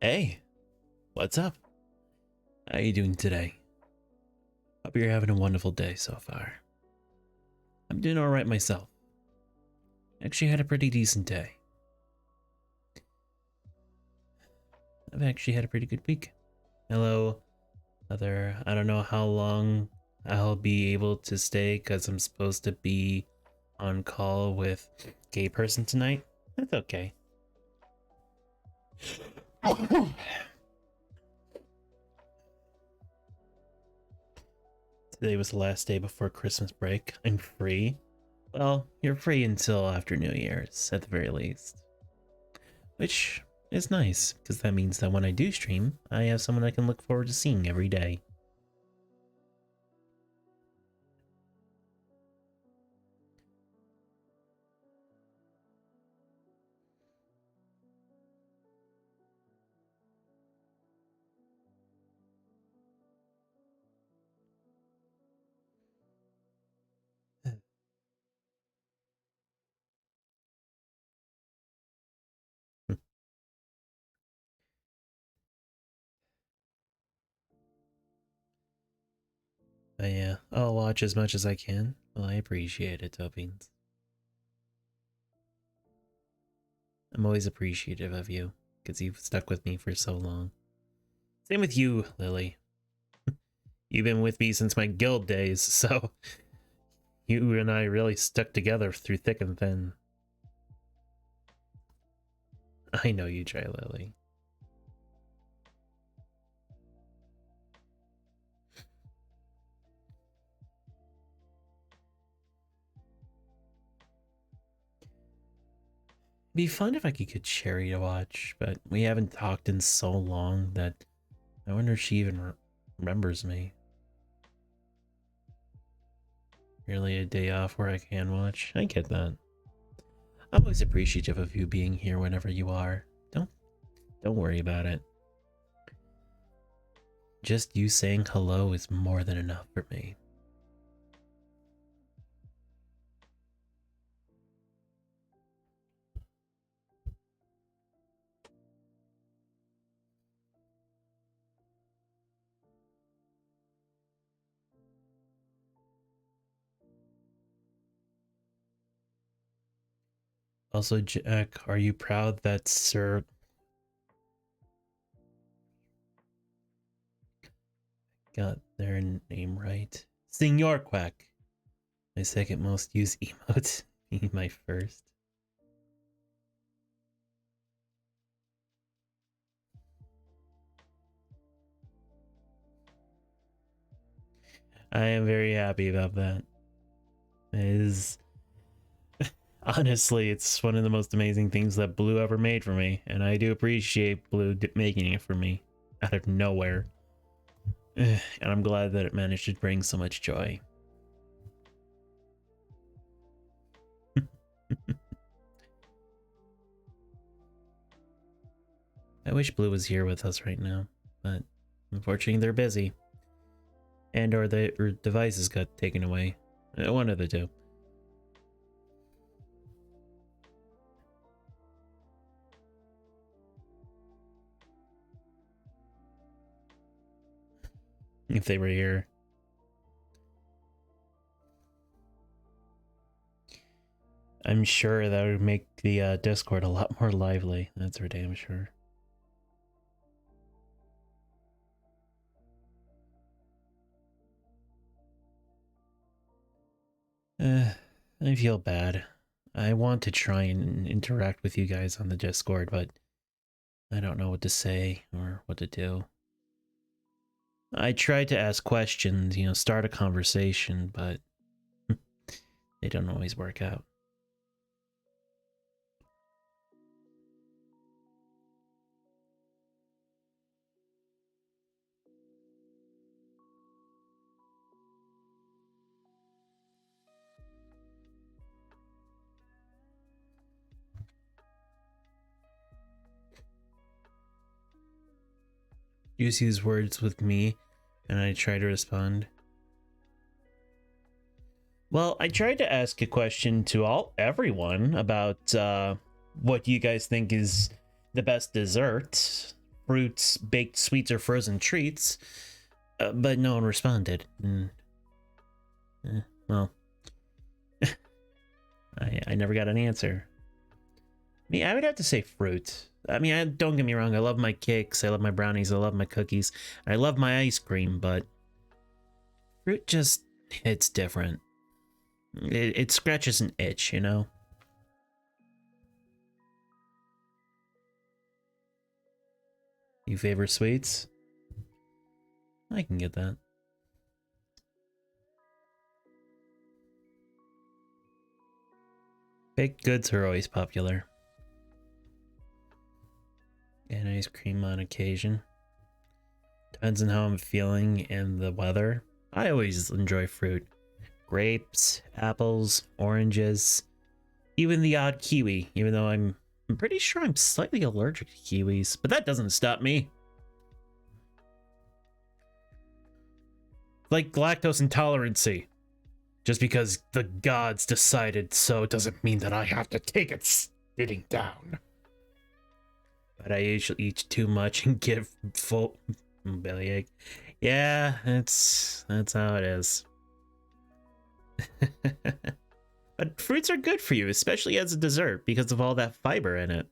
Hey, what's up? How you doing today? Hope you're having a wonderful day so far. I'm doing alright myself. Actually had a pretty decent day. I've actually had a pretty good week. Hello, I don't know how long I'll be able to stay because I'm supposed to be on call with gay person tonight. That's okay. Today was the last day before Christmas break. I'm free. Well, you're free until after New Year's, at the very least. Which is nice, because that means that when I do stream, I have someone I can look forward to seeing every day. But yeah, I'll watch as much as I can. Well, I appreciate it, Toppings. I'm always appreciative of you, because you've stuck with me for so long. Same with you, Lily. You've been with me since my guild days, so you and I really stuck together through thick and thin. I know you try, Lily. It'd be fun if I could get Cherry to watch, but we haven't talked in so long that I wonder if she even remembers me. Really a day off where I can watch. I get that. I'm always appreciative of you being here whenever you are. Don't worry about it. Just you saying hello is more than enough for me. Also, Jack, are you proud that Sir... got their name right? Senor Quack! My second most used emote, being my first. I am very happy about that. It is... honestly, it's one of the most amazing things that Blue ever made for me, and I do appreciate Blue making it for me out of nowhere. And I'm glad that it managed to bring so much joy. I wish Blue was here with us right now, but unfortunately they're busy. And or their devices got taken away. One of the two. If they were here. I'm sure that would make the Discord a lot more lively. That's for damn sure. I feel bad. I want to try and interact with you guys on the Discord, but I don't know what to say or what to do. I tried to ask questions, you know, start a conversation, but they don't always work out. You just use words with me, and I try to respond. Well, I tried to ask a question to everyone about what you guys think is the best dessert fruits, baked sweets, or frozen treats, but no one responded. Well, I never got an answer. Me, I would have to say fruit. I mean, don't get me wrong. I love my cakes. I love my brownies. I love my cookies. I love my ice cream, but fruit just hits different. It scratches an itch, you know? You favor sweets? I can get that. Baked goods are always popular. And ice cream on occasion. Depends on how I'm feeling and the weather. I always enjoy fruit. Grapes, apples, oranges, even the odd kiwi, even though I'm pretty sure I'm slightly allergic to kiwis, but that doesn't stop me. Like lactose intolerancy. Just because the gods decided so doesn't mean that I have to take it sitting down. But I usually eat too much and get full bellyache. Yeah, that's how it is. But fruits are good for you, especially as a dessert, because of all that fiber in it.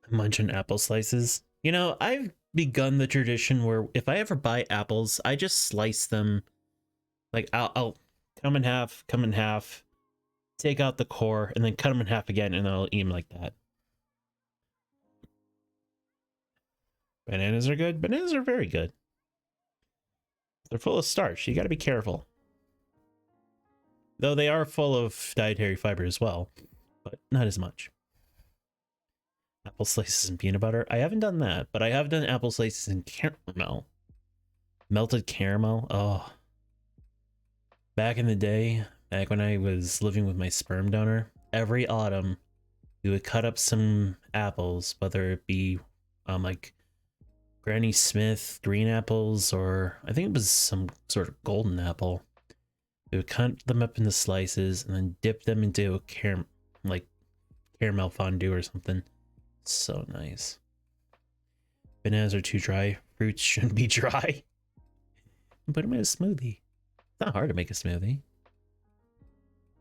Munching apple slices. You know, I've begun the tradition where if I ever buy apples, I just slice them. Like I'll come in half, take out the core, and then cut them in half again, and I'll eat them like that. Bananas are good. Bananas are very good. They're full of starch. You got to be careful. Though they are full of dietary fiber as well, but not as much. Apple slices and peanut butter. I haven't done that, but I have done apple slices and caramel. Melted caramel. Oh. Back in the day, back when I was living with my sperm donor, every autumn we would cut up some apples, whether it be like Granny Smith green apples, or I think it was some sort of golden apple. We would cut them up into slices and then dip them into a caramel fondue or something. So nice. Bananas are too dry. Fruits shouldn't be dry. Put them in a smoothie. It's not hard to make a smoothie.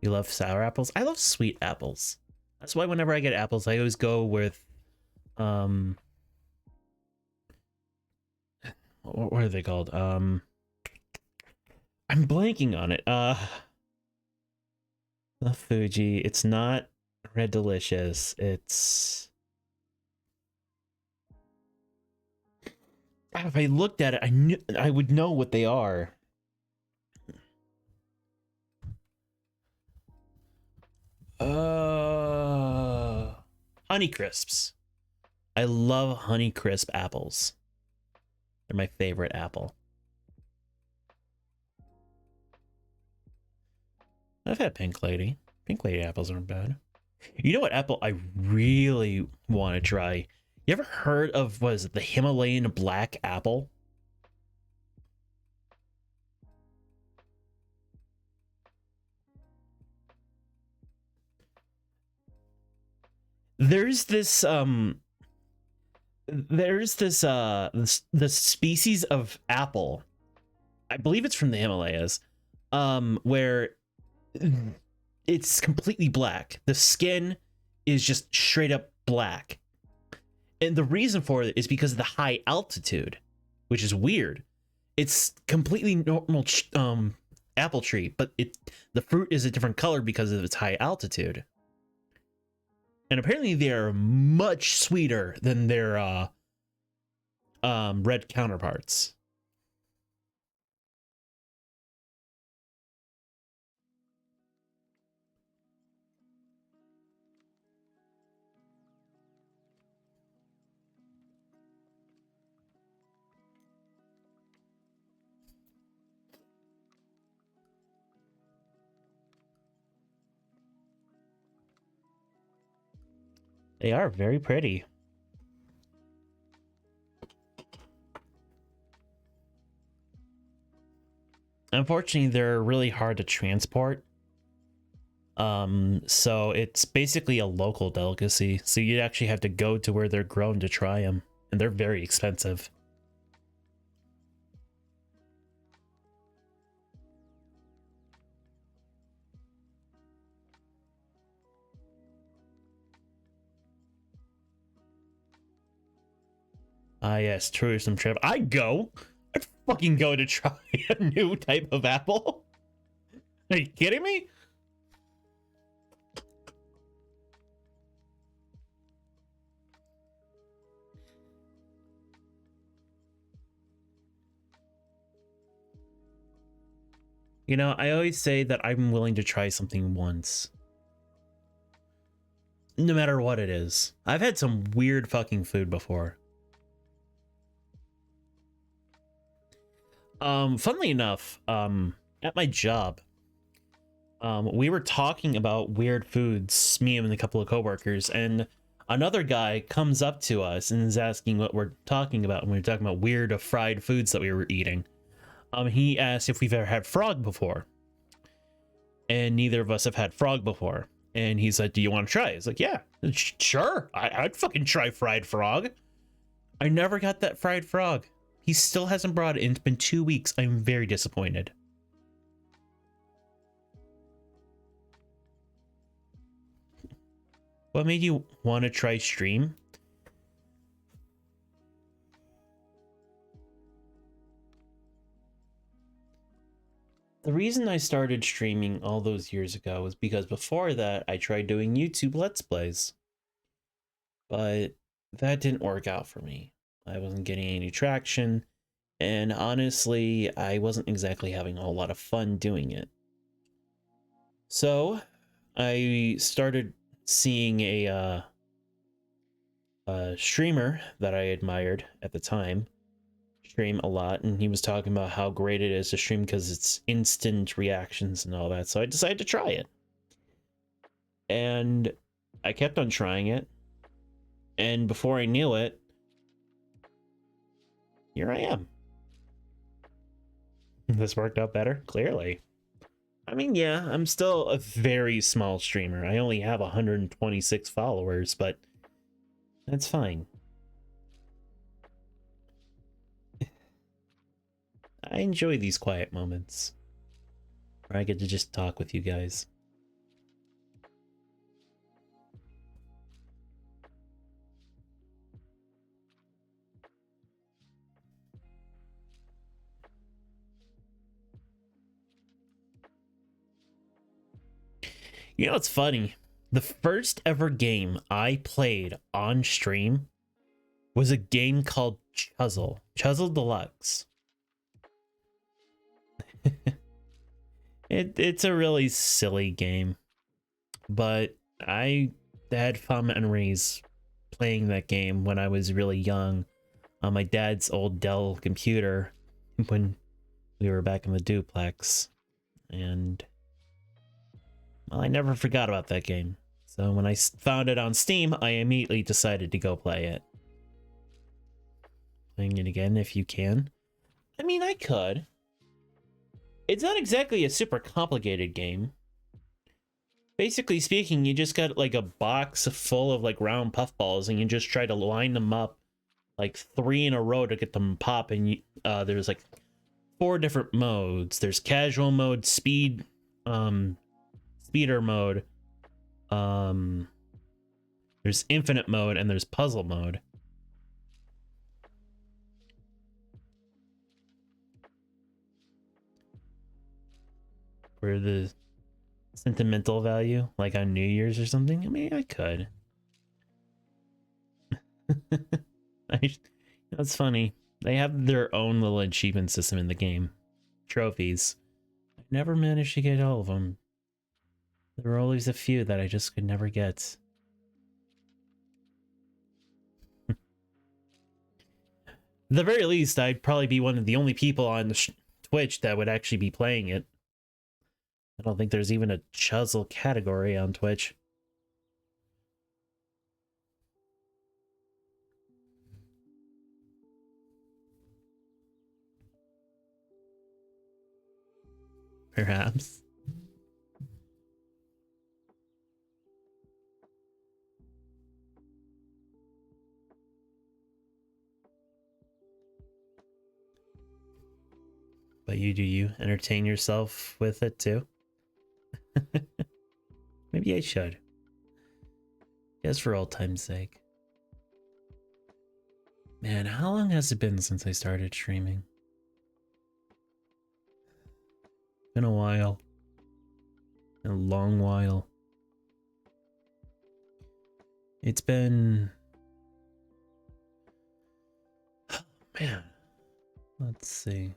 You love sour apples? I love sweet apples. That's why whenever I get apples, I always go with what are they called? I'm blanking on it. The Fuji. It's not Red Delicious. It's, if I looked at it, I would know what they are. Honey Crisps. I love Honey Crisp apples. They're my favorite apple. I've had Pink Lady. Pink Lady apples aren't bad. You know what apple I really want to try? You ever heard of, what is it, the Himalayan black apple? There's this the species of apple, I believe it's from the Himalayas, where it's completely black. The skin is just straight up black. And the reason for it is because of the high altitude, which is weird. It's completely normal apple tree, but the fruit is a different color because of its high altitude. And apparently they are much sweeter than their red counterparts. They are very pretty. Unfortunately, they're really hard to transport. So it's basically a local delicacy. So you'd actually have to go to where they're grown to try them, and they're very expensive. Ah, yes, tourism trip. I'd go. I'd fucking go to try a new type of apple. Are you kidding me? You know, I always say that I'm willing to try something once. No matter what it is. I've had some weird fucking food before. Funnily enough, at my job, we were talking about weird foods, me and a couple of coworkers, and another guy comes up to us and is asking what we're talking about, and we were talking about weird fried foods that we were eating. He asked if we've ever had frog before, and neither of us have had frog before. And he's like, "Do you want to try?" It's like, "Yeah, sure. I'd fucking try fried frog." I never got that fried frog. He still hasn't brought it in. It's been 2 weeks. I'm very disappointed. What made you want to try stream? The reason I started streaming all those years ago was because before that, I tried doing YouTube Let's Plays. But that didn't work out for me. I wasn't getting any traction, and honestly, I wasn't exactly having a whole lot of fun doing it. So, I started seeing a streamer that I admired at the time stream a lot, and he was talking about how great it is to stream because it's instant reactions and all that. So I decided to try it, and I kept on trying it, and before I knew it, here I am. This worked out better, clearly. I mean, yeah, I'm still a very small streamer. I only have 126 followers, but that's fine. I enjoy these quiet moments where I get to just talk with you guys. You know what's funny? The first ever game I played on stream was a game called Chuzzle Deluxe. It's a really silly game, but I had fun memories playing that game when I was really young on my dad's old Dell computer when we were back in the duplex, and well, I never forgot about that game. So when I found it on Steam, I immediately decided to go play it. Playing it again if you can. I mean, I could. It's not exactly a super complicated game. Basically speaking, you just got like a box full of like round puffballs, and you just try to line them up like 3 in a row to get them pop. And there's like 4 different modes. There's casual mode, speeder mode, there's infinite mode, and there's puzzle mode. For the sentimental value, like on New Year's or something, I mean, I could. That's funny. They have their own little achievement system in the game. Trophies. I never managed to get all of them. There were always a few that I just could never get. At the very least, I'd probably be one of the only people on Twitch that would actually be playing it. I don't think there's even a Chuzzle category on Twitch. Perhaps. But do you entertain yourself with it too? Maybe I should. Just for old time's sake. Man, how long has it been since I started streaming? Been a while. A long while. It's been... Man. Let's see.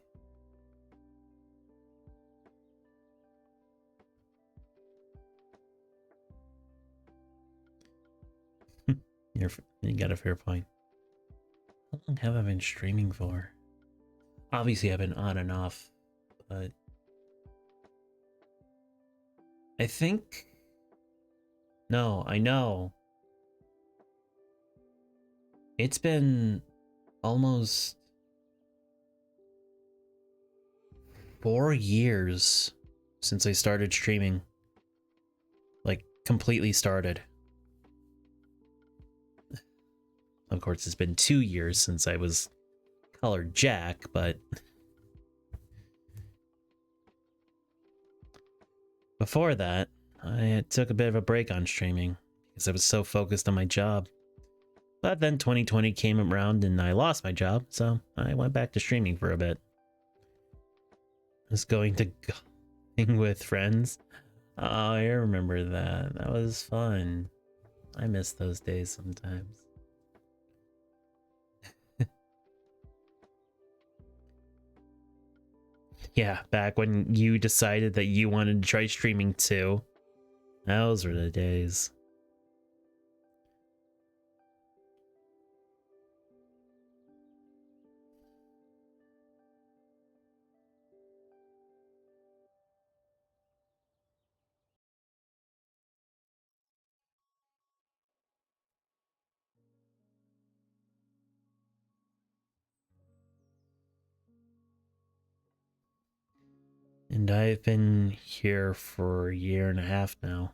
You got a fair point. How long have I been streaming for? Obviously, I've been on and off, but I think... No, I know. It's been almost 4 years since I started streaming. Like, completely started. Of course, it's been 2 years since I was colored Jack, but... Before that, I took a bit of a break on streaming because I was so focused on my job. But then 2020 came around and I lost my job, so I went back to streaming for a bit. I was going to Going with friends. Oh, I remember that. That was fun. I miss those days sometimes. Yeah, back when you decided that you wanted to try streaming too. Those were the days. And I've been here for a year and a half now.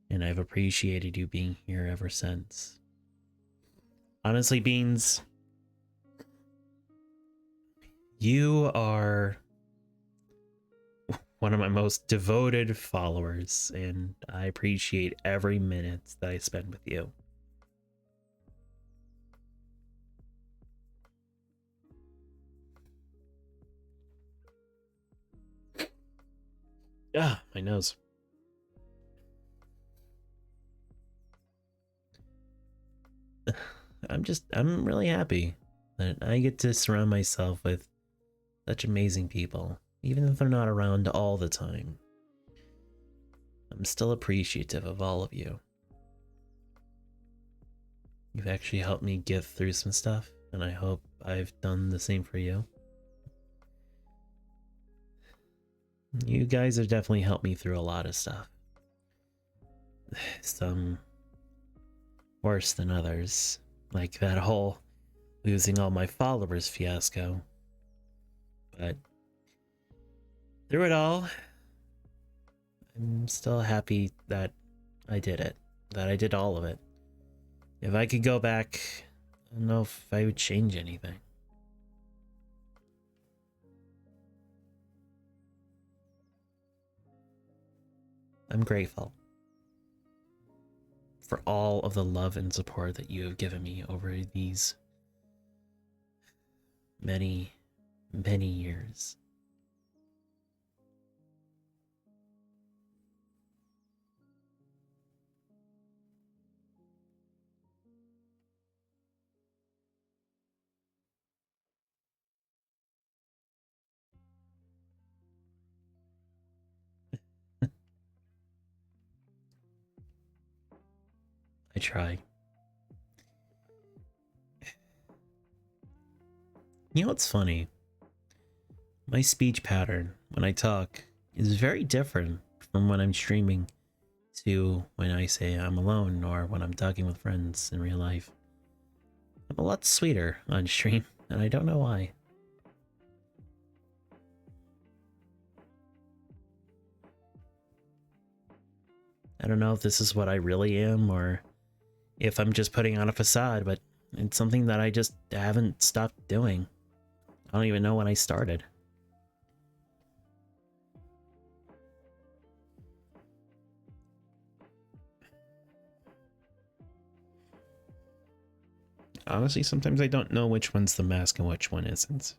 And I've appreciated you being here ever since. Honestly, Beans, you are one of my most devoted followers, and I appreciate every minute that I spend with you. Ah, my nose. I'm really happy that I get to surround myself with such amazing people, even if they're not around all the time. I'm still appreciative of all of you. You've actually helped me get through some stuff, and I hope I've done the same for you. You guys have definitely helped me through a lot of stuff. Some worse than others, like that whole losing all my followers fiasco. But through it all, I'm still happy that I did it, that I did all of it. If I could go back, I don't know if I would change anything. I'm grateful for all of the love and support that you have given me over these many, many years. I try. You know what's funny? My speech pattern when I talk is very different from when I'm streaming to when I say I'm alone or when I'm talking with friends in real life. I'm a lot sweeter on stream, and I don't know why. I don't know if this is what I really am or if I'm just putting on a facade, but it's something that I just haven't stopped doing. I don't even know when I started. Honestly, sometimes I don't know which one's the mask and which one isn't.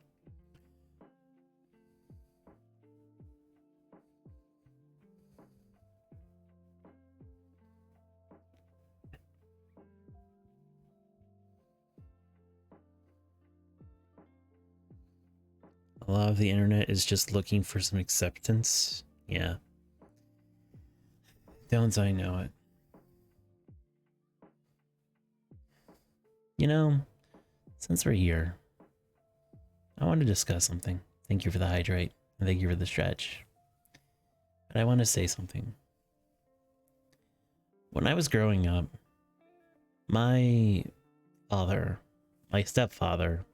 A lot of the internet is just looking for some acceptance. Yeah. Don't I know it. You know, since we're here, I want to discuss something. Thank you for the hydrate, and thank you for the stretch. But I want to say something. When I was growing up, my father, my stepfather,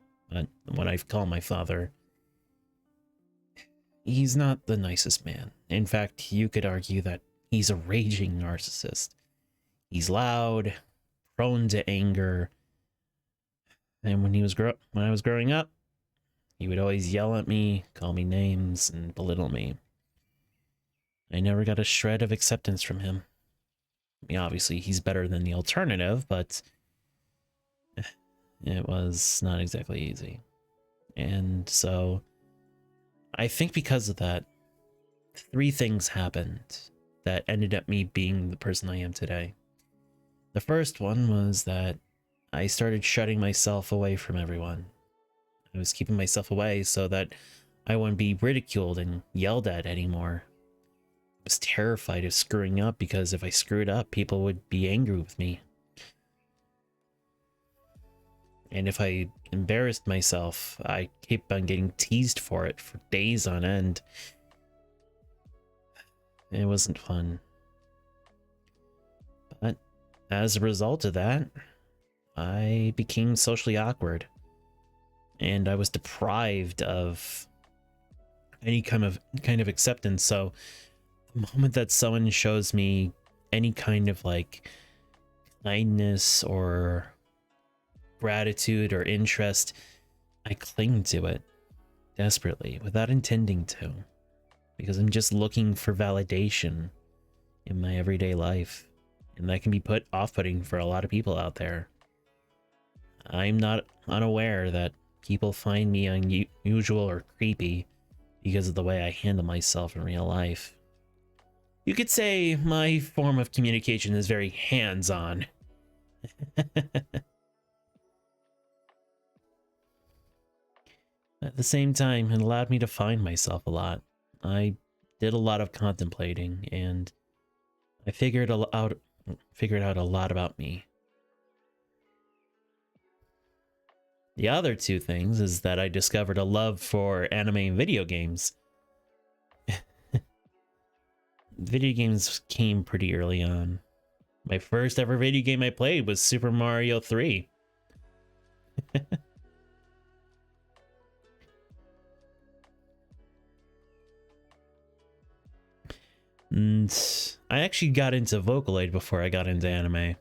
what I call my father, he's not the nicest man. In fact, you could argue that he's a raging narcissist. He's loud, prone to anger, and when I was growing up, he would always yell at me, call me names, and belittle me. I never got a shred of acceptance from him. I mean, obviously, he's better than the alternative, but it was not exactly easy. And so, I think because of that, 3 things happened that ended up me being the person I am today. The first one was that I started shutting myself away from everyone. I was keeping myself away so that I wouldn't be ridiculed and yelled at anymore. I was terrified of screwing up because if I screwed up, people would be angry with me. And if I embarrassed myself, I kept on getting teased for it for days on end. It wasn't fun. But as a result of that, I became socially awkward. And I was deprived of any kind of acceptance. So the moment that someone shows me any kind of like kindness or gratitude or interest, I cling to it desperately without intending to, because I'm just looking for validation in my everyday life, and that can be off-putting for a lot of people out there. I'm not unaware that people find me unusual or creepy because of the way I handle myself in real life. You could say my form of communication is very hands-on. At the same time, it allowed me to find myself a lot. I did a lot of contemplating, and I figured out a lot about me. The other 2 things is that I discovered a love for anime and video games. Video games came pretty early on. My first ever video game I played was Super Mario 3. And I actually got into Vocaloid before I got into anime.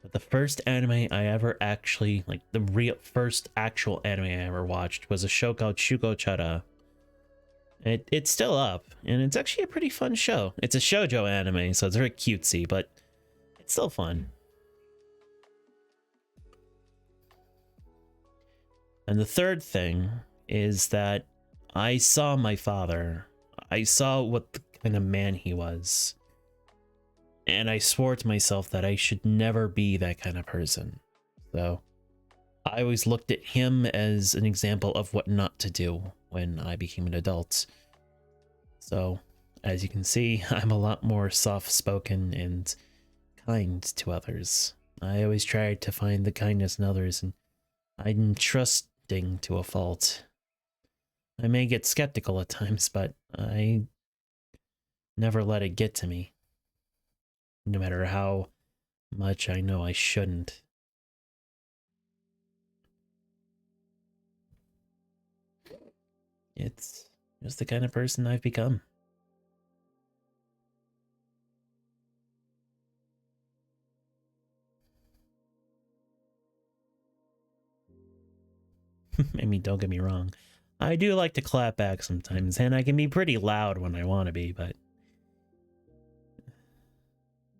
But the first anime I ever actually, like the real first actual anime I ever watched was a show called Shuko Chara. It's still up, and it's actually a pretty fun show. It's a shoujo anime, so it's very cutesy, but it's still fun. And the third thing is that I saw my father. I saw what kind of man he was. And I swore to myself that I should never be that kind of person. So I always looked at him as an example of what not to do when I became an adult. So, as you can see, I'm a lot more soft-spoken and kind to others. I always try to find the kindness in others, and I'm trusting to a fault. I may get skeptical at times, but I never let it get to me. No matter how much I know I shouldn't. It's just the kind of person I've become. I mean, don't get me wrong. I do like to clap back sometimes, and I can be pretty loud when I want to be, but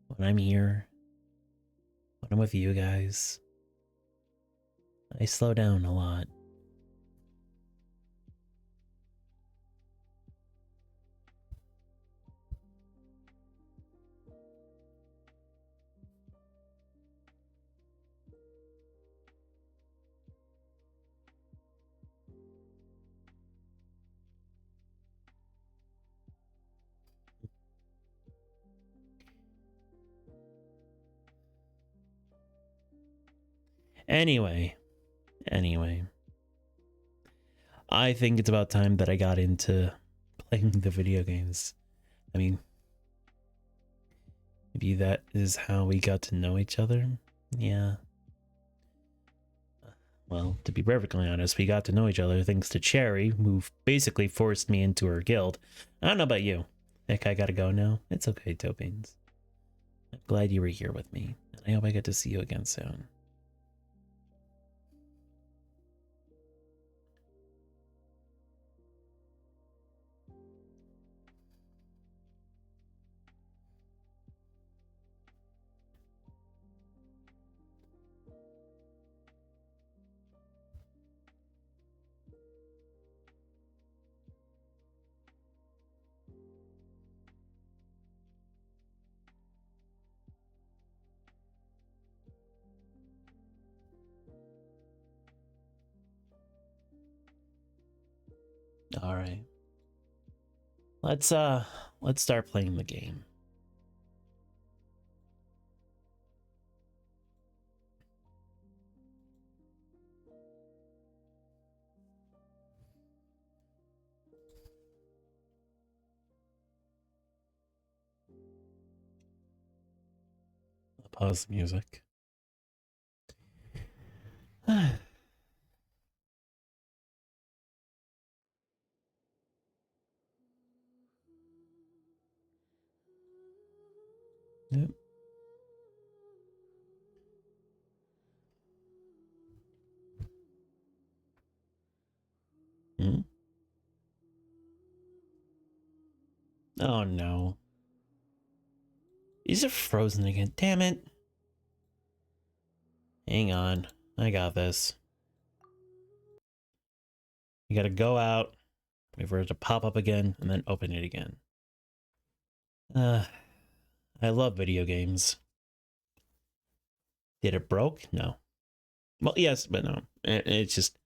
when I'm here, when I'm with you guys, I slow down a lot. Anyway, I think it's about time that I got into playing the video games. I mean, maybe that is how we got to know each other. Yeah. Well, to be perfectly honest, we got to know each other thanks to Cherry, who basically forced me into her guild. I don't know about you. Heck, I gotta go now. It's okay, Topines. I'm glad you were here with me, and I hope I get to see you again soon. All right. Let's start playing the game. I'll pause the music. Yep. Hmm? Oh no. Is it frozen again? Damn it. Hang on. I got this. You gotta go out, wait for it to pop up again, and then open it again. I love video games. Did it broke? No. Well, yes, but no. It's just...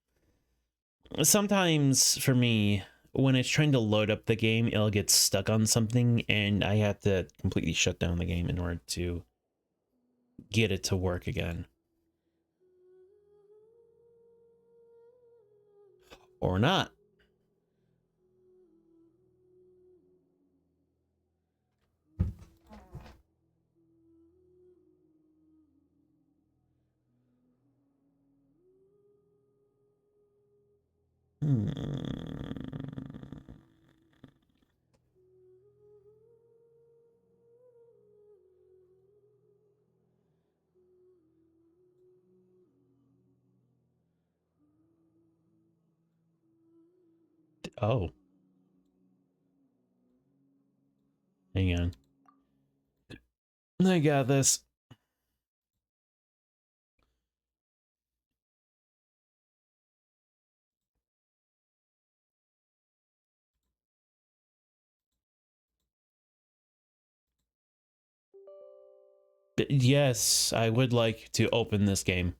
Sometimes, for me, when it's trying to load up the game, it'll get stuck on something, and I have to completely shut down the game in order to get it to work again. Or not. Oh. Hang on. I got this. But yes, I would like to open this game.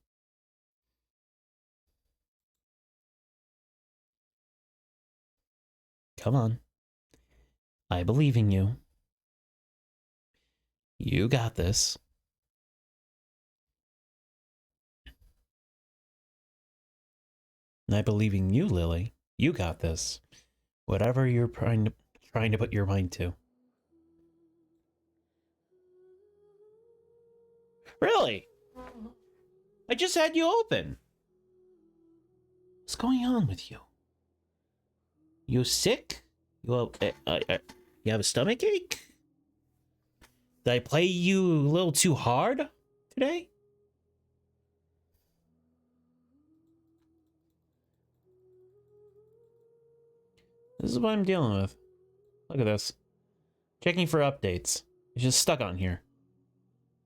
Come on. I believe in you. You got this. And I believe in you, Lily. You got this. Whatever you're trying to put your mind to. Really? I just had you open. What's going on with you? You sick? You you have a stomach ache? Did I play you a little too hard today? This is what I'm dealing with. Look at this. Checking for updates. It's just stuck on here.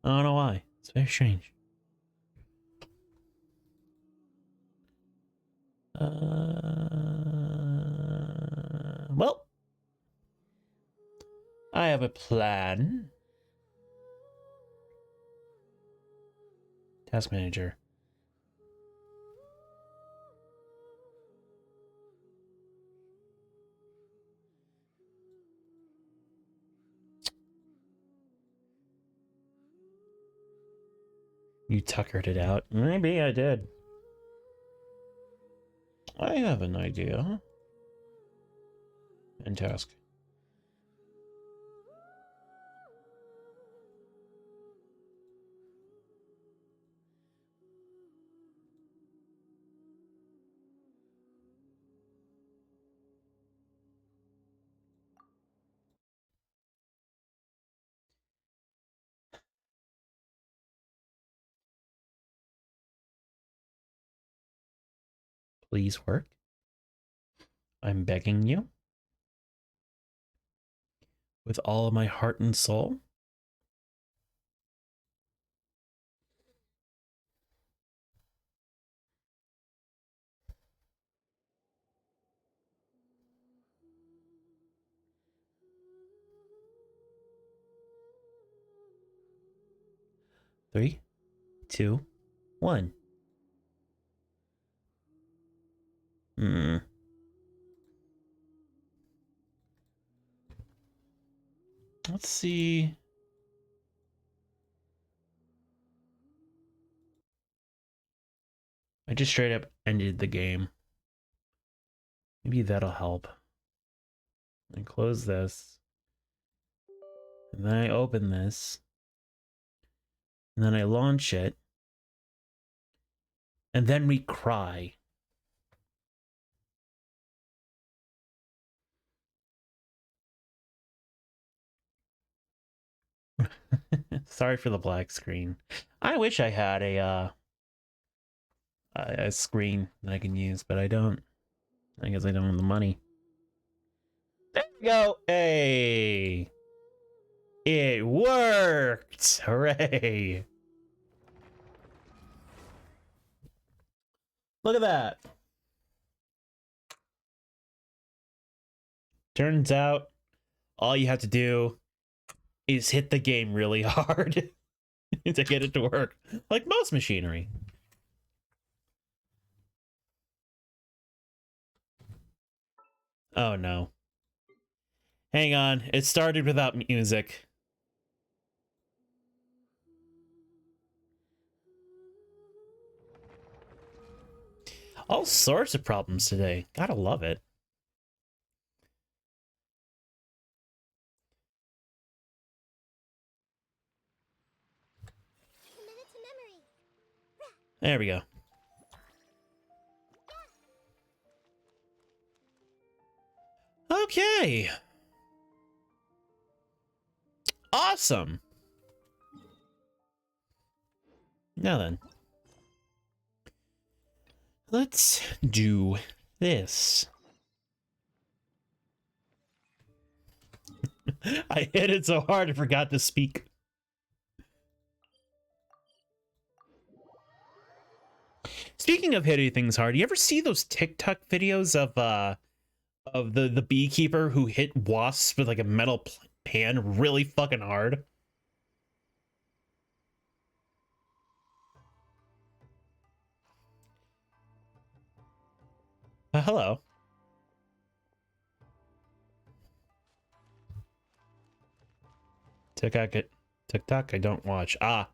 I don't know why. It's very strange. Well, I have a plan. Task manager. You tuckered it out. Maybe I did. I have an idea. And task. Please work. I'm begging you. With all of my heart and soul. Three, two, one. Let's see. I just straight up ended the game. Maybe that'll help. I close this. And then I open this. And then I launch it. And then we cry. Sorry for the black screen. I wish I had a screen that I can use, but I don't. I guess I don't have the money. There we go. Hey. It worked. Hooray. Look at that. Turns out all you have to do is hit the game really hard to get it to work, like most machinery. Oh no. Hang on, it started without music. All sorts of problems today. Gotta love it. There we go. Okay. Awesome. Now then. Let's do this. I hit it so hard I forgot to speak. Speaking of hitting things hard, you ever see those TikTok videos of the beekeeper who hit wasps with like a metal pan really fucking hard? Hello. TikTok I don't watch. Ah.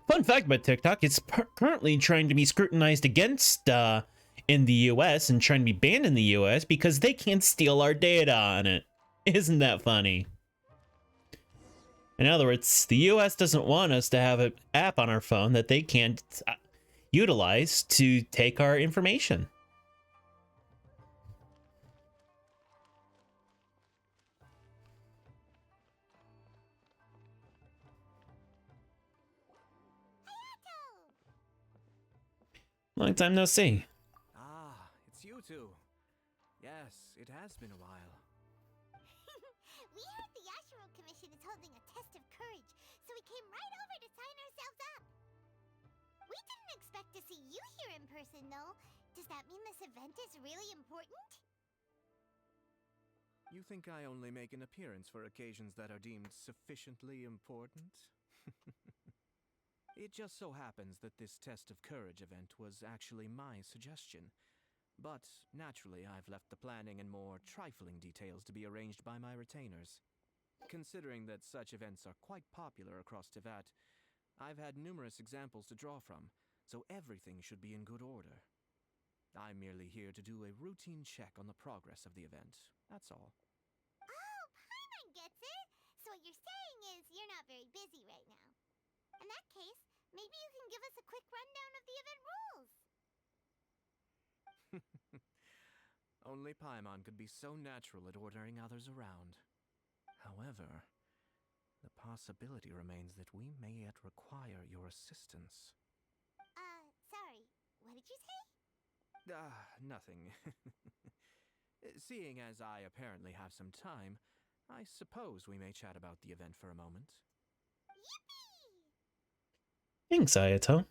Fun fact about TikTok, it's currently trying to be scrutinized against in the US and trying to be banned in the US because they can't steal our data on it. Isn't that funny? In other words, the US doesn't want us to have an app on our phone that they can't utilize to take our information. Long time no see. Ah, it's two. Yes, it has been a while. We heard the Yashiro Commission is holding a test of courage, so we came right over to sign ourselves up. We didn't expect to see you here in person, though. Does that mean this event is really important? You think I only make an appearance for occasions that are deemed sufficiently important? It just so happens that this Test of Courage event was actually my suggestion. But, naturally, I've left the planning and more trifling details to be arranged by my retainers. Considering that such events are quite popular across Teyvat, I've had numerous examples to draw from, so everything should be in good order. I'm merely here to do a routine check on the progress of the event, that's all. Oh, Paimon gets it! So what you're saying is you're not very busy right now. In that case, maybe you can give us a quick rundown of the event rules. Only Paimon could be so natural at ordering others around. However, the possibility remains that we may yet require your assistance. Sorry, what did you say? Nothing. Seeing as I apparently have some time, I suppose we may chat about the event for a moment. Yippee! Thanks, Ayato.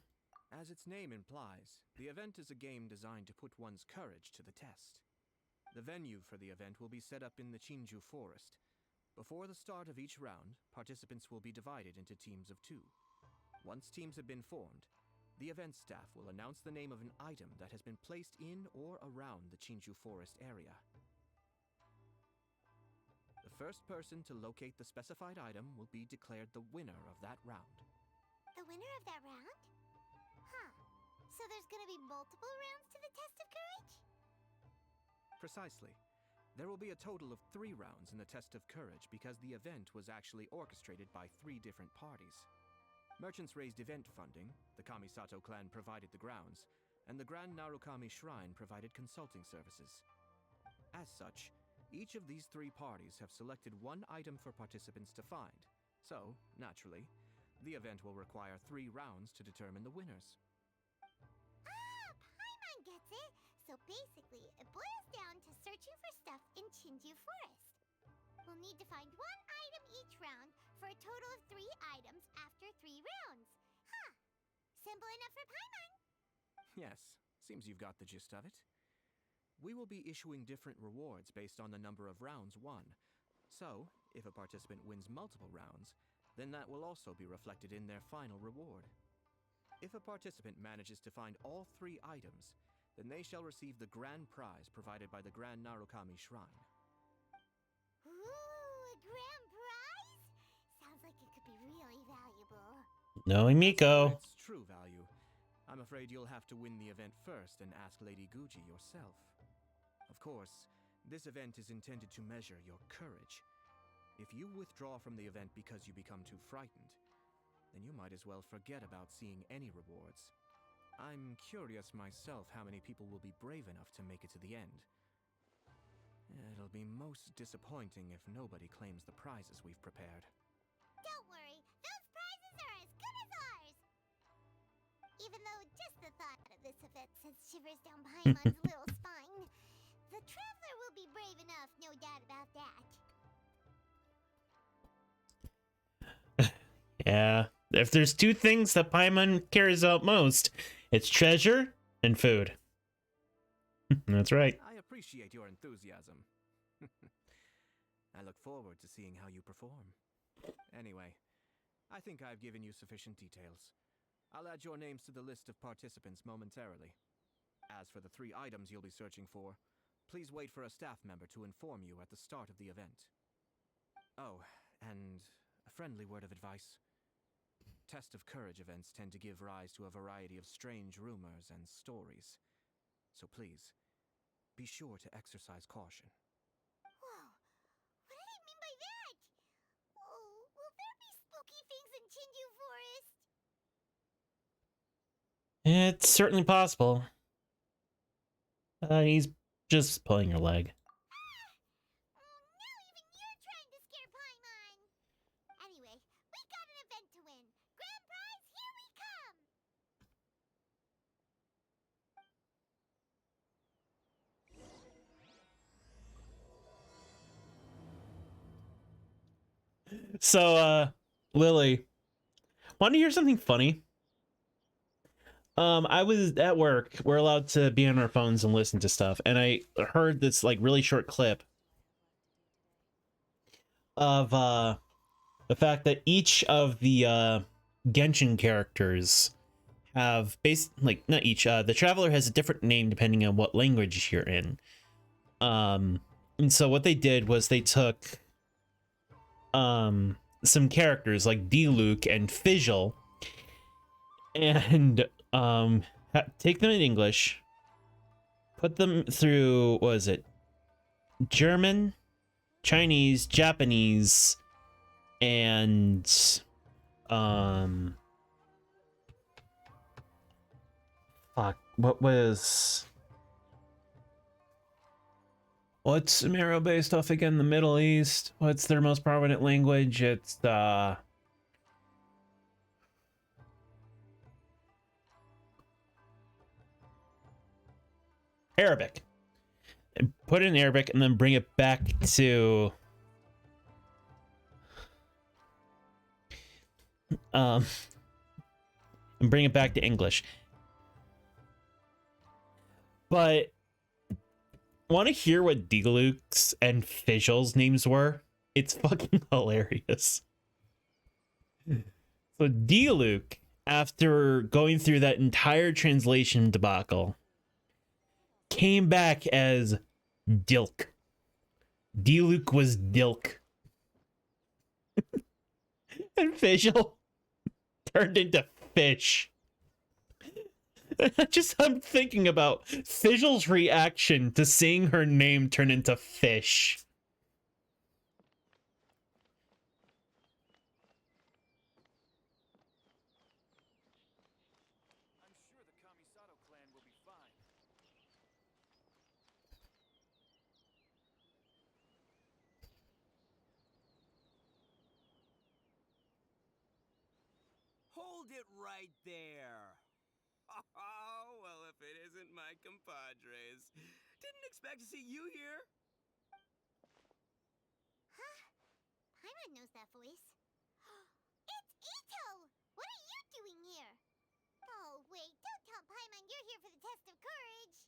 As its name implies, the event is a game designed to put one's courage to the test. The venue for the event will be set up in the Chinju Forest. Before the start of each round, participants will be divided into teams of 2. Once teams have been formed, the event staff will announce the name of an item that has been placed in or around the Chinju Forest area. The first person to locate the specified item will be declared the winner of that round. The winner of that round? Huh. So there's gonna be multiple rounds to the Test of Courage? Precisely. There will be a total of 3 rounds in the Test of Courage because the event was actually orchestrated by 3 different parties. Merchants raised event funding, the Kamisato clan provided the grounds, and the Grand Narukami Shrine provided consulting services. As such, each of these 3 parties have selected one item for participants to find, so, naturally, the event will require 3 rounds to determine the winners. Ah, Paimon gets it! So basically, it boils down to searching for stuff in Chinju Forest. We'll need to find one item each round for a total of 3 items after 3 rounds. Huh. Simple enough for Paimon. Yes, seems you've got the gist of it. We will be issuing different rewards based on the number of rounds won. So, if a participant wins multiple rounds, then that will also be reflected in their final reward. If a participant manages to find all 3 items, then they shall receive the grand prize provided by the Grand Narukami Shrine. Ooh, a grand prize? Sounds like it could be really valuable. Knowing As for Miko. its true value, I'm afraid you'll have to win the event first and ask Lady Guji yourself. Of course, this event is intended to measure your courage. If you withdraw from the event because you become too frightened, then you might as well forget about seeing any rewards. I'm curious myself how many people will be brave enough to make it to the end. It'll be most disappointing if nobody claims the prizes we've prepared. Don't worry, those prizes are as good as ours! Even though just the thought of this event sends shivers down Paimon's little spine, the Traveler will be brave enough, no doubt about that. Yeah. If there's 2 things that Paimon cares about most, it's treasure and food. That's right. I appreciate your enthusiasm. I look forward to seeing how you perform. Anyway, I think I've given you sufficient details. I'll add your names to the list of participants momentarily. As for the 3 items you'll be searching for, please wait for a staff member to inform you at the start of the event. Oh, and a friendly word of advice. Test of Courage events tend to give rise to a variety of strange rumors and stories. So please, be sure to exercise caution. Whoa, what did he mean by that? Oh, will there be spooky things in Chinju Forest? It's certainly possible. He's just pulling your leg. Oh, now even you're trying to scare Paimon! Anyway, we got an event to win. Grand prize, here we come! So, Lily, want to hear something funny? I was at work. We're allowed to be on our phones and listen to stuff, and I heard this like really short clip of the fact that each of the Genshin characters have like not each. The Traveler has a different name depending on what language you're in. And so what they did was they took some characters like Diluc and Fizzle and take them in English, put them through, what is it, German, Chinese, Japanese, and fuck, what's Sumerio based off again? The Middle East. What's their most prominent language? It's Arabic. And put it in Arabic and then bring it back to and bring it back to English. But want to hear what Diluc's and Fizzle's names were? It's fucking hilarious. So Diluc, after going through that entire translation debacle, came back as Dilk. Diluc was Dilk. And Fizzle turned into fish. I'm thinking about Fizzle's reaction to seeing her name turn into fish. I'm sure the Kamisato clan will be fine. Hold it right there. Oh, well, if it isn't my compadres. Didn't expect to see you here. Huh? Paimon knows that voice. It's Ito! What are you doing here? Oh, wait, don't tell Paimon you're here for the test of courage.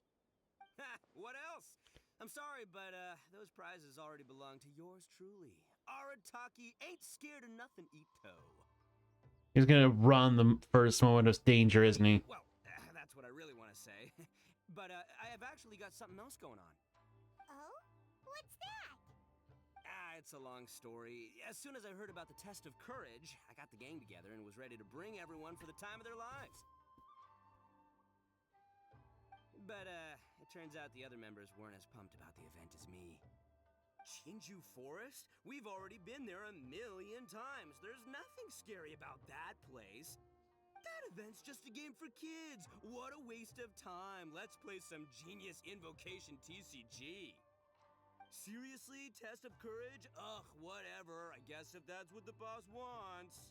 Ha! What else? I'm sorry, but those prizes already belong to yours truly. Arataki ain't scared of nothing, Ito. He's gonna run the first moment of danger, isn't he? Well, that's what I really want to say. But I have actually got something else going on. Oh? What's that? It's a long story. As soon as I heard about the test of courage, I got the gang together and was ready to bring everyone for the time of their lives. But it turns out the other members weren't as pumped about the event as me. Chinju Forest? We've already been there 1,000,000 times. There's nothing scary about that place. That event's just a game for kids. What a waste of time. Let's play some Genius Invocation TCG. Seriously? Test of courage? Ugh, whatever. I guess if that's what the boss wants.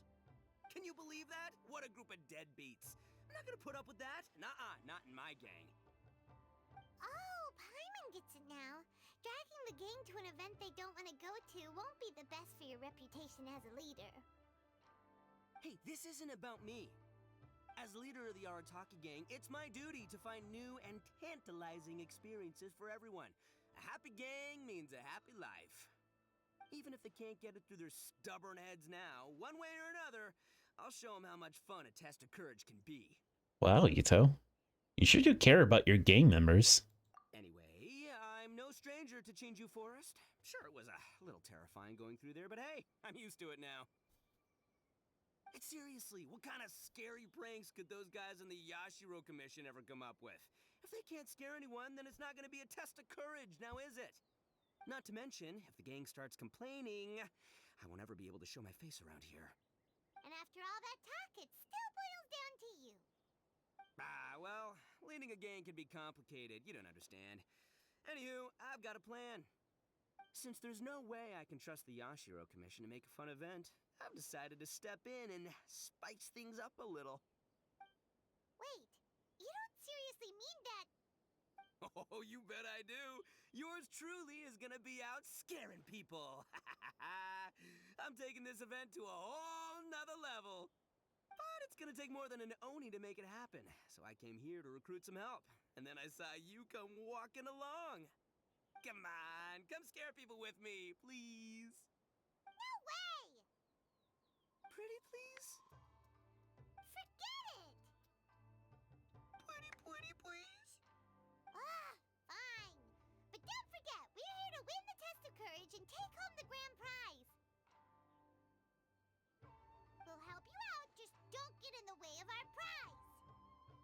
Can you believe that? What a group of deadbeats. I'm not gonna put up with that. Nuh-uh, not in my gang. Oh, Paimon gets it now. Dragging the gang to an event they don't want to go to won't be the best for your reputation as a leader. Hey, this isn't about me. As leader of the Arataki gang, it's my duty to find new and tantalizing experiences for everyone. A happy gang means a happy life. Even if they can't get it through their stubborn heads now, one way or another, I'll show them how much fun a test of courage can be. Wow, Ito. You sure do care about your gang members. Anyway, I'm no stranger to Chinju Forest. Sure, it was a little terrifying going through there, but hey, I'm used to it now. And seriously, what kind of scary pranks could those guys in the Yashiro Commission ever come up with? If they can't scare anyone, then it's not going to be a test of courage, now is it? Not to mention, if the gang starts complaining, I won't ever be able to show my face around here. And after all that talk, it still boils down to you. Well, leading a gang can be complicated. You don't understand. Anywho, I've got a plan. Since there's no way I can trust the Yashiro Commission to make a fun event, I've decided to step in and spice things up a little. Wait, you don't seriously mean that? Oh, you bet I do. Yours truly is gonna be out scaring people. I'm taking this event to a whole nother level. But it's gonna take more than an Oni to make it happen, so I came here to recruit some help. And then I saw you come walking along. Come on, come scare people with me, please. No way! Pretty please? Forget it! Pretty please? Ah, fine. But don't forget, we're here to win the test of courage and take home the grand prize. We'll help you out, just don't get in the way of our prize.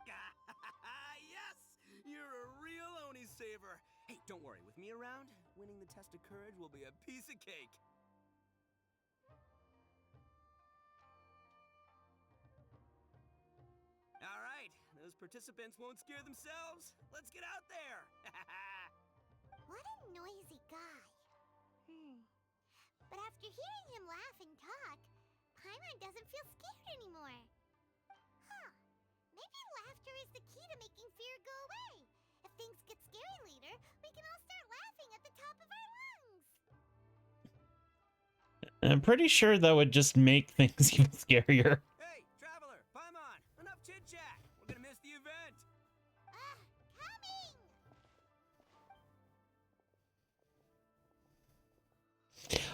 Yes! You're a real Oni saver. Hey, don't worry, with me around, winning the test of courage will be a piece of cake. All right, those participants won't scare themselves. Let's get out there. What a noisy guy. But after hearing him laugh and talk, Paimon doesn't feel scared anymore. Huh. Maybe laughter is the key to making fear go away. If things get scary later, we can all start laughing at the top of our lungs. I'm pretty sure that would just make things even scarier. Hey, Traveler, Paimon, enough chit-chat. We're gonna miss the event. Coming!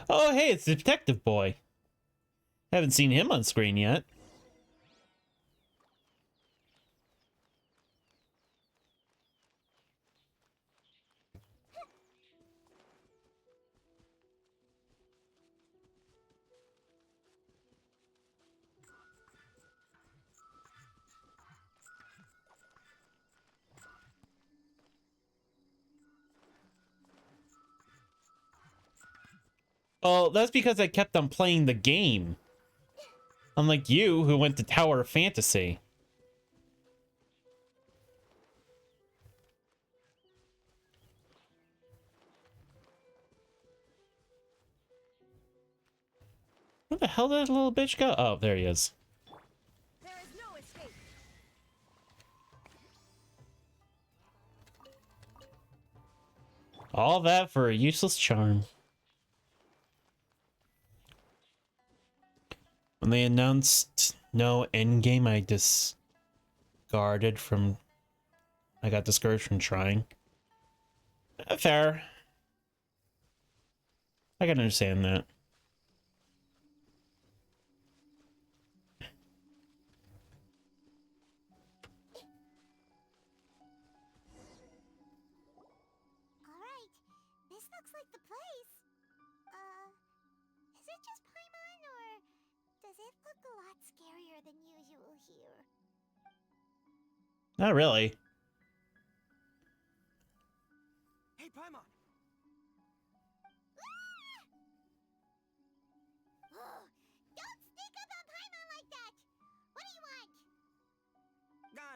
Oh, hey, it's the detective boy. Haven't seen him on screen yet. Well, that's because I kept on playing the game. Unlike you, who went to Tower of Fantasy. Where the hell did that little bitch go? Oh, there he is. There is no escape. All that for a useless charm. When they announced no endgame, I got discouraged from trying. Fair. I can understand that. Alright, this looks like the place. Is it just Paimon, or does it look a lot scarier than usual here? Not really. Hey, Paimon. Don't sneak up on Paimon like that! What do you want?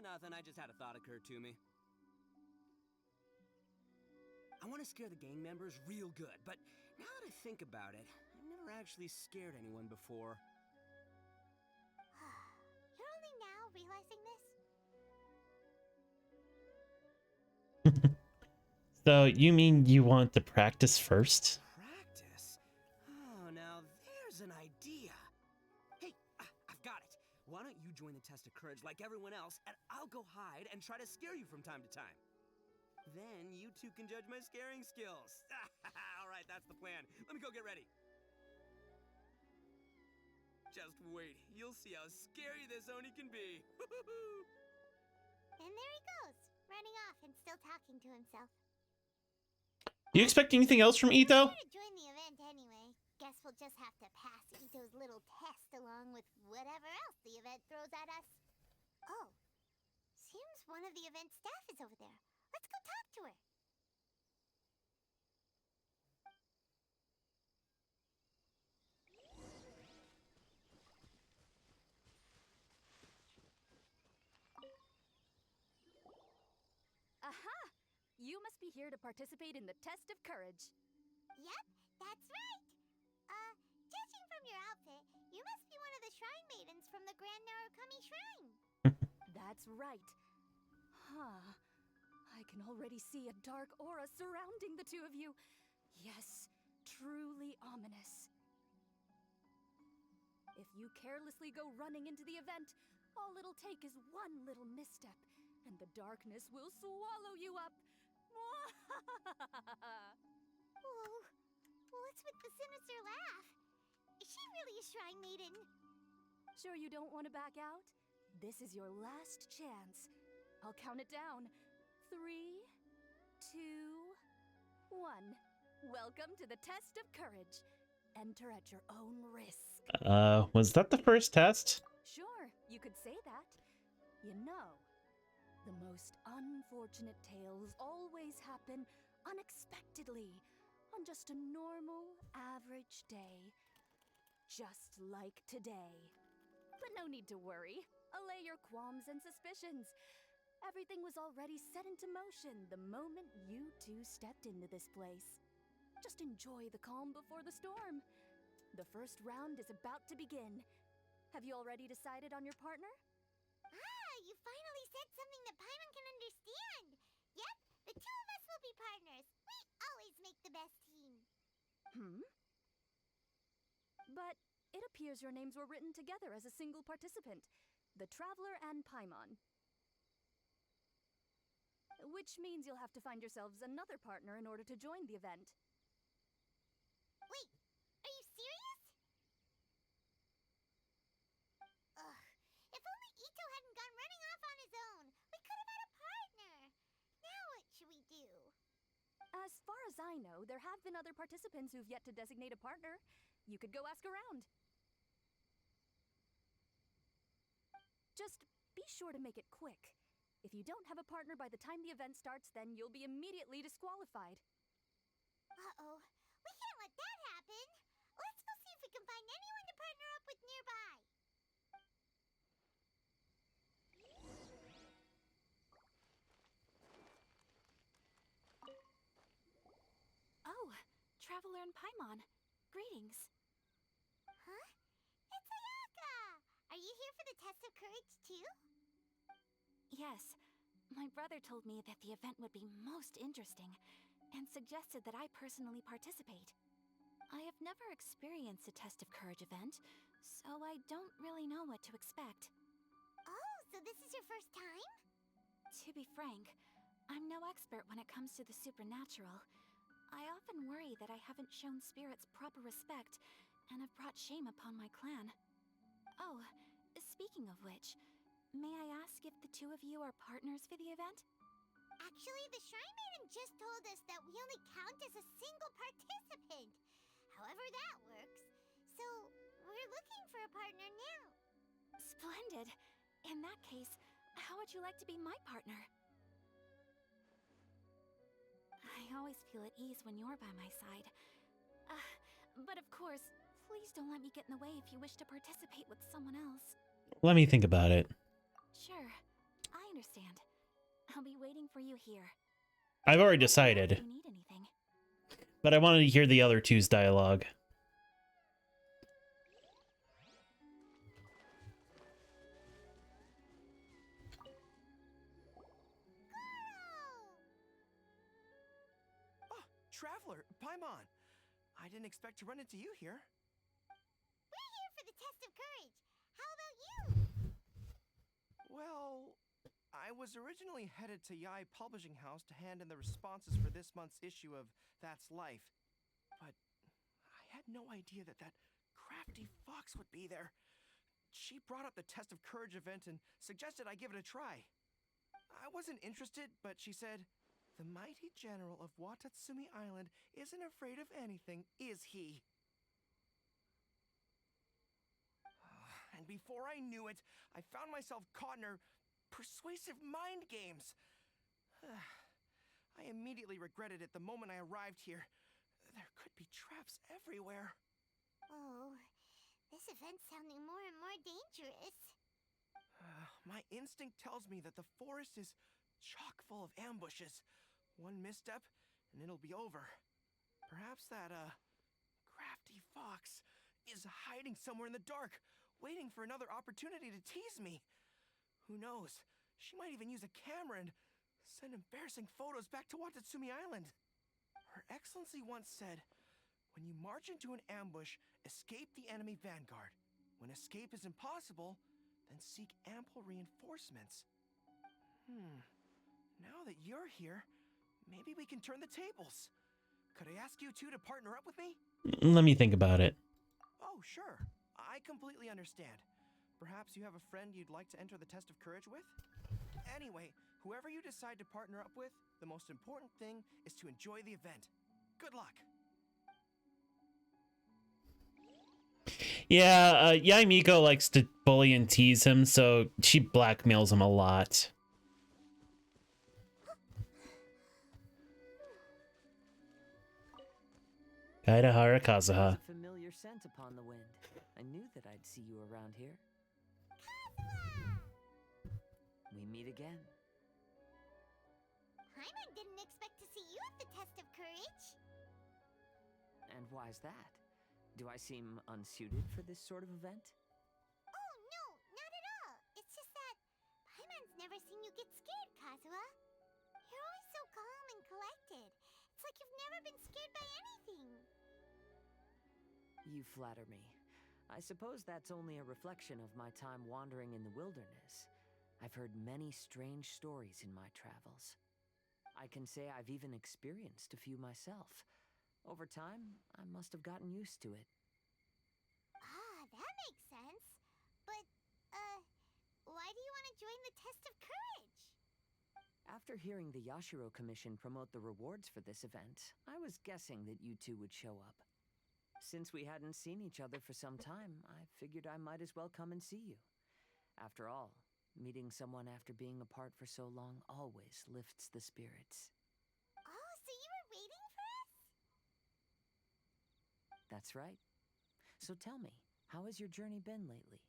Nothing. I just had a thought occur to me. I want to scare the gang members real good, but now that I think about it, I've never actually scared anyone before. You're only now realizing this? So, you mean you want to practice first? Practice? Oh, now there's an idea. Hey, I've got it. Why don't you join the test of courage like everyone else, and I'll go hide and try to scare you from time to time. Then you two can judge my scaring skills. All right, that's the plan. Let me go get ready. Just wait. You'll see how scary this Oni can be. And there he goes, running off and still talking to himself. Do you expect anything else from Ito? We're here to join the event anyway. Guess we'll just have to pass Ito's little test along with whatever else the event throws at us. Oh, seems one of the event staff is over there. Let's go talk to her. Aha! You must be here to participate in the test of courage. Yep, that's right. Judging from your outfit, you must be one of the shrine maidens from the Grand Narukami Shrine. That's right. Huh. I can already see a dark aura surrounding the two of you. Yes, truly ominous. If you carelessly go running into the event, all it'll take is one little misstep, and the darkness will swallow you up. Whoa, what's with the sinister laugh? Is she really a shrine maiden? Sure you don't want to back out? This is your last chance. I'll count it down. 3, 2, 1. Welcome to the test of courage. Enter at your own risk. Was that the first test? Sure, you could say that. You know, the most unfortunate tales always happen unexpectedly on just a normal, average day. Just like today. But no need to worry. Allay your qualms and suspicions. Everything was already set into motion the moment you two stepped into this place. Just enjoy the calm before the storm. The first round is about to begin. Have you already decided on your partner? Ah, you finally said something that Paimon can understand. Yep, the two of us will be partners. We always make the best team. But it appears your names were written together as a single participant, the Traveler and Paimon. Which means you'll have to find yourselves another partner in order to join the event. Wait, are you serious? Ugh, if only Ito hadn't gone running off on his own. We could have had a partner. Now what should we do? As far as I know, there have been other participants who've yet to designate a partner. You could go ask around. Just be sure to make it quick. If you don't have a partner by the time the event starts, then you'll be immediately disqualified. Uh-oh, we can't let that happen. Let's go see if we can find anyone to partner up with nearby. Oh, Traveler and Paimon. Greetings. Huh? It's Ayaka! Are you here for the test of courage, too? Yes. My brother told me that the event would be most interesting, and suggested that I personally participate. I have never experienced a Test of Courage event, so I don't really know what to expect. Oh, so this is your first time? To be frank, I'm no expert when it comes to the supernatural. I often worry that I haven't shown spirits proper respect, and have brought shame upon my clan. Oh, speaking of which, may I ask if the two of you are partners for the event? Actually, the Shrine Maiden just told us that we only count as a single participant. However that works. So, we're looking for a partner now. Splendid! In that case, how would you like to be my partner? I always feel at ease when you're by my side. But of course, please don't let me get in the way if you wish to participate with someone else. Let me think about it. Sure, I understand. I'll be waiting for you here. I've already If decided, you need anything. but I wanted to hear the other two's dialogue. Oh, Traveler, Paimon. I didn't expect to run into you here. We're here for the test of courage. How about you? Well, I was originally headed to Yai Publishing House to hand in the responses for this month's issue of That's Life. But I had no idea that that crafty fox would be there. She brought up the Test of Courage event and suggested I give it a try. I wasn't interested, but she said, "The mighty general of Watatsumi Island isn't afraid of anything, is he?" And before I knew it, I found myself caught in her persuasive mind games. I immediately regretted it the moment I arrived here. There could be traps everywhere. Oh, this event's sounding more and more dangerous. My instinct tells me that the forest is chock full of ambushes. One misstep, and it'll be over. Perhaps that, crafty fox is hiding somewhere in the dark, waiting for another opportunity to tease me. Who knows? She might even use a camera and send embarrassing photos back to Watatsumi Island. Her Excellency once said, "When you march into an ambush, escape the enemy vanguard. When escape is impossible, then seek ample reinforcements. Now that you're here, maybe we can turn the tables. Could I ask you two to partner up with me? Let me think about it. Oh, sure. I completely understand. Perhaps you have a friend you'd like to enter the test of courage with? Anyway, whoever you decide to partner up with, the most important thing is to enjoy the event. Good luck. Yeah, Yai Miko likes to bully and tease him, so she blackmails him a lot. Kaedahara Kazuha. There's a familiar scent upon the wind. I knew that I'd see you around here. We meet again. Paimon didn't expect to see you at the test of courage. And why's that? Do I seem unsuited for this sort of event? Oh, no, not at all. It's just that Paimon's never seen you get scared, Kazuha. You're always so calm and collected. It's like you've never been scared by anything. You flatter me. I suppose that's only a reflection of my time wandering in the wilderness. I've heard many strange stories in my travels. I can say I've even experienced a few myself. Over time, I must have gotten used to it. Ah, that makes sense. But, why do you want to join the test of courage? After hearing the Yashiro Commission promote the rewards for this event, I was guessing that you two would show up. Since we hadn't seen each other for some time, I figured I might as well come and see you. After all, meeting someone after being apart for so long always lifts the spirits. Oh, so you were waiting for us? That's right. So tell me, how has your journey been lately?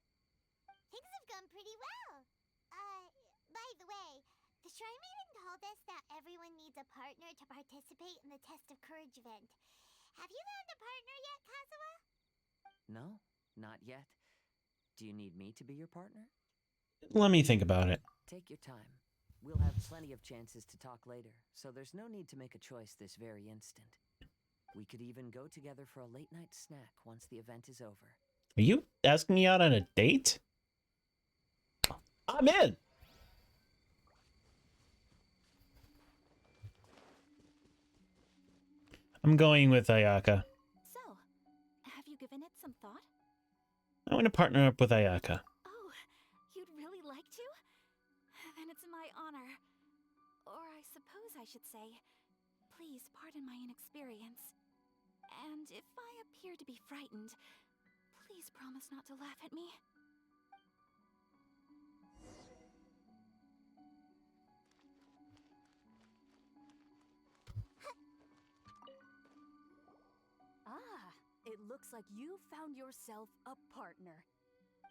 Things have gone pretty well. By the way, the Shrine Maiden told us that everyone needs a partner to participate in the Test of Courage event. Have you found a partner yet, Kazuha? No, not yet. Do you need me to be your partner? Let me think about it. Take your time. We'll have plenty of chances to talk later, so there's no need to make a choice this very instant. We could even go together for a late-night snack once the event is over. Are you asking me out on a date? I'm in! I'm going with Ayaka. So, have you given it some thought? I want to partner up with Ayaka. Oh, you'd really like to? Then it's my honor. Or I suppose I should say, please pardon my inexperience. And if I appear to be frightened, please promise not to laugh at me. Ah, it looks like you found yourself a partner.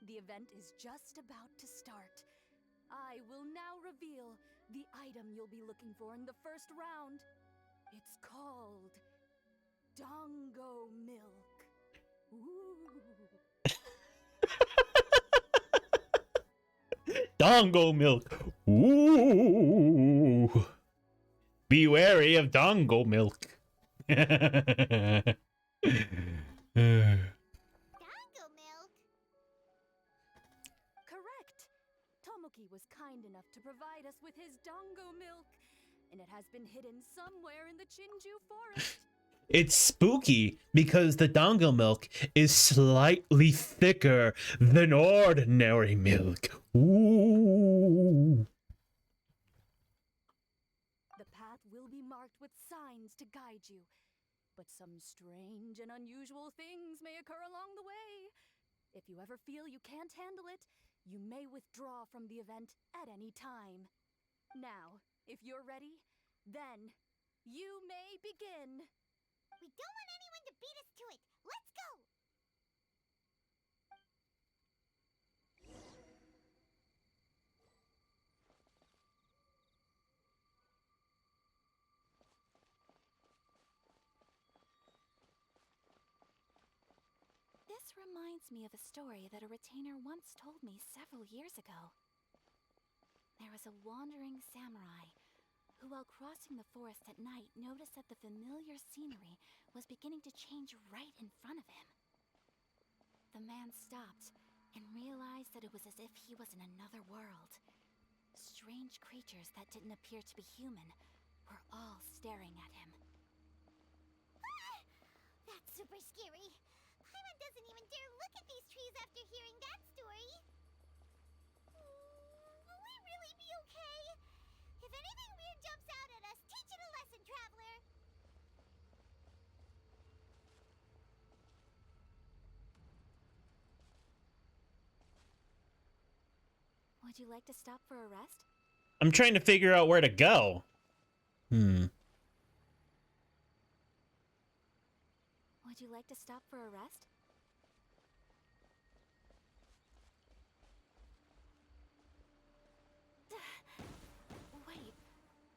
The event is just about to start. I will now reveal the item you'll be looking for in the first round. It's called Dongo Milk. Ooh. Dongo milk. Ooh. Be wary of Dongo milk. Dango milk? Correct. Tomoki was kind enough to provide us with his Dongo Milk, and it has been hidden somewhere in the Chinju forest. It's spooky because the Dongo milk is slightly thicker than ordinary milk. Ooh. The path will be marked with signs to guide you, but some strange and unusual things may occur along the way. If you ever feel you can't handle it, you may withdraw from the event at any time. Now, if you're ready, then you may begin. We don't want anyone to beat us to it. Let's go! This reminds me of a story that a retainer once told me several years ago. There was a wandering samurai who, while crossing the forest at night, noticed that the familiar scenery was beginning to change right in front of him. The man stopped and realized that it was as if he was in another world. Strange creatures that didn't appear to be human were all staring at him. Ah! That's super scary. Paimon doesn't even dare look at these trees after hearing that story. Will we really be okay? If anything weird jumps out at us, teach it a lesson, Traveler! Would you like to stop for a rest? I'm trying to figure out where to go. Would you like to stop for a rest? Wait,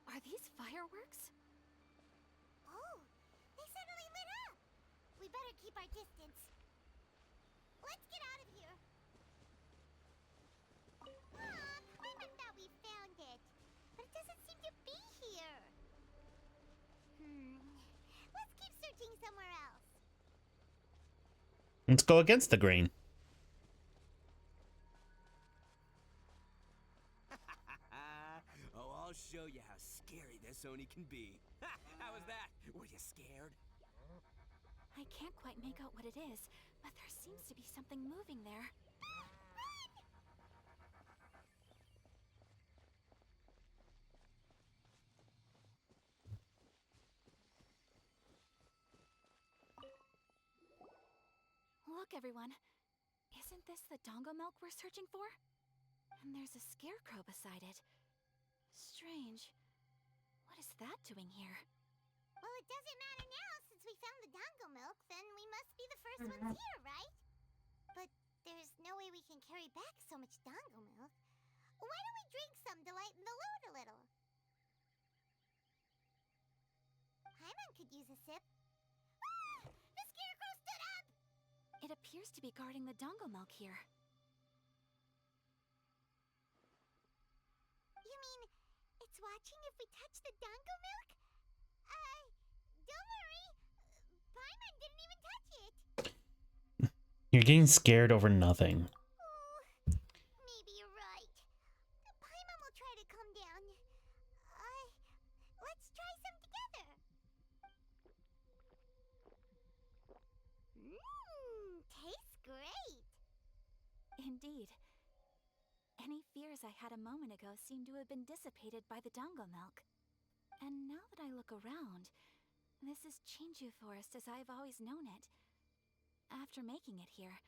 are these fireworks? Oh, they suddenly lit up! We better keep our distance. Let's get out of here! Aw, Paimon thought we found it, but it doesn't seem to be here. Let's keep searching somewhere else. Let's go against the grain. Oh, I'll show you how scary this Oni can be. How was that? Were you scared? I can't quite make out what it is, but there seems to be something moving there. Look, everyone. Isn't this the Dongo milk we're searching for? And there's a scarecrow beside it. Strange. What is that doing here? Well, it doesn't matter now since we found the Dongo milk, then we must be the first ones here, right? But there's no way we can carry back so much Dongo milk. Why don't we drink some to lighten the load a little? Paimon could use a sip. Ah! The scarecrow stood up! It appears to be guarding the Dongo milk here. You mean it's watching if we touch the Dongo milk? Don't worry. Paimon didn't even touch it. You're getting scared over nothing. Maybe you're right. Paimon will try to calm down. Let's try some together. Tastes great. Indeed. Any fears I had a moment ago seem to have been dissipated by the Dongo milk. And now that I look around, this is Chinju Forest as I've always known it. After making it here,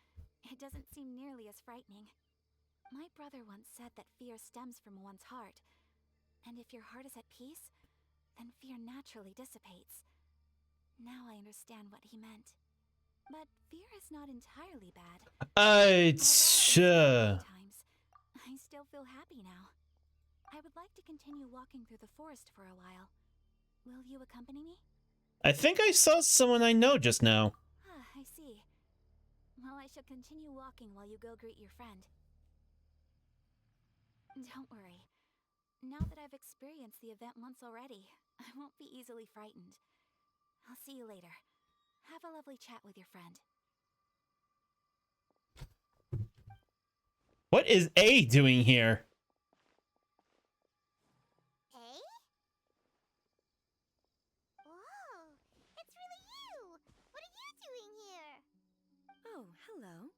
it doesn't seem nearly as frightening. My brother once said that fear stems from one's heart, and if your heart is at peace, then fear naturally dissipates. Now I understand what he meant. But fear is not entirely bad. Times, I still feel happy now. I would like to continue walking through the forest for a while. Will you accompany me? I think I saw someone I know just now. Ah, I see. Well, I shall continue walking while you go greet your friend. Don't worry. Now that I've experienced the event once already, I won't be easily frightened. I'll see you later. Have a lovely chat with your friend. What is A doing here? Eh? Whoa, it's really you! What are you doing here? Oh, hello.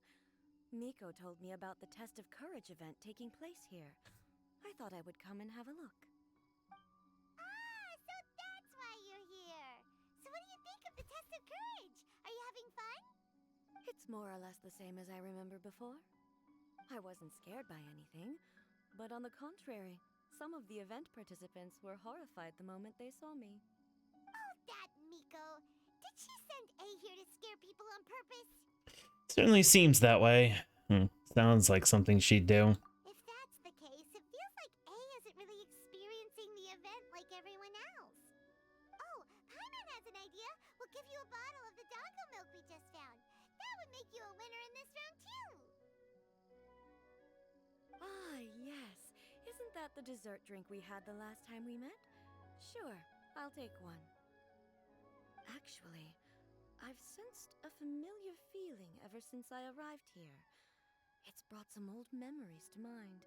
Miko told me about the Test of Courage event taking place here. I thought I would come and have a look. Ah, so that's why you're here. So what do you think of the Test of Courage? Are you having fun? It's more or less the same as I remember before. I wasn't scared by anything, but on the contrary, some of the event participants were horrified the moment they saw me. Oh, that Miko. Did she send A here to scare people on purpose? Certainly seems that way. Sounds like something she'd do. If that's the case, it feels like A isn't really experiencing the event like everyone else. Oh, Paimon has an idea. We'll give you a bottle of the Dongo milk we just found. That would make you a winner in this round, too. Ah, yes. Isn't that the dessert drink we had the last time we met? Sure, I'll take one. Actually, I've sensed a familiar feeling ever since I arrived here. It's brought some old memories to mind.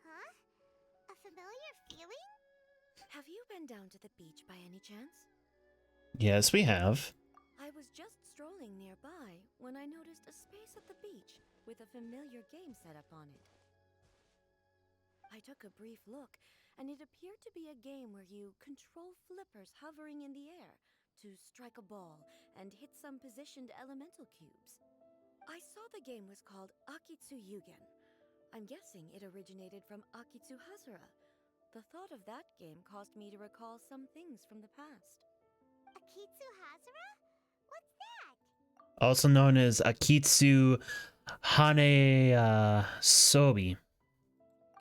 Huh? A familiar feeling? Have you been down to the beach by any chance? Yes, we have. I was just strolling nearby when I noticed a space at the beach with a familiar game set up on it. I took a brief look, and it appeared to be a game where you control flippers hovering in the air to strike a ball and hit some positioned elemental cubes. I saw the game was called Akitsu Yugen. I'm guessing it originated from Akitsu Hazura. The thought of that game caused me to recall some things from the past. Akitsu Hazura? What's that? Also known as Akitsu Hane Sobi.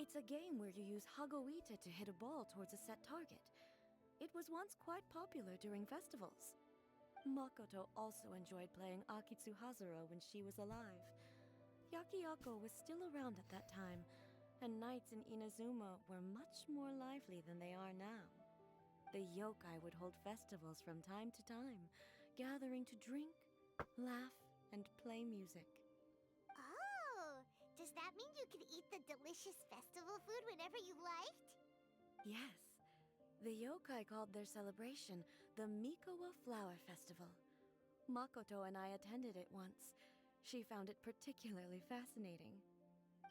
It's a game where you use Hagoita to hit a ball towards a set target. It was once quite popular during festivals. Makoto also enjoyed playing Akitsu Hazura when she was alive. Yakiako was still around at that time, and nights in Inazuma were much more lively than they are now. The yokai would hold festivals from time to time, gathering to drink, laugh, and play music. Oh, does that mean you could eat the delicious festival food whenever you liked? Yes, the yokai called their celebration the Mikowa Flower Festival. Makoto and I attended it once. She found it particularly fascinating.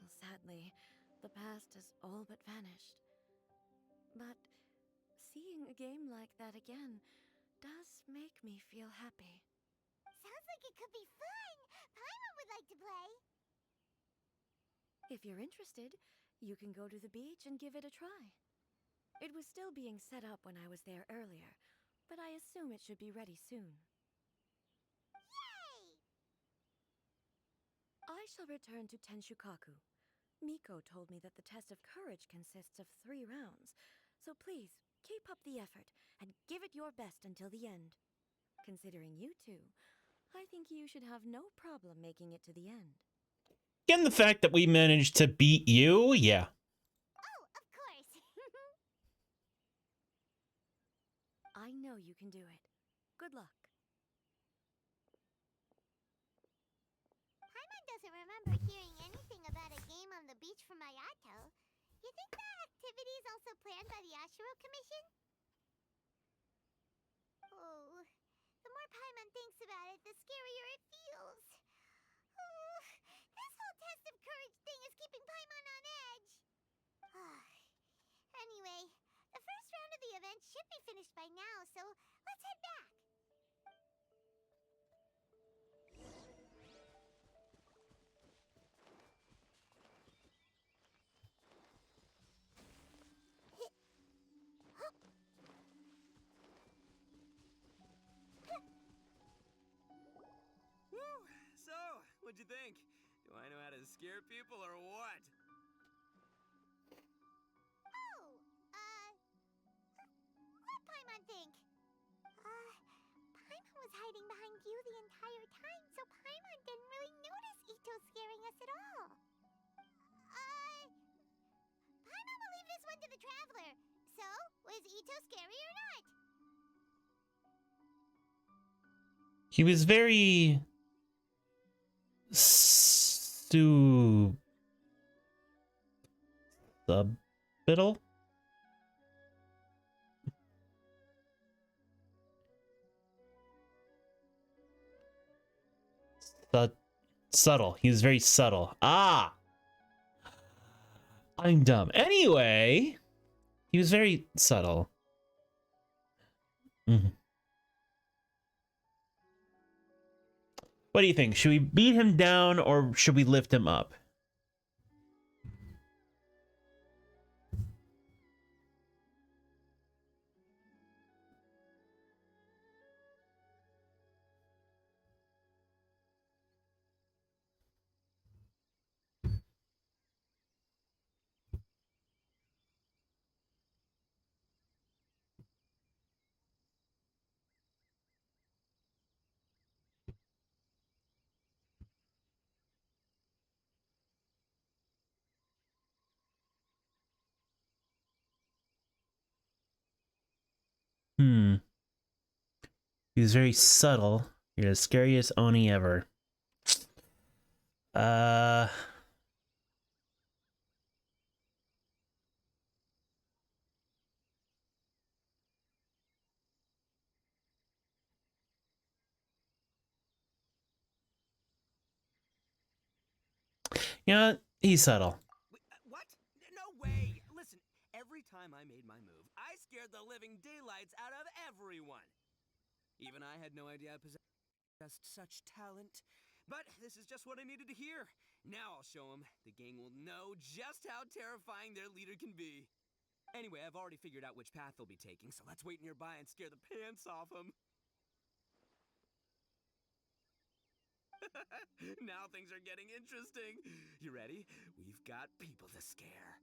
Sadly, the past has all but vanished. But seeing a game like that again does make me feel happy. Sounds like it could be fun! Paimon would like to play! If you're interested, you can go to the beach and give it a try. It was still being set up when I was there earlier, but I assume it should be ready soon. Yay! I shall return to Tenshukaku. Miko told me that the test of courage consists of 3 rounds, so please keep up the effort and give it your best until the end. Considering you two, I think you should have no problem making it to the end. Again, the fact that we managed to beat you, yeah. Oh, of course! I know you can do it. Good luck. Paimon doesn't remember hearing anything about a game on the beach from Ayato. You think that activity is also planned by the Ashuro Commission? Oh, the more Paimon thinks about it, the scarier it feels. Oh, this whole test of courage thing is keeping Paimon on edge. Anyway, the first round of the event should be finished by now, so let's head back. Woo! So, what'd you think? Do I know how to scare people or what? Oh, what Paimon think? Paimon was hiding behind you the entire time, so Paimon didn't really notice Ito scaring us at all. Paimon will leave this one to the Traveler. So, was Ito scary or not? He was very subtle. Subtle. He was very subtle. Ah! I'm dumb. Anyway, he was very subtle. What do you think? Should we beat him down or should we lift him up? He was very subtle. You're the scariest Oni ever. You know what? He's subtle. What? No way! Listen, every time I made my move, I scared the living daylights out of everyone. Even I had no idea I possessed such talent. But this is just what I needed to hear. Now I'll show them. The gang will know just how terrifying their leader can be. Anyway, I've already figured out which path they'll be taking, so let's wait nearby and scare the pants off them. Now things are getting interesting. You ready? We've got people to scare.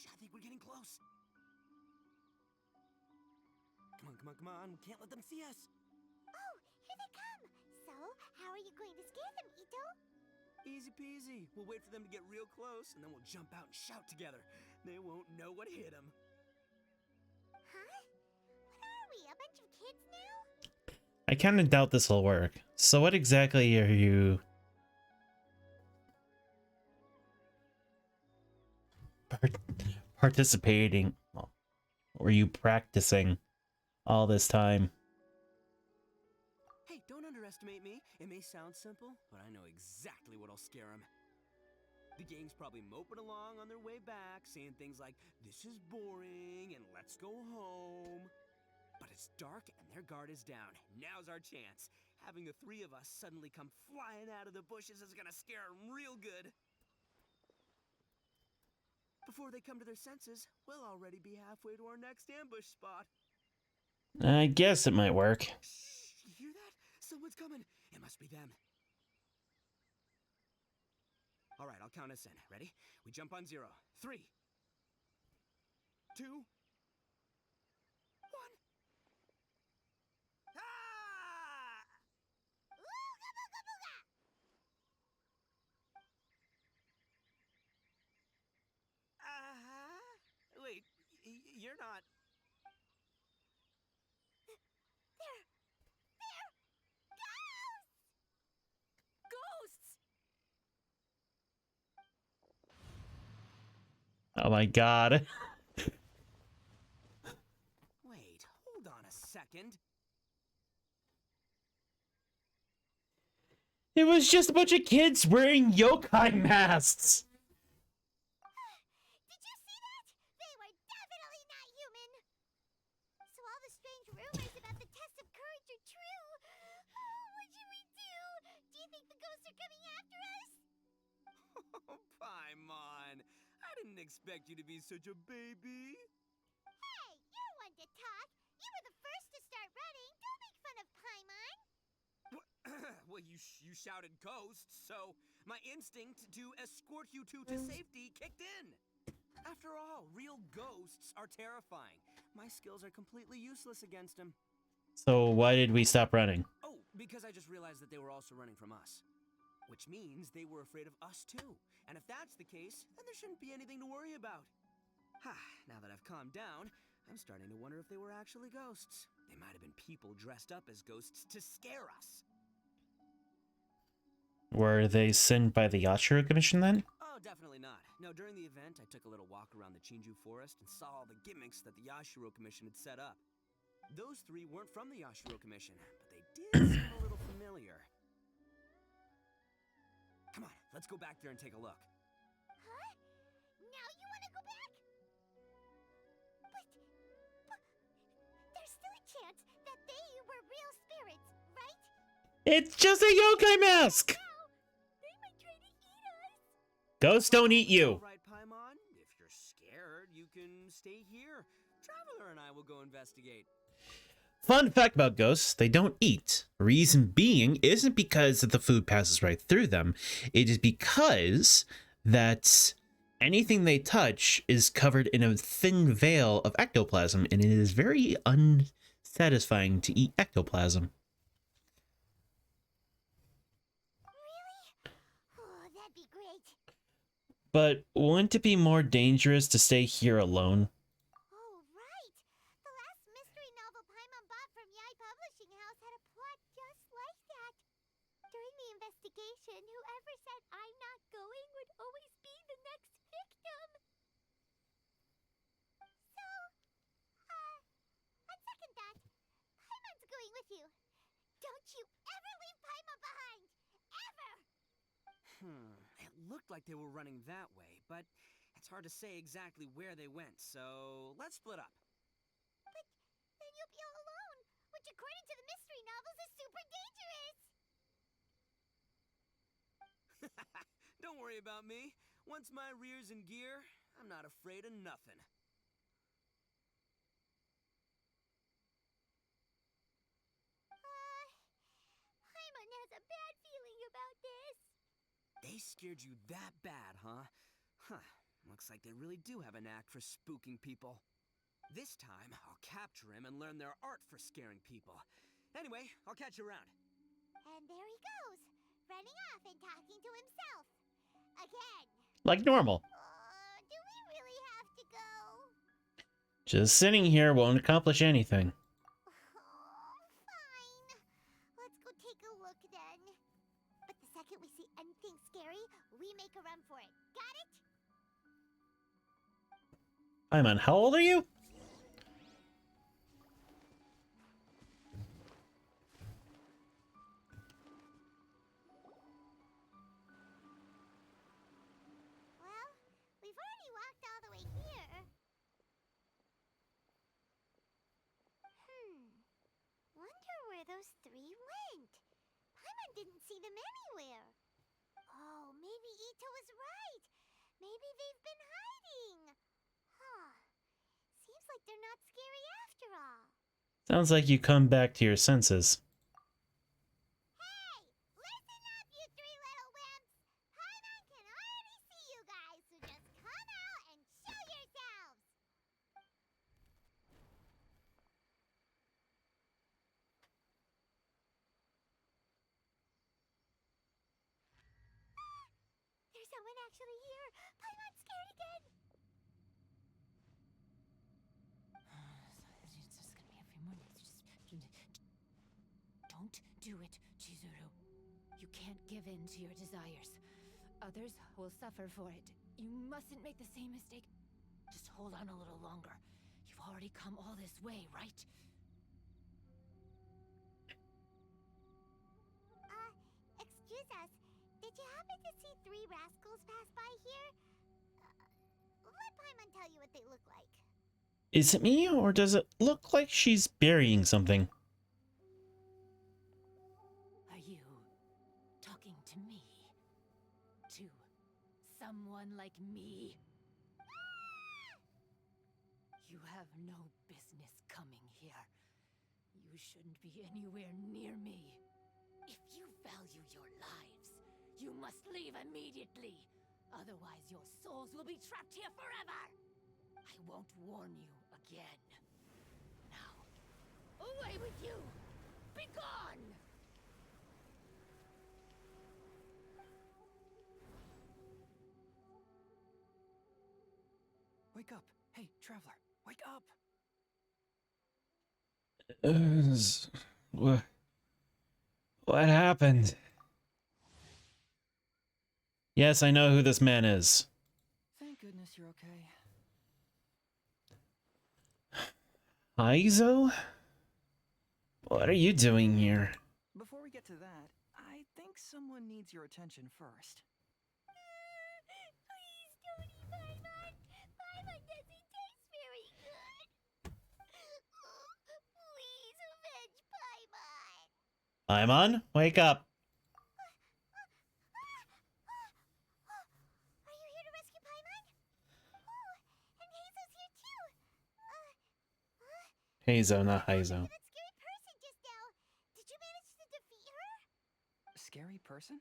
I think we're getting close. Come on. We can't let them see us. Oh, here they come! So, how are you going to scare them, Ito? Easy peasy. We'll wait for them to get real close, and then we'll jump out and shout together. They won't know what hit them. Huh? What are we, a bunch of kids now? I kind of doubt this will work. So what exactly are you participating? Well, were you practicing all this time? Hey, don't underestimate me. It may sound simple, but I know exactly what'll scare them. The gang's probably moping along on their way back, saying things like, "This is boring," and "Let's go home." But it's dark and their guard is down. Now's our chance. Having the three of us suddenly come flying out of the bushes is gonna scare them real good. Before they come to their senses, we'll already be halfway to our next ambush spot. I guess it might work. Shh, you hear that? Someone's coming. It must be them. All right, I'll count us in. Ready? We jump on 0. 3, 2, 1. Ah! Ooga booga booga! Wait, you're not. They're ghosts! Ghosts! Oh my god. Wait, hold on a second. It was just a bunch of kids wearing yokai masks. Did you see that? They were definitely not human! So all the strange rumors about the test of courage are true? Oh, what should we do? Do you think the ghosts are coming after us? Oh, Paimon. I didn't expect you to be such a baby. Hey, you're one to talk. You were the first to start running. Don't make fun of Paimon. Well, you shouted ghosts, so my instinct to escort you two to safety kicked in. After all, real ghosts are terrifying. My skills are completely useless against them. So why did we stop running? Oh, because I just realized that they were also running from us. Which means they were afraid of us too. And if that's the case, then there shouldn't be anything to worry about. Now that I've calmed down, I'm starting to wonder if they were actually ghosts. They might have been people dressed up as ghosts to scare us. Were they sent by the Yashiro Commission then? Oh, definitely not. No, during the event, I took a little walk around the Chinju forest and saw all the gimmicks that the Yashiro Commission had set up. Those three weren't from the Yashiro Commission, but they did seem a little familiar. Come on, let's go back there and take a look. Huh? Now you want to go back? But there's still a chance that they were real spirits, right? It's just a yokai mask! They might try to eat us. Ghosts don't eat you. All right, Paimon, if you're scared, you can stay here. Traveler and I will go investigate. Fun fact about ghosts, they don't eat. Reason being isn't because the food passes right through them. It is because that anything they touch is covered in a thin veil of ectoplasm, and it is very unsatisfying to eat ectoplasm. Really? Oh, that'd be great. But wouldn't it be more dangerous to stay here alone? Oh, right! The last mystery novel Paimon bought from Yai Publishing House had a plot just like that. During the investigation, whoever said I'm not going would always be the next victim. So, on second thought, Paimon's going with you. Don't you ever leave Paimon behind! Ever! It looked like they were running that way, but it's hard to say exactly where they went, so let's split up. But then you'll be all alone, which according to the mystery novels is super dangerous! Don't worry about me. Once my rear's in gear, I'm not afraid of nothing. Paimon has a bad feeling about this. They scared you that bad, huh? Huh. Looks like they really do have a knack for spooking people. This time, I'll capture him and learn their art for scaring people. Anyway, I'll catch you around. And there he goes, running off and talking to himself. Again. Like normal. Do we really have to go? Just sitting here won't accomplish anything. Fine. Let's go take a look then. But the second we see anything scary, we make a run for it. Got it? Paimon, how old are you? Well, we've already walked all the way here. Wonder where those three went. Paimon didn't see them anywhere. Oh, maybe Ito was right. Maybe they've been hiding. Huh. Seems like they're not scary after all. Sounds like you come back to your senses. Hey! Listen up, you three little wimps! Paimon can already see you guys, so just come out and show yourselves! There's someone actually here! Paimon's scared again! It's just gonna be a few more days. Don't do it, Chizuru. You can't give in to your desires. Others will suffer for it. You mustn't make the same mistake. Just hold on a little longer. You've already come all this way, right? Excuse us. Did you happen to see three rascals pass by here? Let Paimon tell you what they look like. Is it me, or does it look like she's burying something? Are you talking to me? To someone like me? You have no business coming here. You shouldn't be anywhere near me. If you value your lives, you must leave immediately. Otherwise, your souls will be trapped here forever. I won't warn you again. Now, away with you! Be gone! Wake up. Hey, traveler, wake up. What happened? Yes, I know who this man is. Thank goodness you're okay. Aizo? What are you doing here? Before we get to that, I think someone needs your attention first. Please don't eat Paimon! Paimon doesn't taste very good! Please avenge Paimon! Paimon, wake up. Are you here to rescue Paimon? Oh, and Heizo's here too! Heizo, not Heizo. That scary person just now! Did you manage to defeat her? Scary person?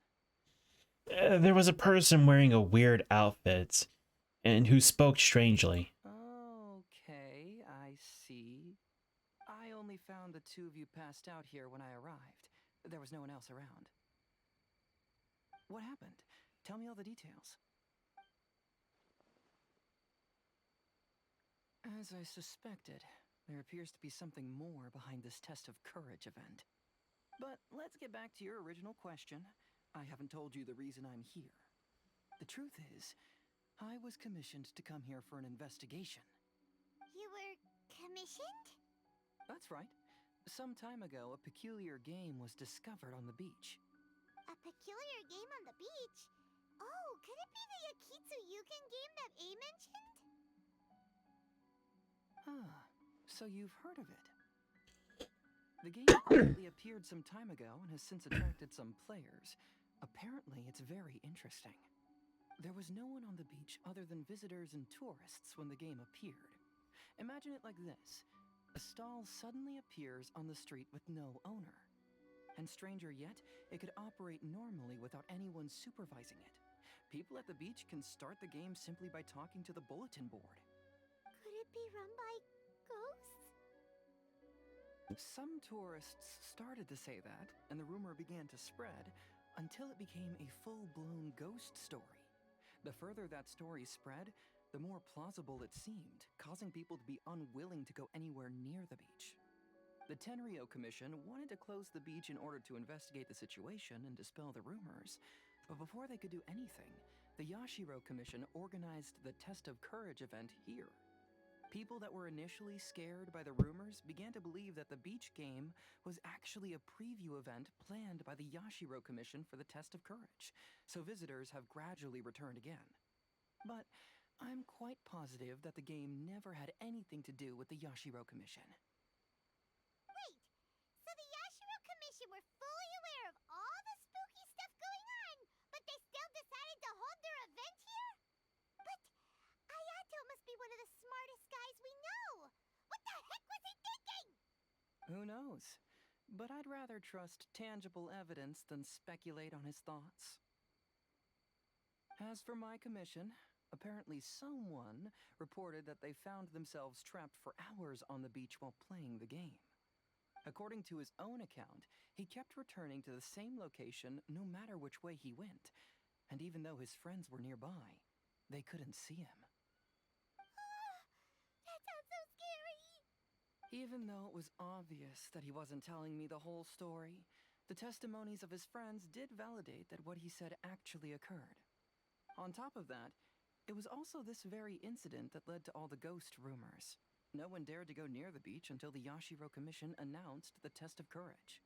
There was a person wearing a weird outfit, and who spoke strangely. Okay, I see. I only found the two of you passed out here when I arrived. There was no one else around. What happened? Tell me all the details. As I suspected, there appears to be something more behind this Test of Courage event. But let's get back to your original question. I haven't told you the reason I'm here. The truth is, I was commissioned to come here for an investigation. You were commissioned? That's right. Some time ago, a peculiar game was discovered on the beach. A peculiar game on the beach? Oh, could it be the Yakitsu Yugen game that A mentioned? Ah, so you've heard of it. The game quietly appeared some time ago and has since attracted some players. Apparently, it's very interesting. There was no one on the beach other than visitors and tourists when the game appeared. Imagine it like this. A stall suddenly appears on the street with no owner. And stranger yet, it could operate normally without anyone supervising it. People at the beach can start the game simply by talking to the bulletin board. Could it be run by ghosts? Some tourists started to say that, and the rumor began to spread until it became a full-blown ghost story. The further that story spread, the more plausible it seemed, causing people to be unwilling to go anywhere near the beach. The Tenryo Commission wanted to close the beach in order to investigate the situation and dispel the rumors, but before they could do anything, the Yashiro Commission organized the Test of Courage event here. People that were initially scared by the rumors began to believe that the beach game was actually a preview event planned by the Yashiro Commission for the Test of Courage, so visitors have gradually returned again. But I'm quite positive that the game never had anything to do with the Yashiro Commission. Wait, so the Yashiro Commission were fully aware of all the spooky stuff going on, but they still decided to hold their event here? But Ayato must be one of the smartest guys we know! What the heck was he thinking? Who knows? But I'd rather trust tangible evidence than speculate on his thoughts. As for my commission, apparently someone reported that they found themselves trapped for hours on the beach while playing the game. According to his own account, he kept returning to the same location no matter which way he went, and even though his friends were nearby, they couldn't see him. That sounds so scary! Even though it was obvious that he wasn't telling me the whole story, the testimonies of his friends did validate that what he said actually occurred. On top of that, it was also this very incident that led to all the ghost rumors. No one dared to go near the beach until the Yashiro Commission announced the Test of Courage.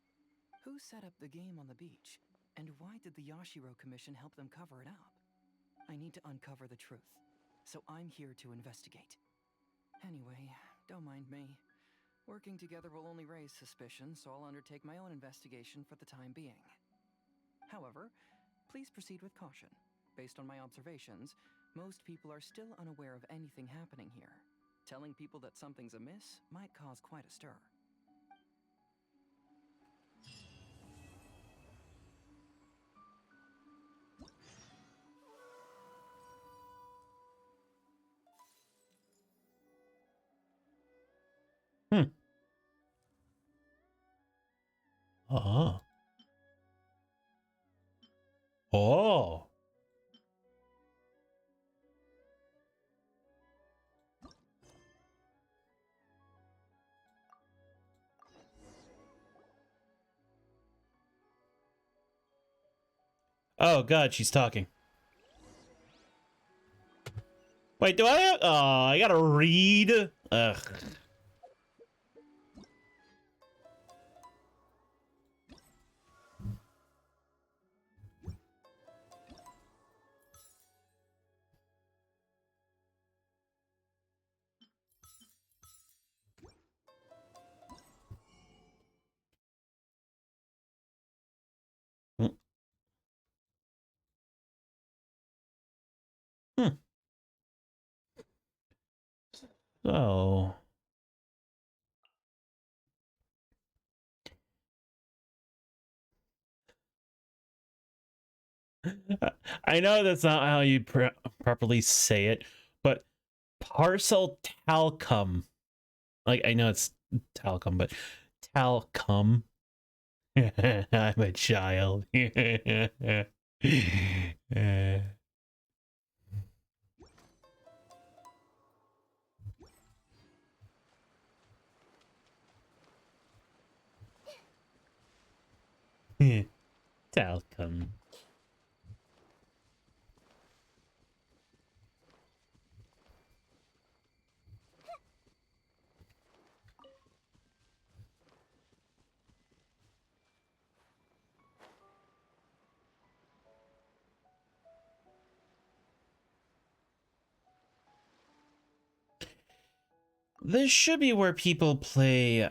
Who set up the game on the beach? And why did the Yashiro Commission help them cover it up? I need to uncover the truth, so I'm here to investigate. Anyway, don't mind me. Working together will only raise suspicion, so I'll undertake my own investigation for the time being. However, please proceed with caution. Based on my observations, most people are still unaware of anything happening here. Telling people that something's amiss might cause quite a stir. Oh. Oh. Oh god, she's talking. Wait, do I have... Oh, I gotta read? Ugh. So... I know that's not how you properly say it, but parcel talcum. Like, I know it's talcum, but talcum. I'm a child. Talcum. This should be where people play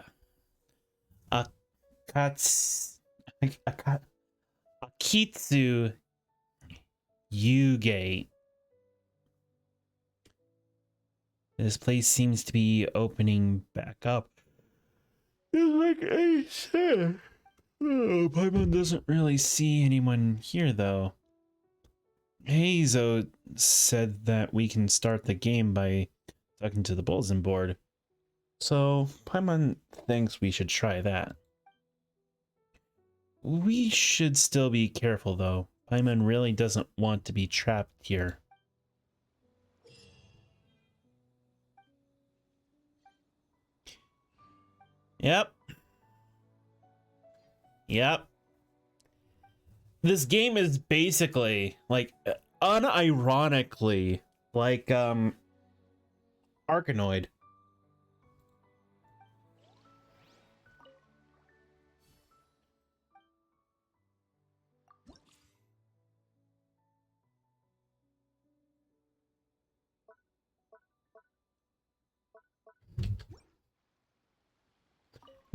Akitsu Ugate. This place seems to be opening back up. It's like I said. Oh, Paimon doesn't really see anyone here though. Hazo said that we can start the game by talking to the bulletin board. So Paimon thinks we should try that. We should still be careful though. Paimon really doesn't want to be trapped here. Yep. This game is basically, like, unironically, like, Arkanoid.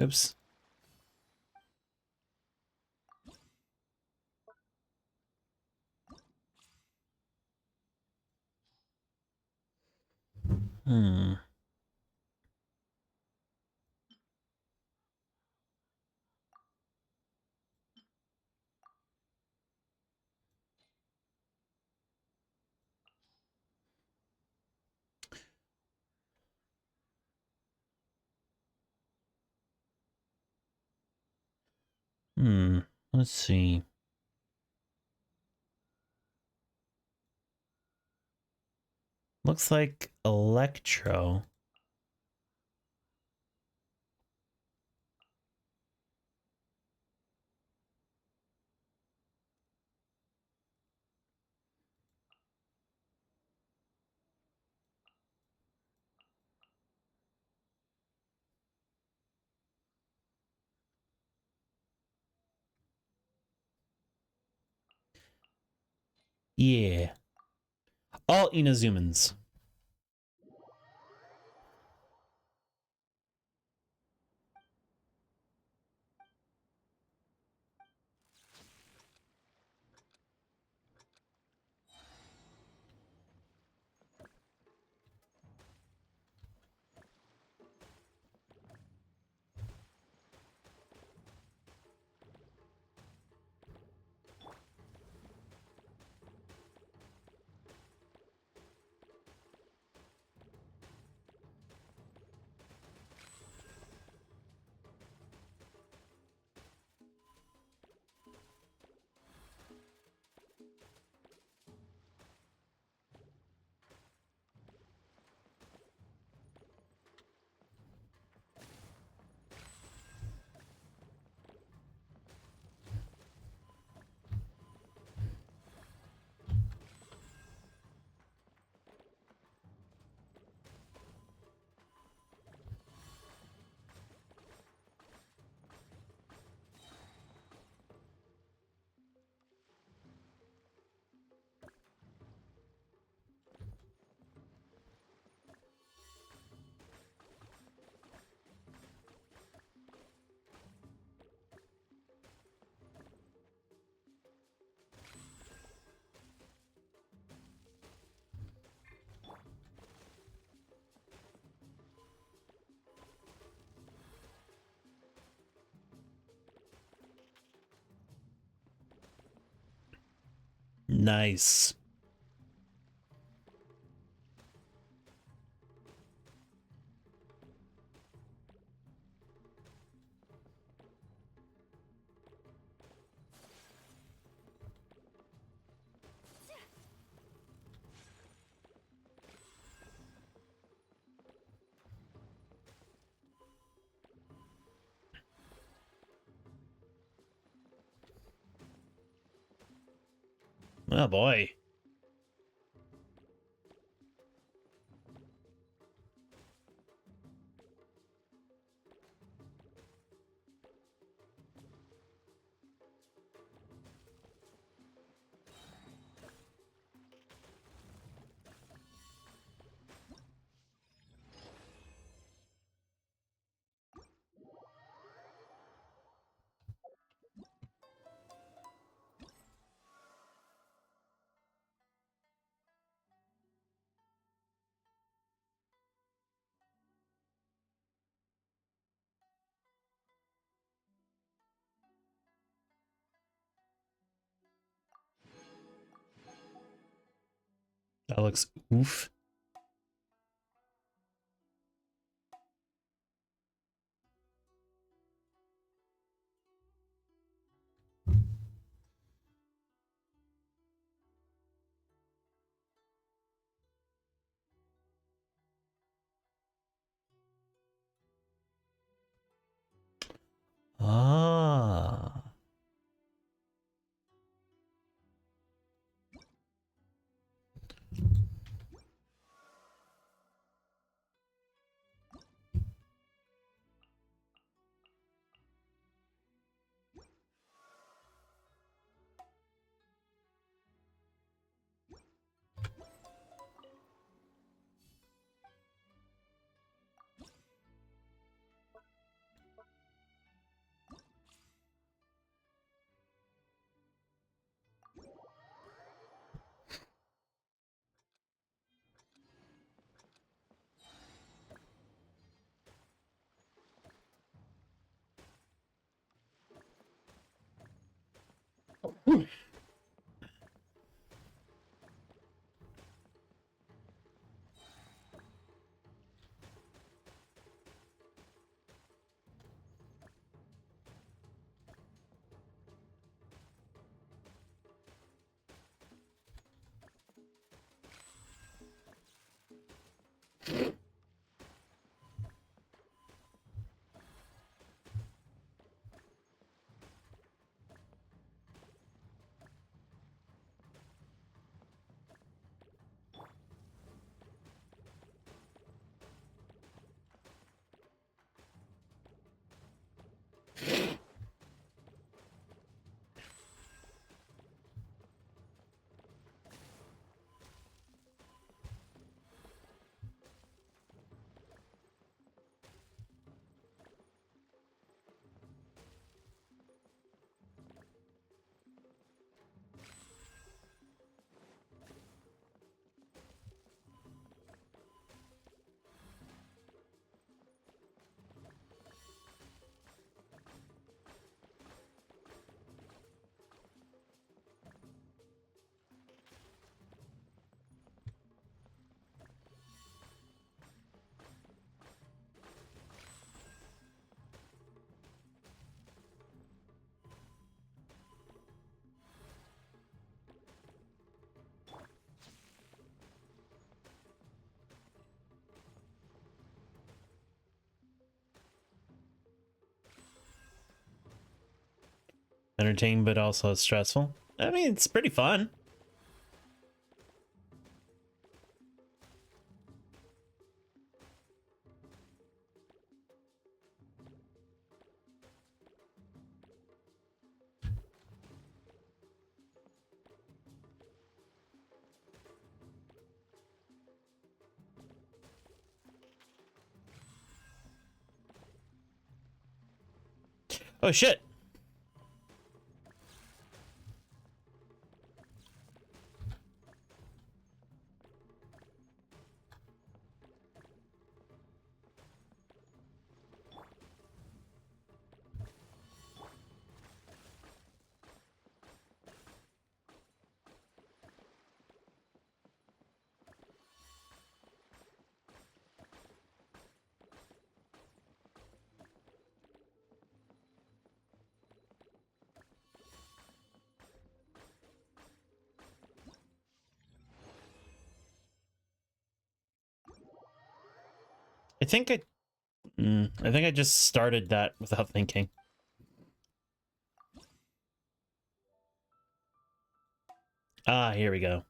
Oops. Hmm. Let's see. Looks like Electro. Yeah. All Inazumans. Nice. Oh boy. That looks oof. Ah. Entertaining, but also stressful. I mean, it's pretty fun. Oh shit. I think I just started that without thinking. Ah, here we go.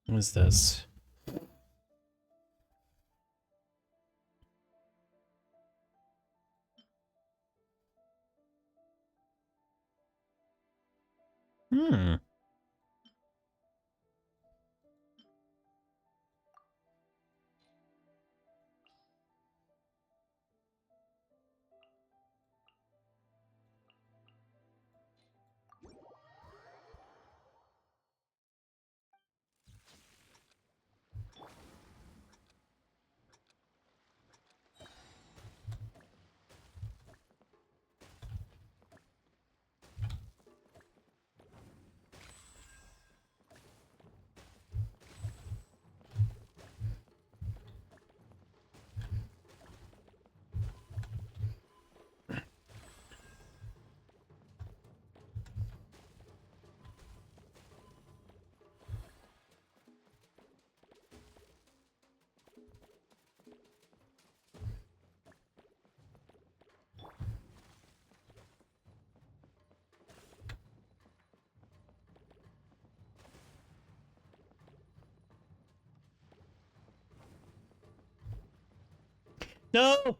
What is this? Hmm. No!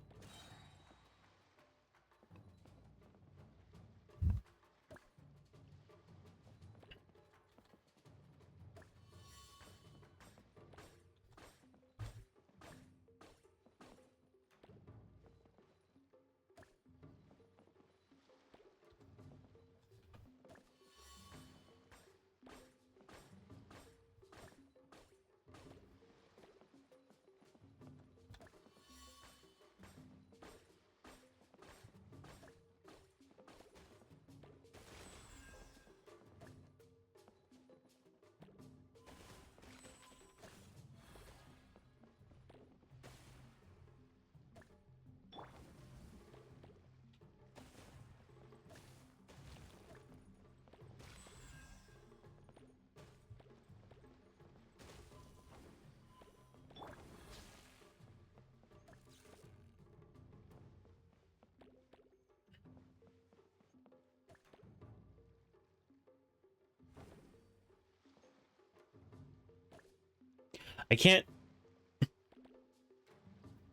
I can't.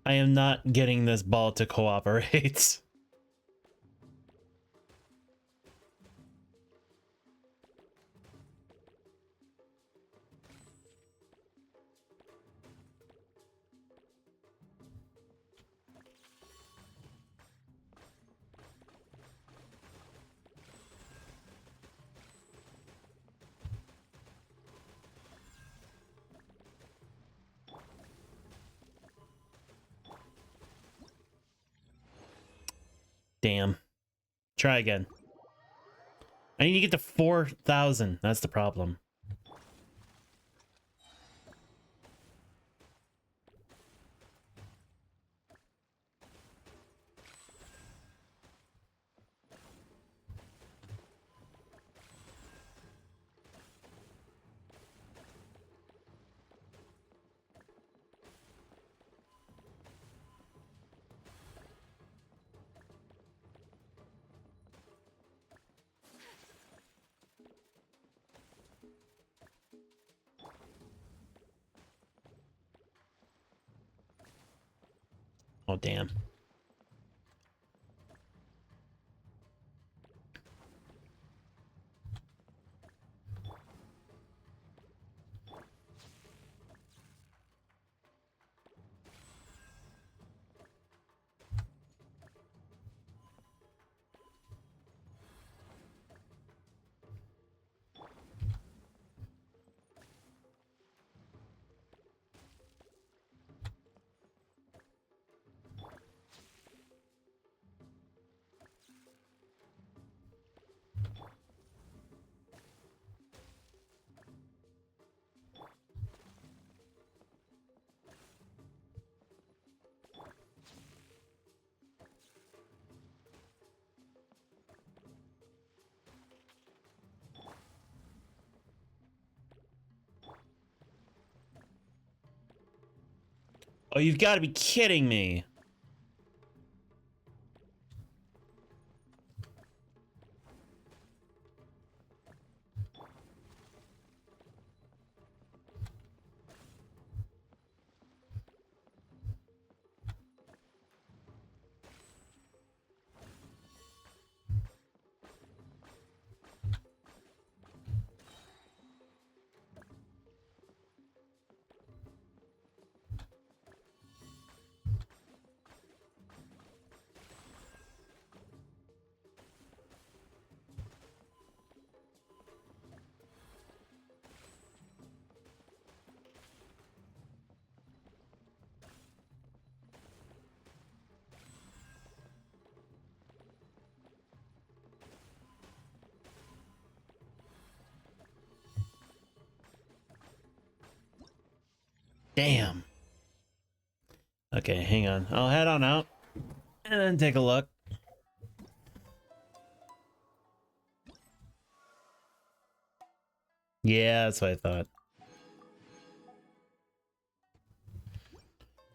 I am not getting this ball to cooperate. Damn. Try again. I need to get to 4,000. That's the problem. Oh, damn. Oh, you've got to be kidding me. Damn. Okay, hang on. I'll head on out and then take a look. Yeah, that's what I thought.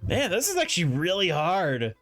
Man, this is actually really hard.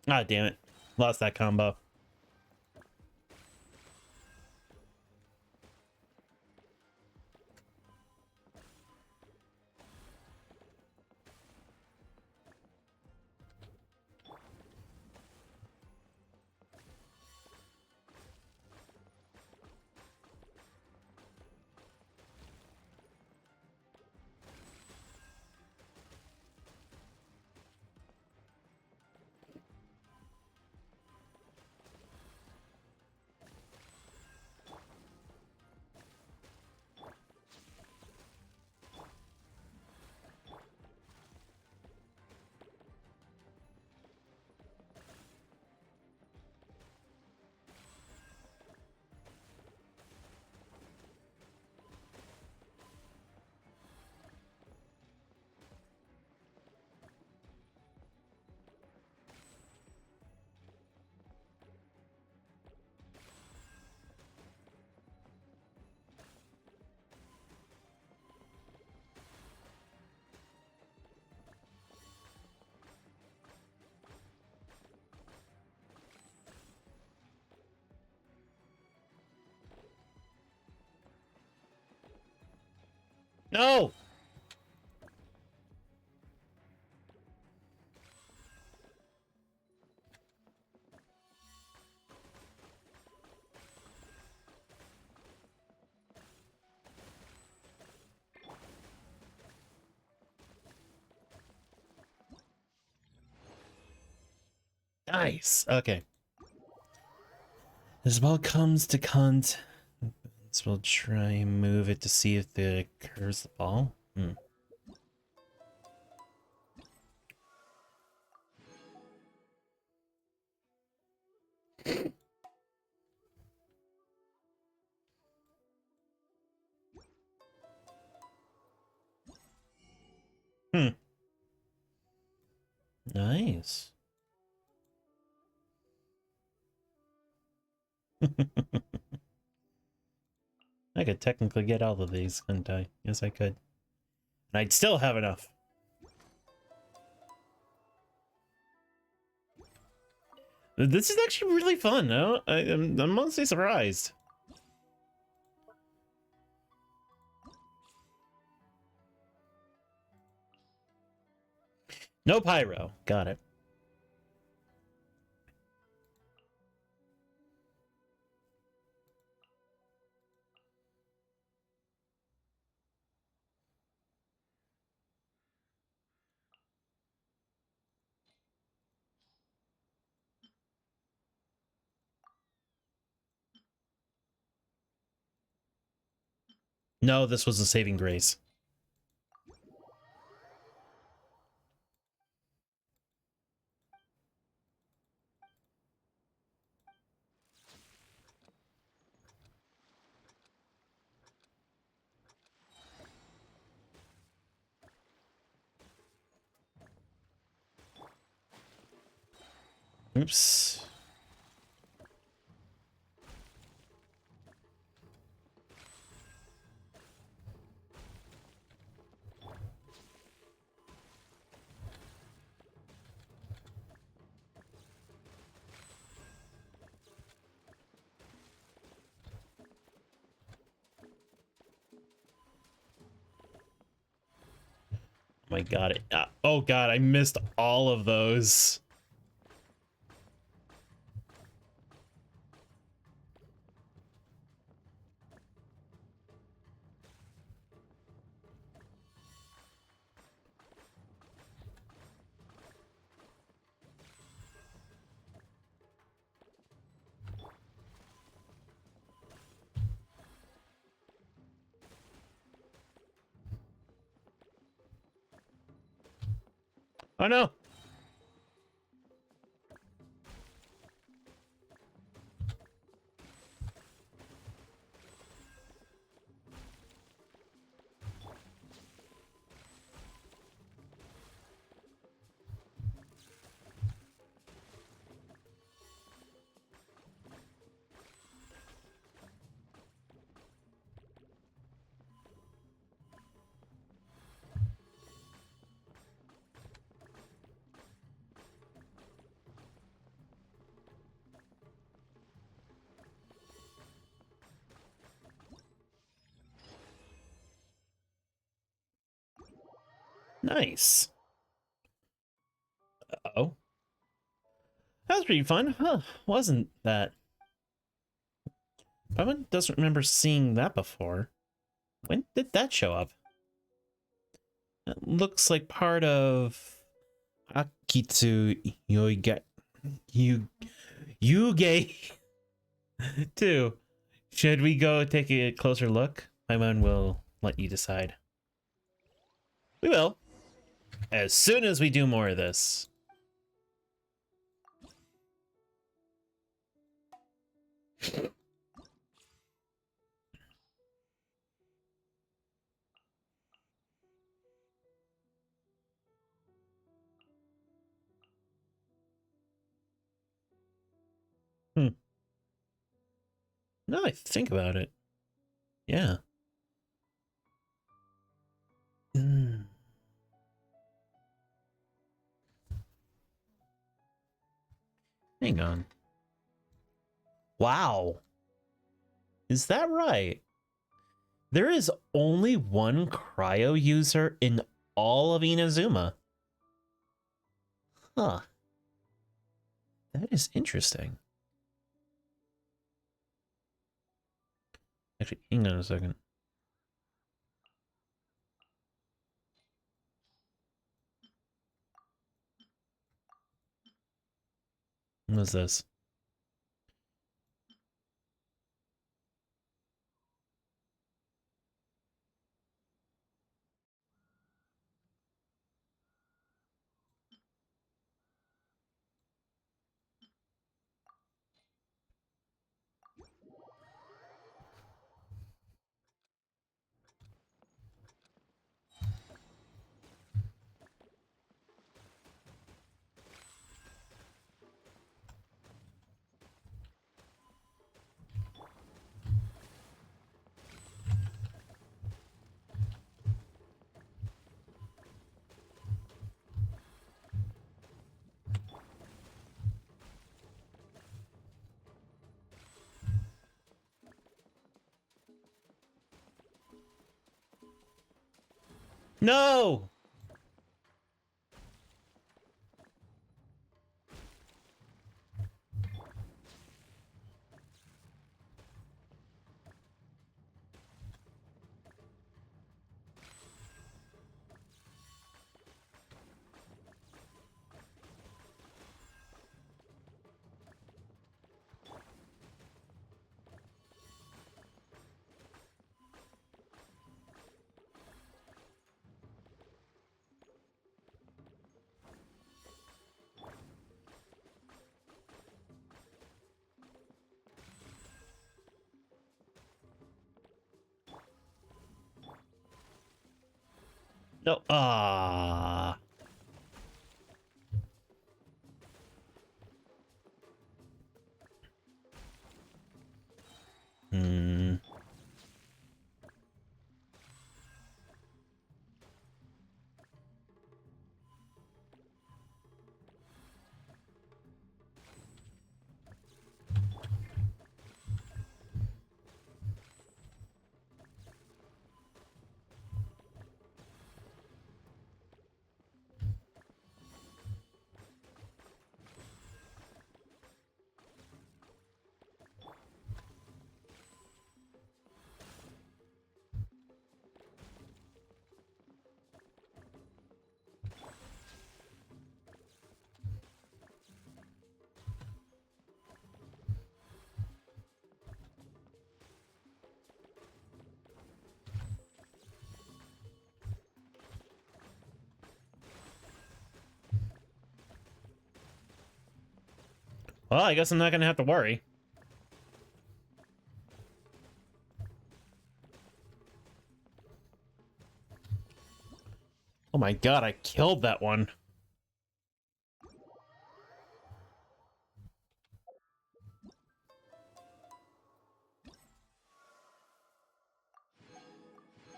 Ah, damn it. Lost that combo. No! Nice. Okay. As well comes to cunt. So we'll try and move it to see if it curves the ball. Nice. I could technically get all of these, couldn't I? Yes, I could. And I'd still have enough. This is actually really fun, no? I'm honestly surprised. No pyro. Got it. No, this was a saving grace. Oops. My god, oh god, I missed all of those. Oh no. Nice. Uh-oh. That was pretty fun, huh? Wasn't that? Paimon doesn't remember seeing that before. When did that show up? It looks like part of Akitsu Yuge 2. Should we go take a closer look? Paimon will let you decide. We will. As soon as we do more of this. Now I think about it. Yeah. Hang on. Wow. Is that right? There is only one cryo user in all of Inazuma. Huh. That is interesting. Actually, hang on a second. What is this? No! No. Ah. Hmm. Well, I guess I'm not gonna have to worry. Oh my god, I killed that one.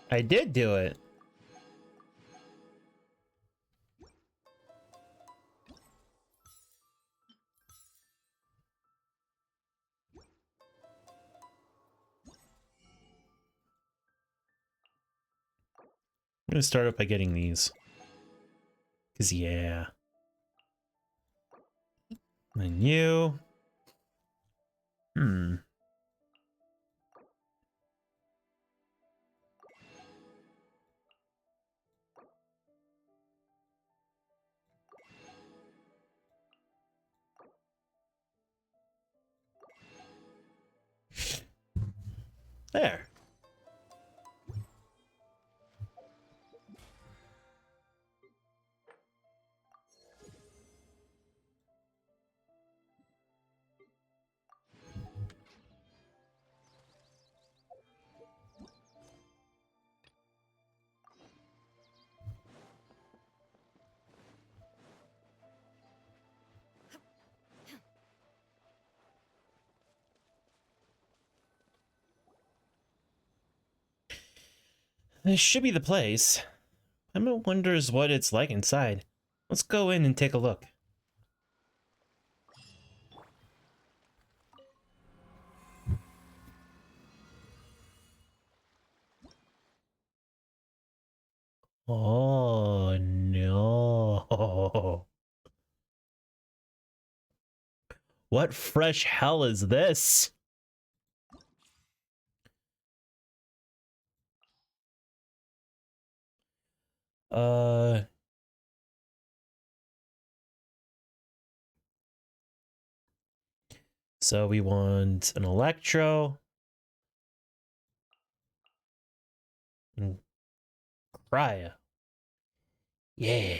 I did do it. I'm gonna start up by getting these. Cause yeah. And you. Hmm. There. This should be the place. Emma wonders what it's like inside. Let's go in and take a look. Oh no. What fresh hell is this? So we want an Electro. And Cryo. Yeah.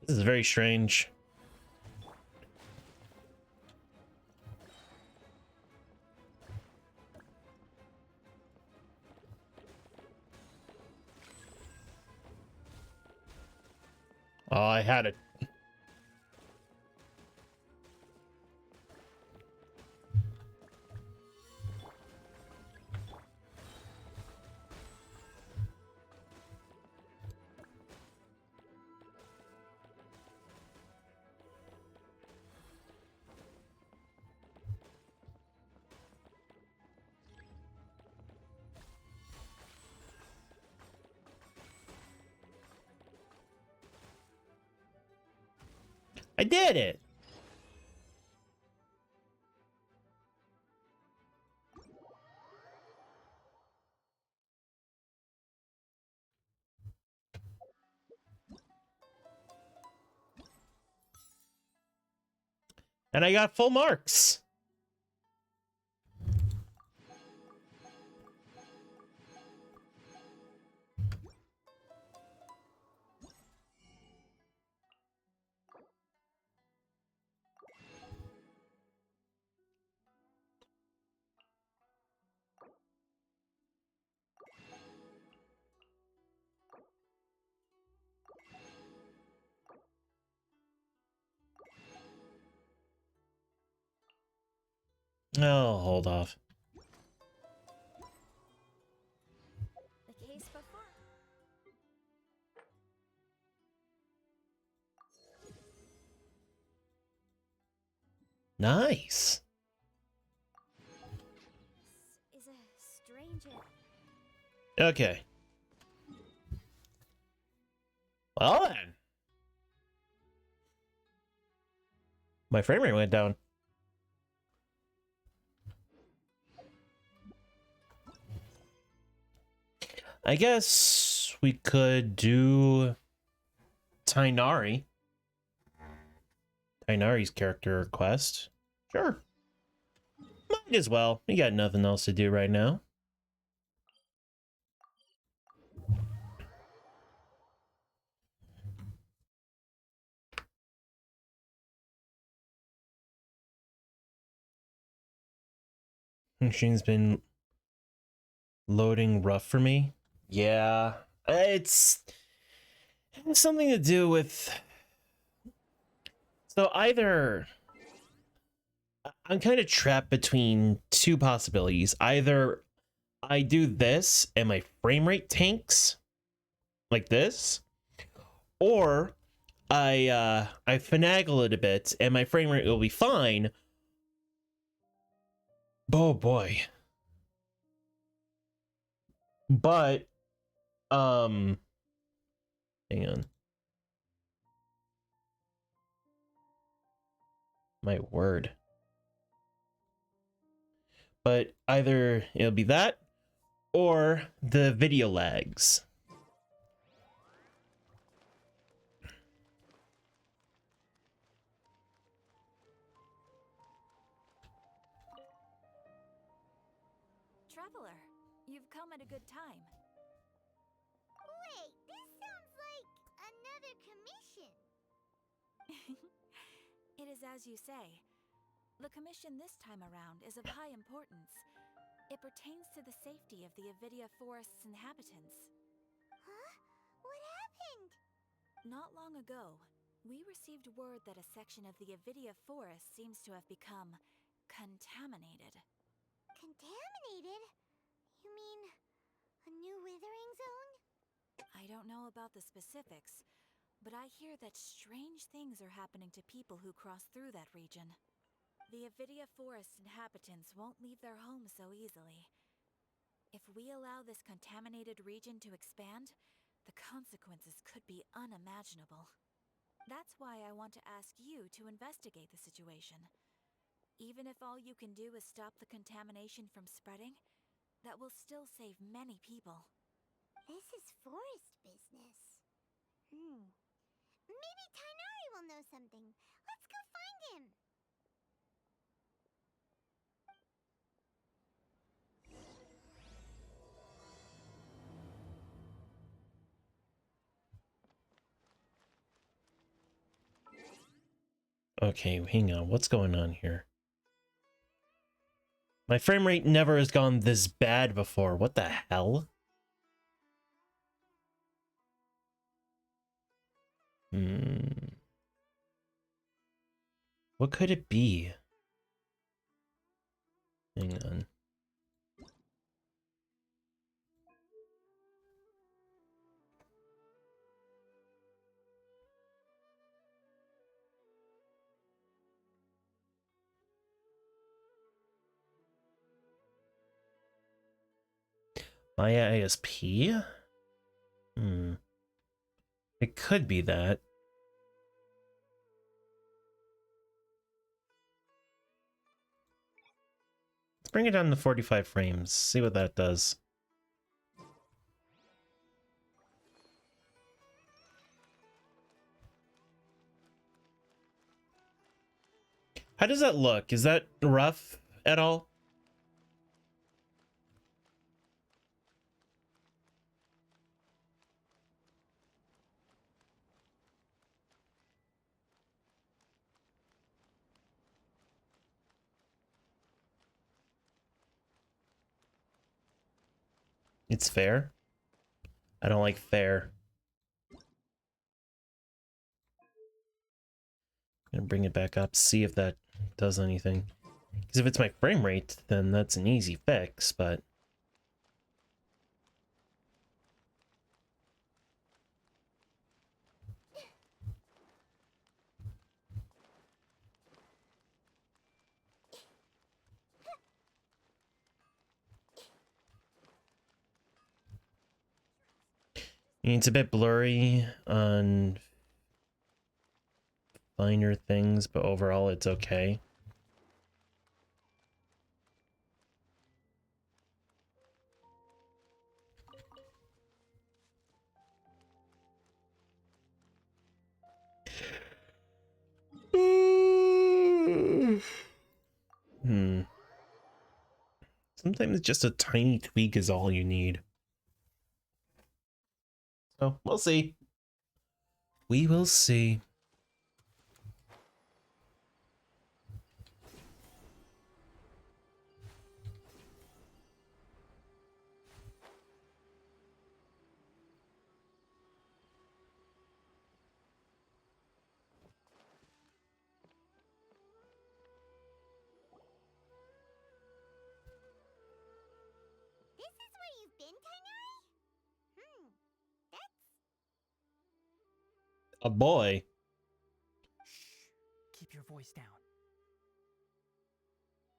This is very strange. Oh, I had it. I did it. And I got full marks. Oh, hold off. The case before. Nice. This is a strange. Okay. Well then. My frame rate went down. I guess we could do Tighnari. Tighnari's character quest. Sure. Might as well. We got nothing else to do right now. Machine's been loading rough for me. Yeah, it has something to do with. So either I'm kind of trapped between two possibilities. Either I do this and my frame rate tanks like this, or I finagle it a bit and my frame rate will be fine. Oh boy. But hang on. My word. But either it'll be that or the video lags. Traveler, you've come at a good time. Wait, this sounds like another commission. It is as you say. The commission this time around is of high importance. It pertains to the safety of the Avidia Forest's inhabitants. Huh? What happened? Not long ago, we received word that a section of the Avidia Forest seems to have become contaminated. Contaminated? You mean a new withering zone? I don't know about the specifics, but I hear that strange things are happening to people who cross through that region. The Avidia Forest inhabitants won't leave their homes so easily. If we allow this contaminated region to expand, the consequences could be unimaginable. That's why I want to ask you to investigate the situation. Even if all you can do is stop the contamination from spreading, that will still save many people. This is forest business. Maybe Tighnari will know something. Let's go find him. Okay, hang on. What's going on here? My frame rate never has gone this bad before. What the hell? What could it be? Hang on. Maya ISP? It could be that. Let's bring it down to 45 frames. See what that does. How does that look? Is that rough at all? It's fair. I don't like fair. Gonna bring it back up, see if that does anything. Because if it's my frame rate, then that's an easy fix, but... It's a bit blurry on finer things, but overall it's okay. Sometimes just a tiny tweak is all you need. So, we'll see. We will see. This is where you've been, Tighnari? That's... A boy. Shh. Keep your voice down.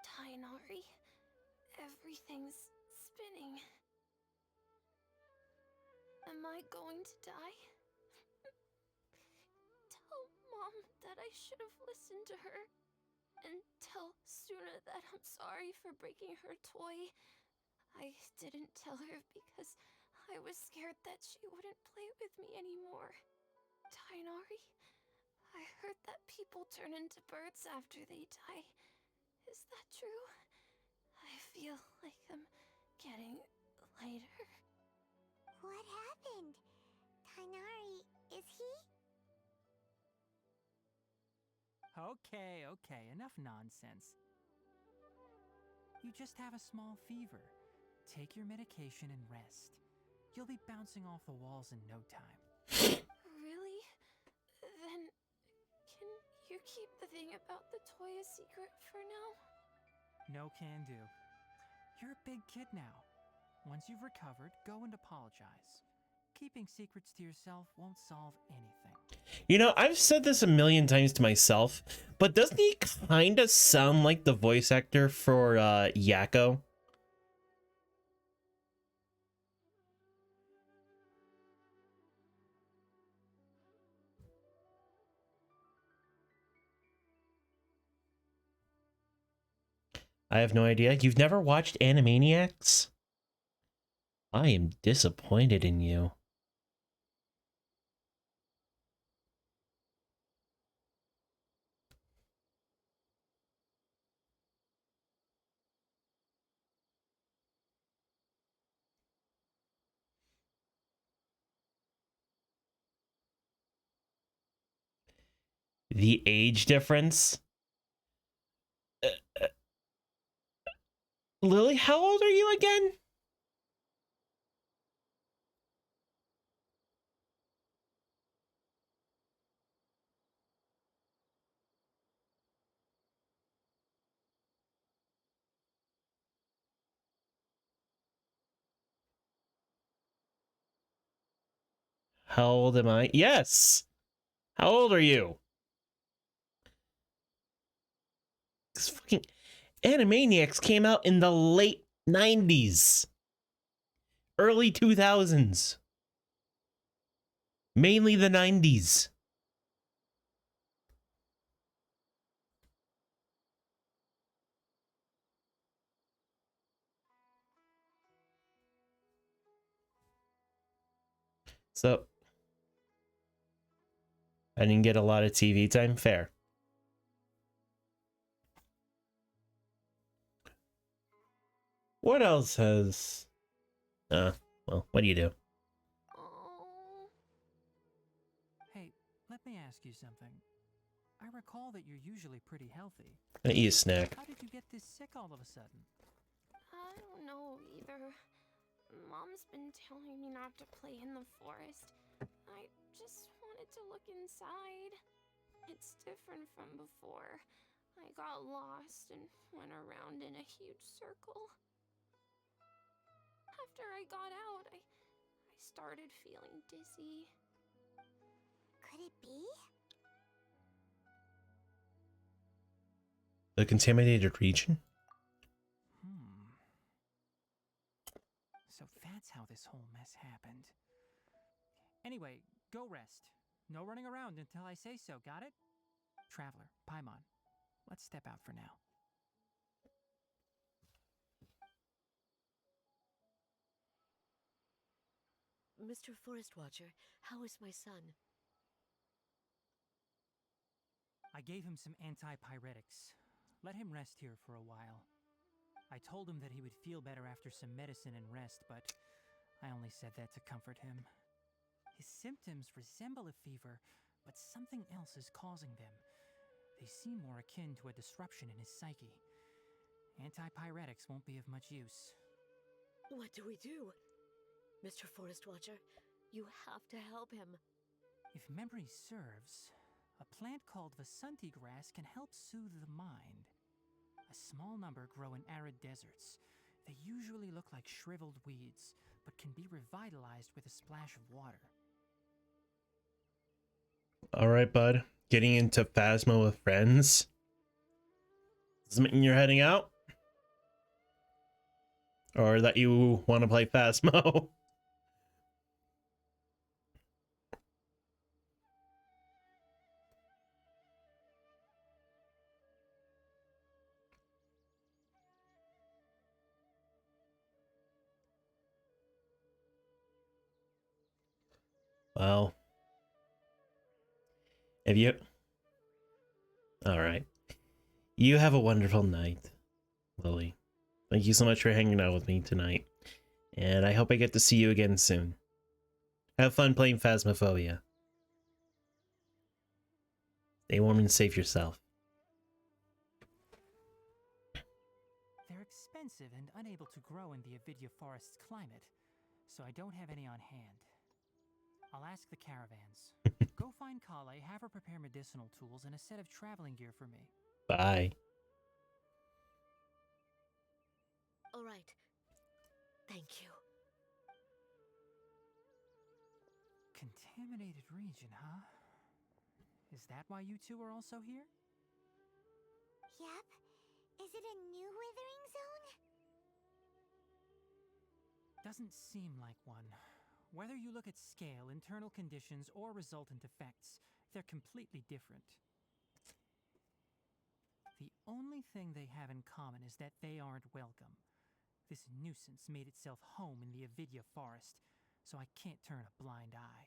Tighnari, everything's spinning. Am I going to die? Tell Mom that I should have listened to her. And tell Suna that I'm sorry for breaking her toy. I didn't tell her because I was scared that she wouldn't play with me anymore. Tighnari, I heard that people turn into birds after they die. Is that true? I feel like I'm getting lighter. What happened? Tighnari, is he... Okay, enough nonsense. You just have a small fever. Take your medication and rest. You'll be bouncing off the walls in no time. Really? Then, can you keep the thing about the toy a secret for now? No can do. You're a big kid now. Once you've recovered, go and apologize. Keeping secrets to yourself won't solve anything. You know, I've said this a million times to myself, but doesn't he kind of sound like the voice actor for Yakko? I have no idea. You've never watched Animaniacs? I am disappointed in you. The age difference? Lily, how old are you again? How old am I? Yes! How old are you? This fucking Animaniacs came out in the late 90s. Early 2000s. Mainly the 90s. So, I didn't get a lot of TV time. Fair. What else has... well, what do you do? Hey, let me ask you something. I recall that you're usually pretty healthy. I eat a snack. How did you get this sick all of a sudden? I don't know either. Mom's been telling me not to play in the forest. I just wanted to look inside. It's different from before. I got lost and went around in a huge circle. After I got out, I started feeling dizzy. Could it be? The contaminated region? So that's how this whole mess happened. Anyway, go rest. No running around until I say so, got it? Traveler, Paimon, let's step out for now. Mr. Forest Watcher, how is my son? I gave him some antipyretics. Let him rest here for a while. I told him that he would feel better after some medicine and rest, but I only said that to comfort him. His symptoms resemble a fever, but something else is causing them. They seem more akin to a disruption in his psyche. Antipyretics won't be of much use. What do we do? Mr. Forest Watcher, you have to help him. If memory serves, a plant called Vasanti grass can help soothe the mind. A small number grow in arid deserts. They usually look like shriveled weeds, but can be revitalized with a splash of water. Alright, bud. Getting into Phasmo with friends? Does it mean you're heading out? Or that you want to play Phasmo? Well, if you... Alright. You have a wonderful night, Lily. Thank you so much for hanging out with me tonight. And I hope I get to see you again soon. Have fun playing Phasmophobia. Stay warm and safe yourself. They're expensive and unable to grow in the Avidya Forest's climate, so I don't have any on hand. I'll ask the caravans. Go find Kale, have her prepare medicinal tools and a set of traveling gear for me. Bye. All right. Thank you. Contaminated region, huh? Is that why you two are also here? Yep. Is it a new withering zone? Doesn't seem like one. Whether you look at scale, internal conditions, or resultant effects, they're completely different. The only thing they have in common is that they aren't welcome. This nuisance made itself home in the Avidya Forest, so I can't turn a blind eye.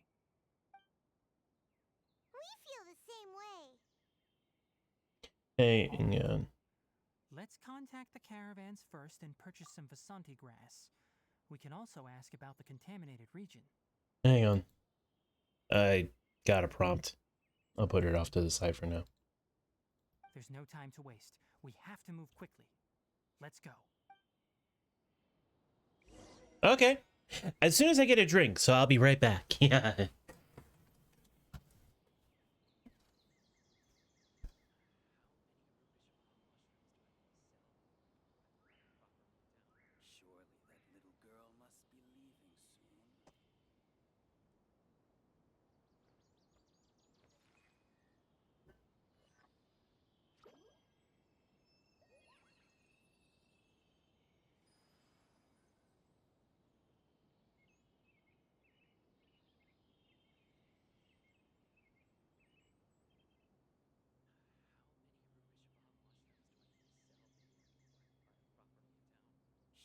We feel the same way. Hey, yeah. Let's contact the caravans first and purchase some Vasanti grass. We can also ask about the contaminated region. Hang on. I got a prompt. I'll put it off to the side for now. There's no time to waste. We have to move quickly. Let's go. Okay. As soon as I get a drink, so I'll be right back. Yeah. Surely that little girl must be leaving soon.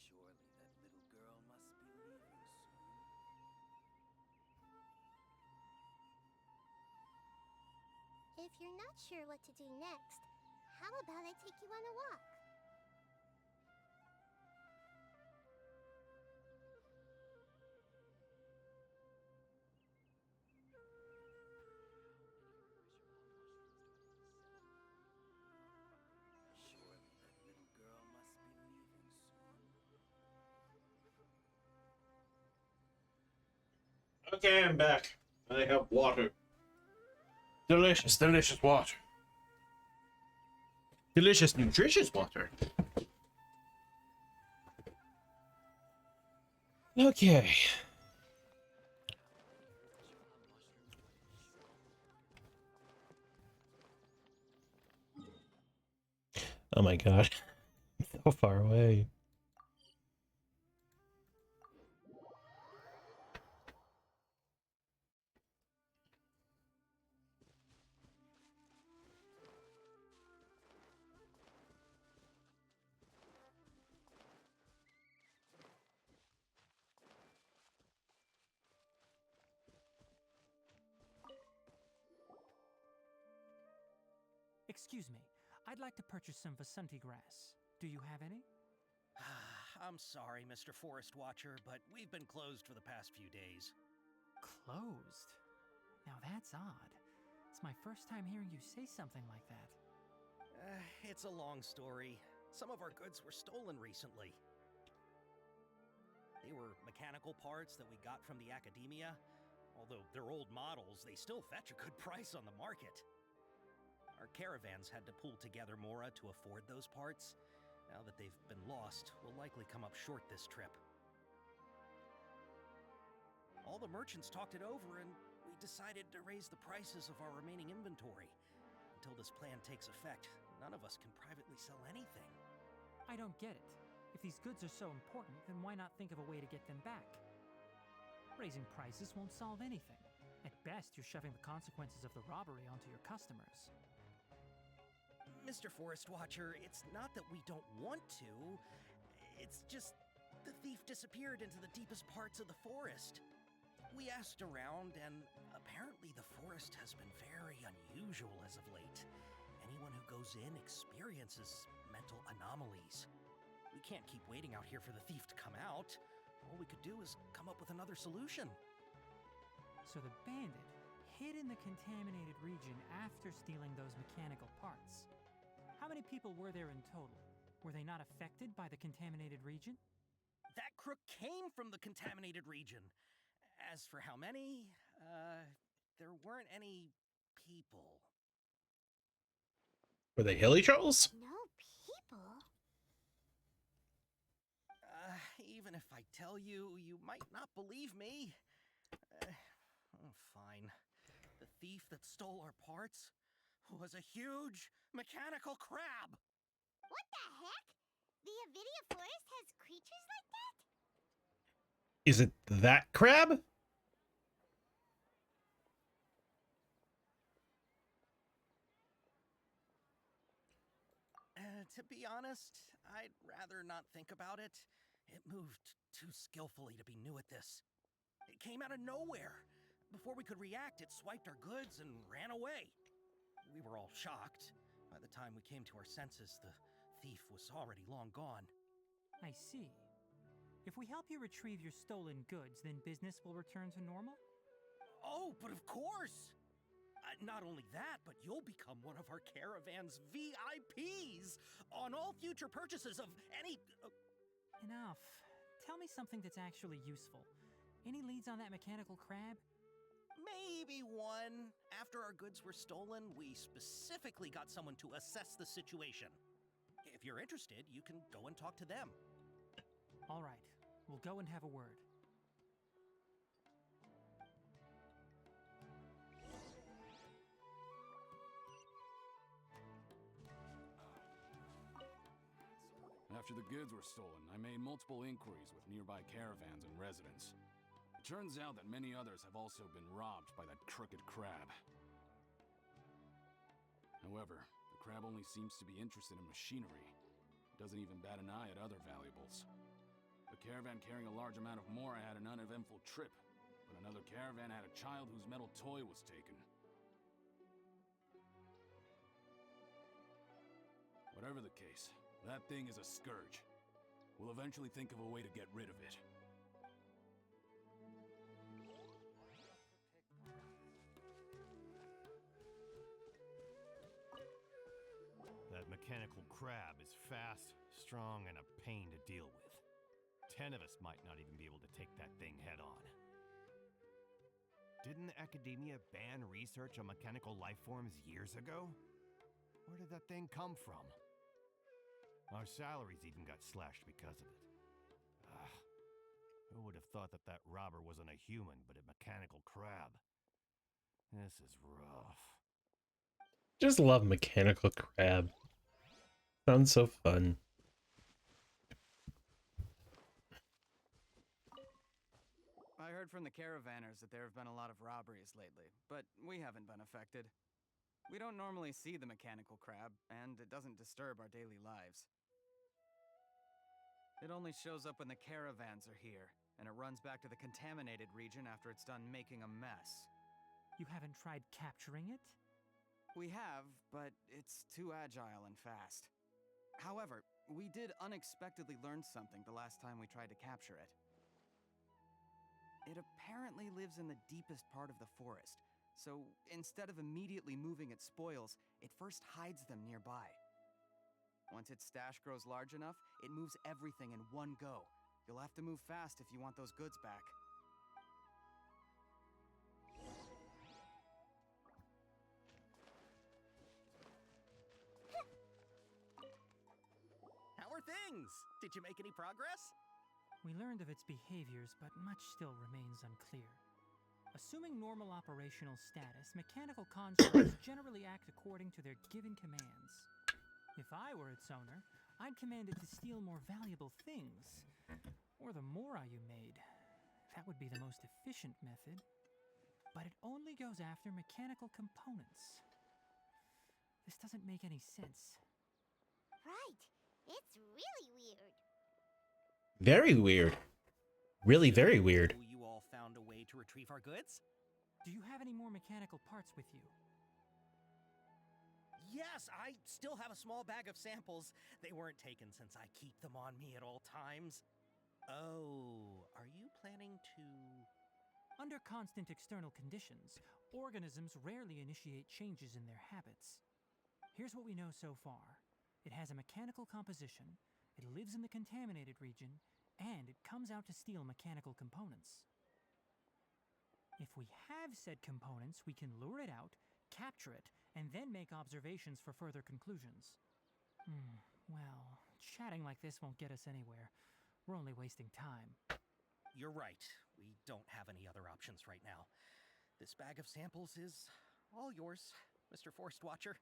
Surely that little girl must be leaving soon. If you're not sure what to do next, how about I take you on a walk? Surely that little girl must be leaving soon. Okay, I'm back. I have water. Delicious, delicious water. Delicious, nutritious water. Okay. Oh my god. So far away. Excuse me. I'd like to purchase some Vasanti grass. Do you have any? I'm sorry, Mr. Forest Watcher, but we've been closed for the past few days. Closed? Now that's odd. It's my first time hearing you say something like that. It's a long story. Some of our goods were stolen recently. They were mechanical parts that we got from the Academia. Although they're old models, they still fetch a good price on the market. Our caravans had to pull together Mora to afford those parts. Now that they've been lost, we'll likely come up short this trip. All the merchants talked it over, and we decided to raise the prices of our remaining inventory. Until this plan takes effect, none of us can privately sell anything. I don't get it. If these goods are so important, then why not think of a way to get them back? Raising prices won't solve anything. At best, you're shoving the consequences of the robbery onto your customers. Mr. Forest Watcher, it's not that we don't want to. It's just the thief disappeared into the deepest parts of the forest. We asked around, and apparently the forest has been very unusual as of late. Anyone who goes in experiences mental anomalies. We can't keep waiting out here for the thief to come out. All we could do is come up with another solution. So the bandit hid in the contaminated region after stealing those mechanical parts. How many people were there in total? Were they not affected by the contaminated region? That crook came from the contaminated region. As for how many, there weren't any people. Were they hilly trolls? No people? Even if I tell you, you might not believe me. Fine. The thief that stole our parts was a huge mechanical crab. What the heck? The Avidia Forest has creatures like that? Is it that crab? To be honest, I'd rather not think about it. It moved too skillfully to be new at this. It came out of nowhere. Before we could react, it swiped our goods and ran away. We were all shocked. By the time we came to our senses, the thief was already long gone. I see. If we help you retrieve your stolen goods, then business will return to normal? Oh, but of course! Not only that, but you'll become one of our caravan's VIPs on all future purchases of any... Enough. Tell me something that's actually useful. Any leads on that mechanical crab? Maybe one. After our goods were stolen, we specifically got someone to assess the situation. If you're interested, you can go and talk to them. All right. We'll go and have a word. After the goods were stolen, I made multiple inquiries with nearby caravans and residents. It turns out that many others have also been robbed by that crooked crab. However, the crab only seems to be interested in machinery. It doesn't even bat an eye at other valuables. A caravan carrying a large amount of mora had an uneventful trip, but another caravan had a child whose metal toy was taken. Whatever the case, that thing is a scourge. We'll eventually think of a way to get rid of it. That mechanical crab is fast, strong, and a pain to deal with. 10 of us might not even be able to take that thing head on. Didn't academia ban research on mechanical life forms years ago? Where did that thing come from? Our salaries even got slashed because of it. Who would have thought that that robber wasn't a human, but a mechanical crab? This is rough. Just love mechanical crab. Sounds so fun. I heard from the caravanners that there have been a lot of robberies lately, but we haven't been affected. We don't normally see the mechanical crab, and it doesn't disturb our daily lives. It only shows up when the caravans are here, and it runs back to the contaminated region after it's done making a mess. You haven't tried capturing it? We have, but it's too agile and fast. However, we did unexpectedly learn something the last time we tried to capture it. It apparently lives in the deepest part of the forest, so instead of immediately moving its spoils, it first hides them nearby. Once its stash grows large enough, it moves everything in one go. You'll have to move fast if you want those goods back. How are things? Did you make any progress? We learned of its behaviors, but much still remains unclear. Assuming normal operational status, mechanical constructs generally act according to their given commands. If I were its owner, I'd command it to steal more valuable things, or the mora you made. That would be the most efficient method. But it only goes after mechanical components. This doesn't make any sense. Right. It's really weird. Very weird. Really very weird. You all found a way to retrieve our goods? Do you have any more mechanical parts with you? Yes, I still have a small bag of samples. They weren't taken since I keep them on me at all times. Oh, are you planning to... Under constant external conditions, organisms rarely initiate changes in their habits. Here's what we know so far. It has a mechanical composition, it lives in the contaminated region, and it comes out to steal mechanical components. If we have said components, we can lure it out, capture it, and then make observations for further conclusions. Well, chatting like this won't get us anywhere. We're only wasting time. You're right. We don't have any other options right now. This bag of samples is all yours, Mr. Forest Watcher.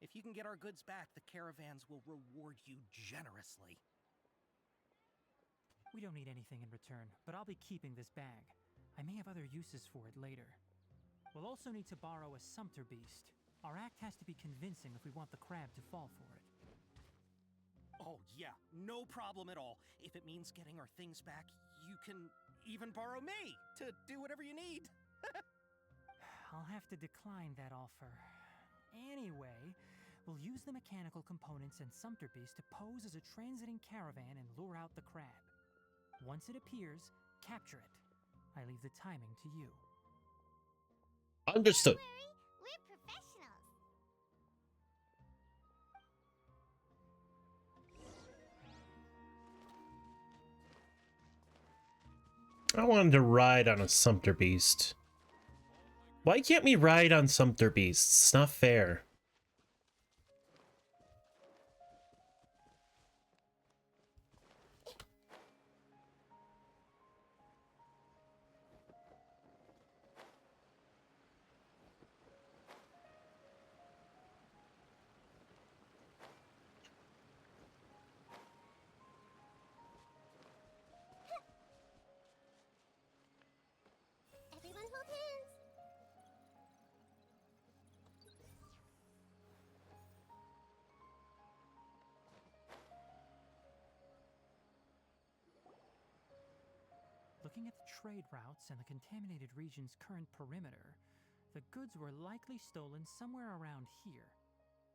If you can get our goods back, the caravans will reward you generously. We don't need anything in return, but I'll be keeping this bag. I may have other uses for it later. We'll also need to borrow a sumpter beast. Our act has to be convincing if we want the crab to fall for it. Oh yeah, no problem at all. If it means getting our things back, you can even borrow me to do whatever you need. I'll have to decline that offer. Anyway, we'll use the mechanical components and sumpter beast to pose as a transiting caravan and lure out the crab. Once it appears, capture it. I leave the timing to you. Understood. Don't worry, we're I wanted to ride on a Sumpter Beast. Why can't we ride on Sumpter Beasts? It's not fair. Everyone hold hands. Looking at the trade routes and the contaminated region's current perimeter, the goods were likely stolen somewhere around here.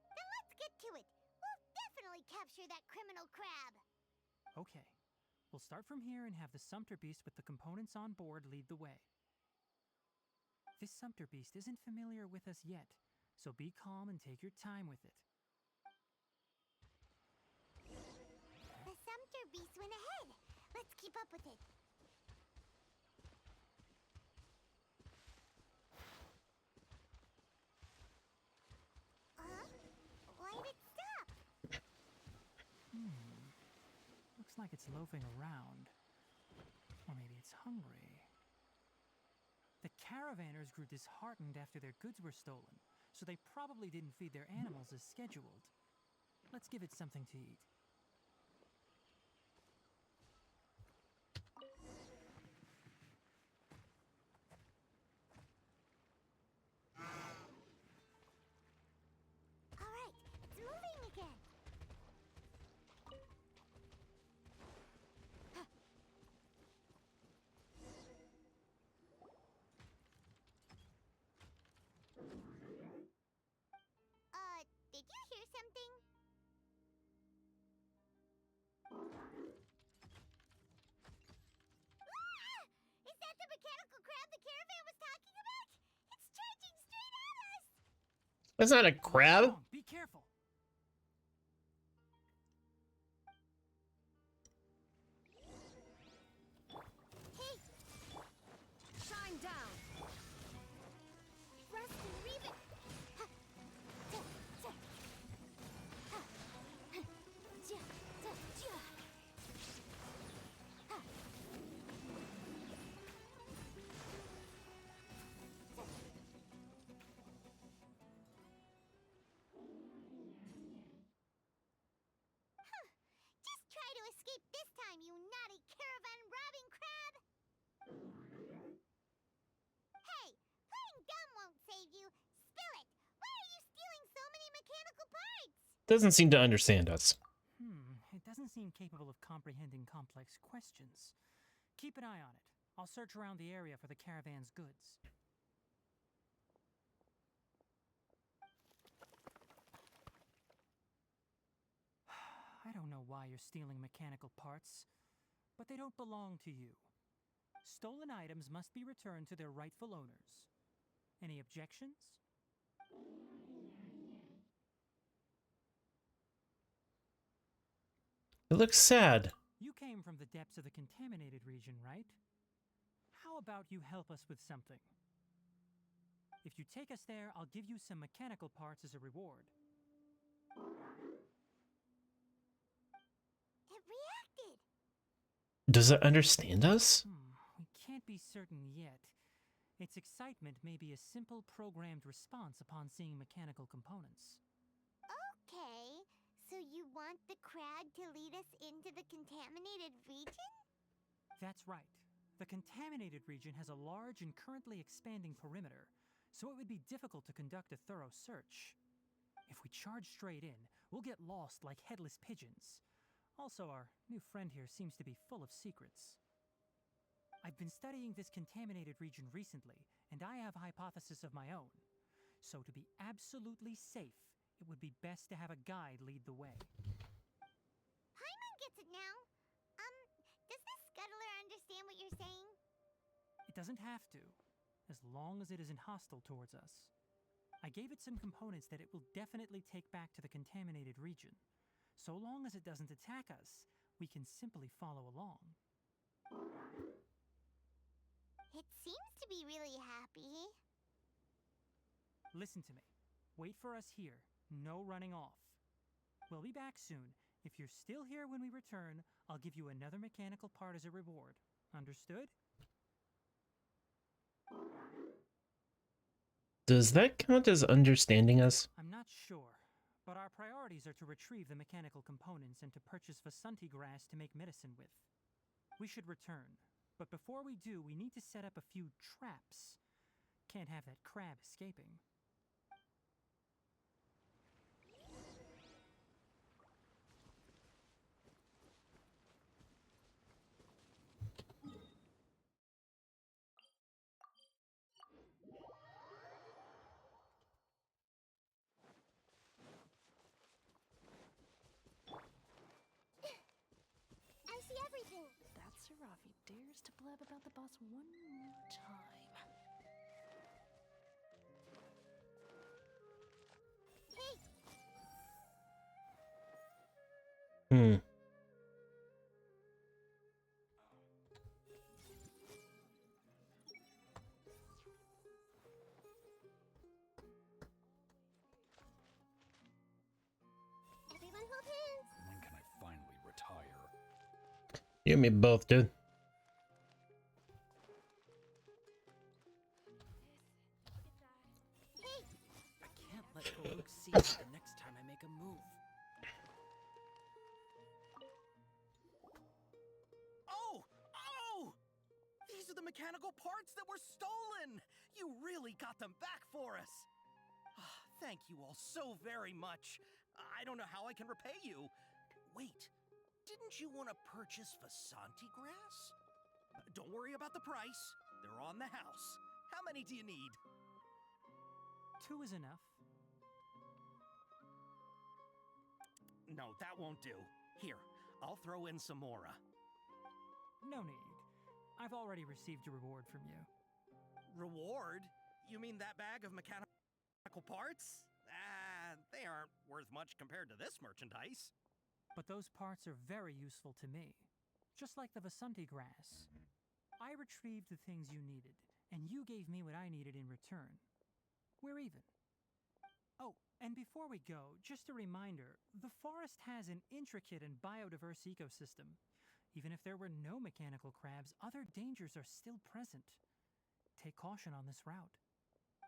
Then let's get to it. We'll definitely capture that criminal crab. Okay, we'll start from here and have the Sumpter Beast with the components on board lead the way. This Sumpter Beast isn't familiar with us yet, so be calm and take your time with it. The Sumpter Beast went ahead. Let's keep up with it. Why did it stop? Looks like it's loafing around. Or maybe it's hungry. The caravanners grew disheartened after their goods were stolen, so they probably didn't feed their animals as scheduled. Let's give it something to eat. All right, it's moving again. Did you hear something? Ah! Is that the mechanical crab the caravan was talking about? It's charging straight at us! That's not a crab. Be careful. Hey! Shine down! Rust and reave it! Just try to escape this time, you naughty caravan robbing crab! Hey, playing dumb won't save you. Spill it! Why are you stealing so many mechanical parts? Doesn't seem to understand us. It doesn't seem capable of comprehending complex questions. Keep an eye on it. I'll search around the area for the caravan's goods. I don't know why you're stealing mechanical parts, but they don't belong to you. Stolen items must be returned to their rightful owners. Any objections? It looks sad. You came from the depths of the contaminated region, right? How about you help us with something? If you take us there, I'll give you some mechanical parts as a reward. It reacted! Does it understand us? We can't be certain yet. Its excitement may be a simple programmed response upon seeing mechanical components. Okay, so you want the crab to lead us into the contaminated region? That's right. The contaminated region has a large and currently expanding perimeter, so it would be difficult to conduct a thorough search. If we charge straight in, we'll get lost like headless pigeons. Also, our new friend here seems to be full of secrets. I've been studying this contaminated region recently, and I have a hypothesis of my own. So to be absolutely safe, it would be best to have a guide lead the way. Paimon gets it now. Does this scuttler understand what you're saying? It doesn't have to, as long as it isn't hostile towards us. I gave it some components that it will definitely take back to the contaminated region. So long as it doesn't attack us, we can simply follow along. It seems to be really happy. Listen to me. Wait for us here. No running off. We'll be back soon. If you're still here when we return, I'll give you another mechanical part as a reward. Understood? Does that count as understanding us? I'm not sure, but our priorities are to retrieve the mechanical components and to purchase Vasanti grass to make medicine with. We should return, but before we do, we need to set up a few traps. Can't have that crab escaping. I see everything. That Serafi dares to blab about the boss one more time. Hmm. Everyone hold hands. When can I finally retire? You and me both, dude. I can't let Farouk see it the next time I make a move. Oh! Oh! These are the mechanical parts that were stolen! You really got them back for us! Ah, thank you all so very much. I don't know how I can repay you. Wait, didn't you want to purchase Vasanti grass? Don't worry about the price. They're on the house. How many do you need? 2 is enough. No, that won't do. Here, I'll throw in some more. No need. I've already received a reward from you. Reward? You mean that bag of mechanical parts? They aren't worth much compared to this merchandise. But those parts are very useful to me. Just like the Vasanti grass. I retrieved the things you needed, and you gave me what I needed in return. We're even. Oh, and before we go, just a reminder, the forest has an intricate and biodiverse ecosystem. Even if there were no mechanical crabs, other dangers are still present. Take caution on this route.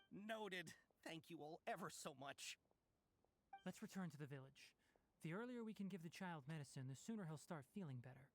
Noted. Thank you all ever so much. Let's return to the village. The earlier we can give the child medicine, the sooner he'll start feeling better.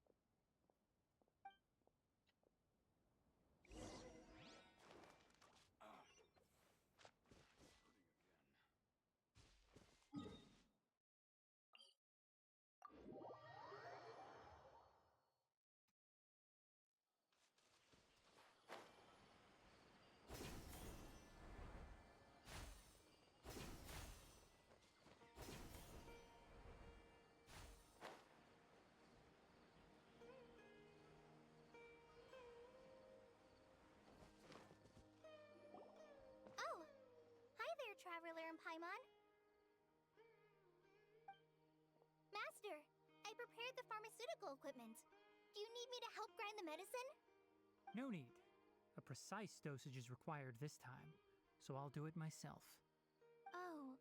Oh, hi there, Traveler and Paimon. Master, I prepared the pharmaceutical equipment. Do you need me to help grind the medicine? No need. A precise dosage is required this time, so I'll do it myself. Oh,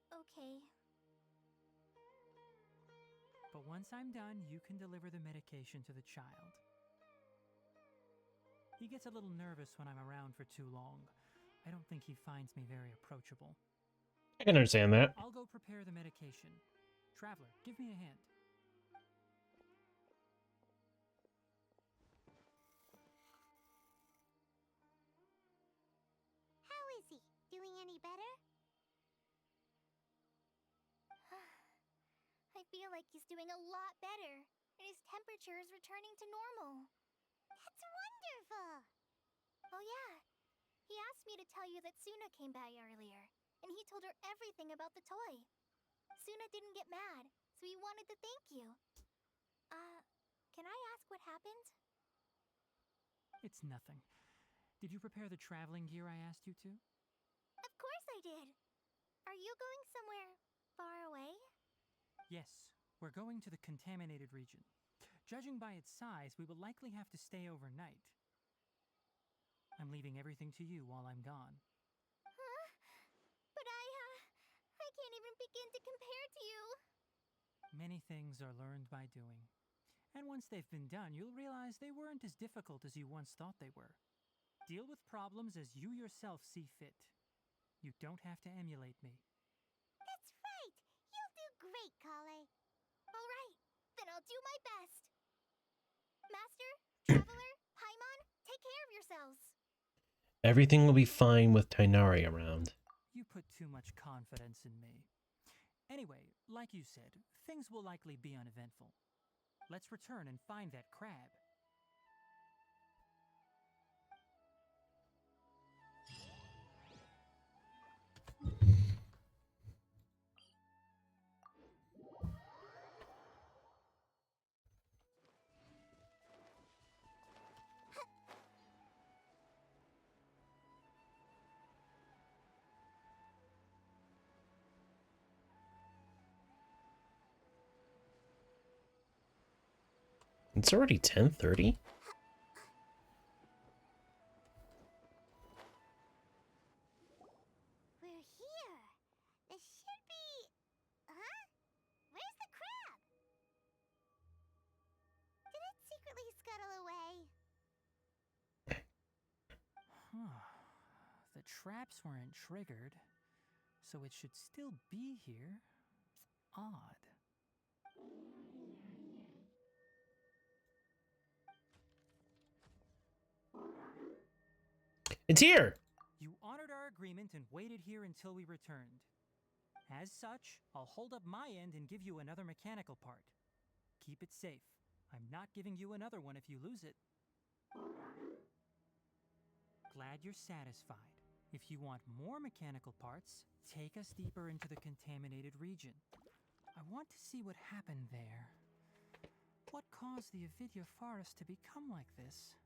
okay. But once I'm done, you can deliver the medication to the child. He gets a little nervous when I'm around for too long. I don't think he finds me very approachable. I can understand that. I'll go prepare the medication. Traveler, give me a hand. How is he? Doing any better? I feel like he's doing a lot better, and his temperature is returning to normal. That's wonderful! Oh yeah, he asked me to tell you that Suna came by earlier, and he told her everything about the toy. Suna didn't get mad, so he wanted to thank you. Can I ask what happened? It's nothing. Did you prepare the traveling gear I asked you to? Of course I did! Are you going somewhere far away? Yes, we're going to the contaminated region. Judging by its size, we will likely have to stay overnight. I'm leaving everything to you while I'm gone. Huh? But I can't even begin to compare to you. Many things are learned by doing. And once they've been done, you'll realize they weren't as difficult as you once thought they were. Deal with problems as you yourself see fit. You don't have to emulate me. That's right. You'll do great, Kale. All right, then I'll do my best. Master, Traveler, Paimon, take care of yourselves. Everything will be fine with Tighnari around. You put too much confidence in me. Anyway, like you said, things will likely be uneventful. Let's return and find that crab. It's already 10:30. We're here. This should be... Huh? Where's the crab? Did it secretly scuttle away? The traps weren't triggered, so it should still be here. Odd. It's here! You honored our agreement and waited here until we returned. As such, I'll hold up my end and give you another mechanical part. Keep it safe. I'm not giving you another one if you lose it. Glad you're satisfied. If you want more mechanical parts, take us deeper into the contaminated region. I want to see what happened there. What caused the Avidya forest to become like this?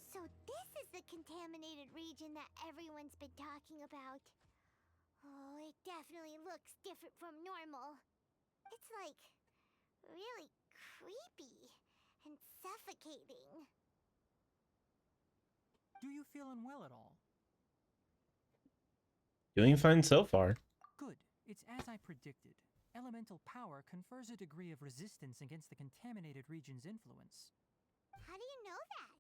So this is the contaminated region that everyone's been talking about. Oh, it definitely looks different from normal. It's like really creepy and suffocating. Do you feel unwell at all? Doing fine so far. Good. It's as I predicted. Elemental power confers a degree of resistance against the contaminated region's influence. How do you know that?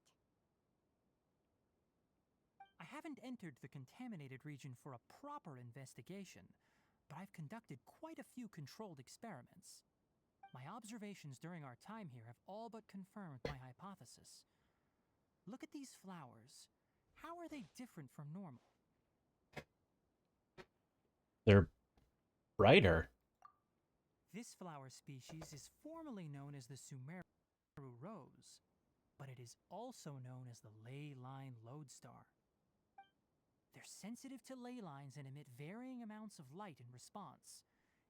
I haven't entered the contaminated region for a proper investigation, but I've conducted quite a few controlled experiments. My observations during our time here have all but confirmed my hypothesis. Look at these flowers. How are they different from normal? They're brighter. This flower species is formally known as the Sumeru rose, but it is also known as the ley line lodestar. They're sensitive to ley lines and emit varying amounts of light in response.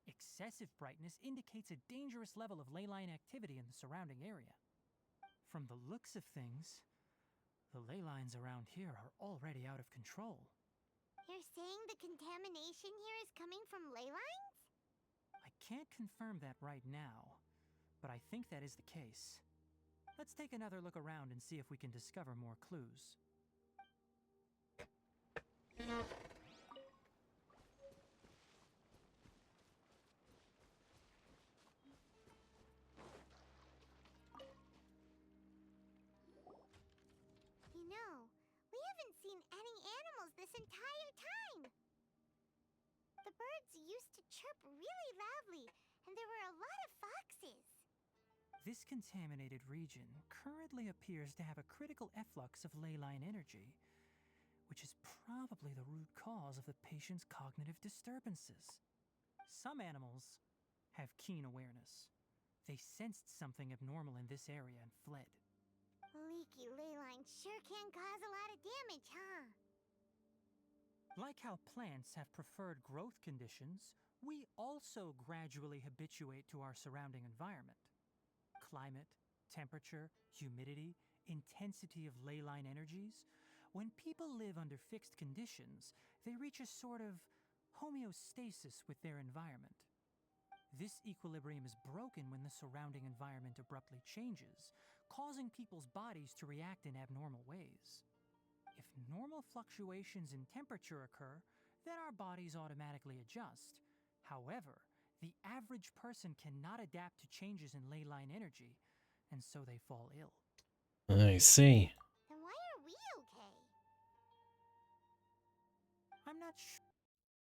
Excessive brightness indicates a dangerous level of ley line activity in the surrounding area. From the looks of things, the ley lines around here are already out of control. You're saying the contamination here is coming from ley lines? I can't confirm that right now, but I think that is the case. Let's take another look around and see if we can discover more clues. You know, we haven't seen any animals this entire time. The birds used to chirp really loudly, and there were a lot of foxes. This contaminated region currently appears to have a critical efflux of ley line energy, which is probably the root cause of the patient's cognitive disturbances. Some animals have keen awareness. They sensed something abnormal in this area and fled. Leaky ley lines sure can cause a lot of damage, huh? Like how plants have preferred growth conditions, we also gradually habituate to our surrounding environment. Climate, temperature, humidity, intensity of ley line energies, When people live under fixed conditions, they reach a sort of homeostasis with their environment. This equilibrium is broken when the surrounding environment abruptly changes, causing people's bodies to react in abnormal ways. If normal fluctuations in temperature occur, then our bodies automatically adjust. However, the average person cannot adapt to changes in ley line energy, and so they fall ill. I see. Then why are we okay? I'm not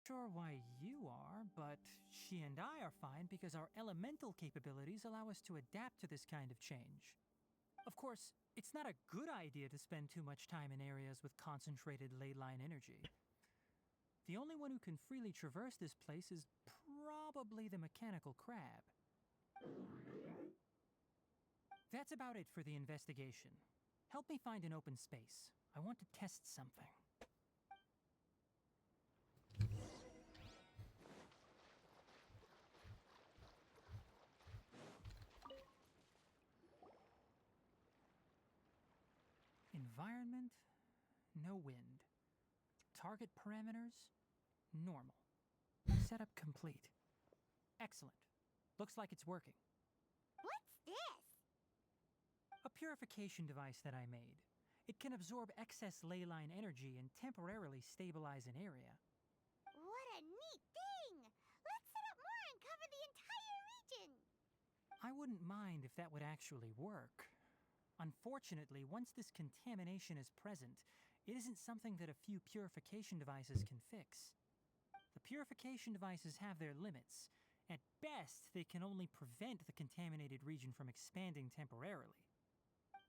sure why you are, but she and I are fine because our elemental capabilities allow us to adapt to this kind of change. Of course, it's not a good idea to spend too much time in areas with concentrated ley line energy. The only one who can freely traverse this place is probably the mechanical crab. That's about it for the investigation. Help me find an open space. I want to test something. Environment, no wind. Target parameters, normal. Setup complete. Excellent. Looks like it's working. What's this? A purification device that I made. It can absorb excess ley line energy and temporarily stabilize an area. What a neat thing! Let's set up more and cover the entire region! I wouldn't mind if that would actually work. Unfortunately, once this contamination is present, it isn't something that a few purification devices can fix. The purification devices have their limits. At best, they can only prevent the contaminated region from expanding temporarily.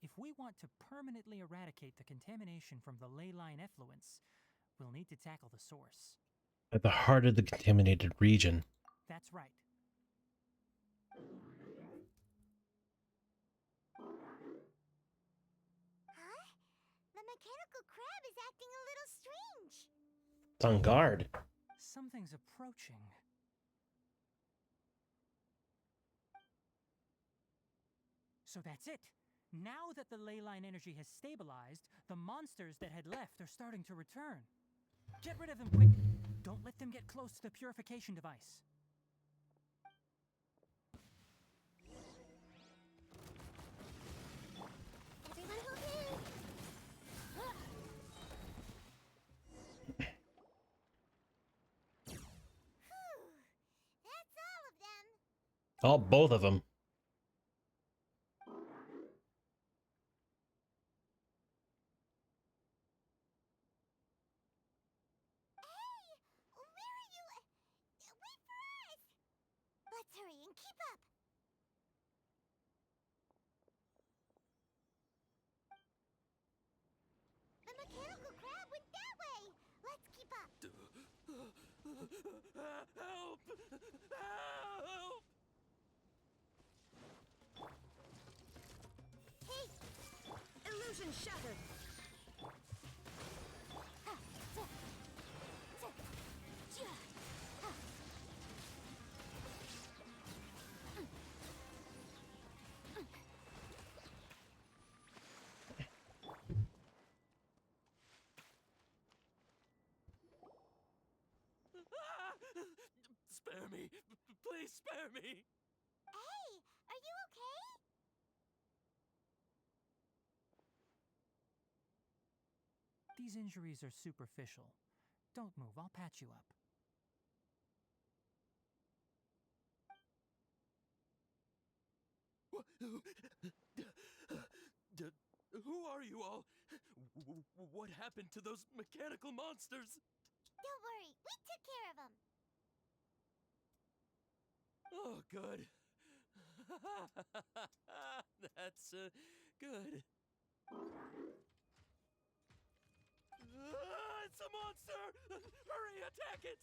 If we want to permanently eradicate the contamination from the ley line effluents, we'll need to tackle the source. At the heart of the contaminated region. That's right. Huh? The mechanical crab is acting a little strange. It's on guard. Something's approaching. So that's it. Now that the ley line energy has stabilized, the monsters that had left are starting to return. Get rid of them quick. Don't let them get close to the purification device. Everyone okay? Whew. That's all of them. Oh, both of them. Where are you? Wait for us! Let's hurry and keep up. The mechanical crab went that way. Let's keep up. Help! Help! Hey! Illusion shattered! Spare me! Please spare me! Hey! Are you okay? These injuries are superficial. Don't move, I'll patch you up. Who are you all? What happened to those mechanical monsters? Don't worry, we took care of them. Oh, good. That's good. It's a monster! Hurry, attack it!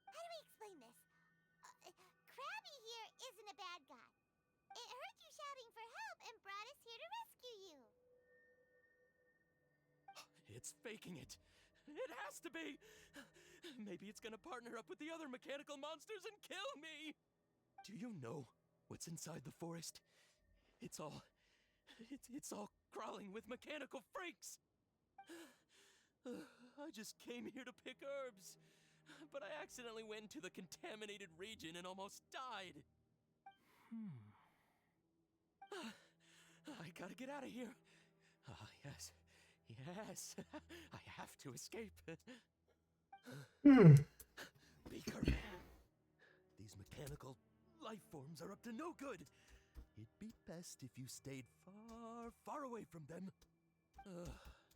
How do we explain this? Krabby here isn't a bad guy. It heard you shouting for help and brought us here to rescue you. It's faking it. It has to be. Maybe it's gonna partner up with the other mechanical monsters and kill me. Do you know what's inside the forest? It's all crawling with mechanical freaks. I just came here to pick herbs, but I accidentally went into the contaminated region and almost died. I gotta get out of here. Ah, yes. Yes. I have to escape. Beaker. These mechanical life forms are up to no good. It'd be best if you stayed far, far away from them.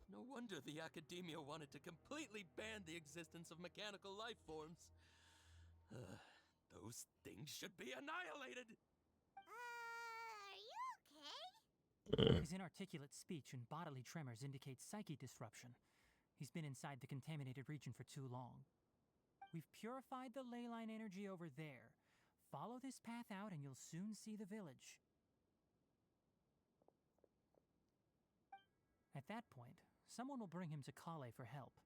No wonder the Academia wanted to completely ban the existence of mechanical life forms. Those things should be annihilated. Are you okay? His inarticulate speech and bodily tremors indicate psyche disruption. He's been inside the contaminated region for too long. We've purified the ley line energy over there. Follow this path out and you'll soon see the village. At that point, someone will bring him to Kale for help.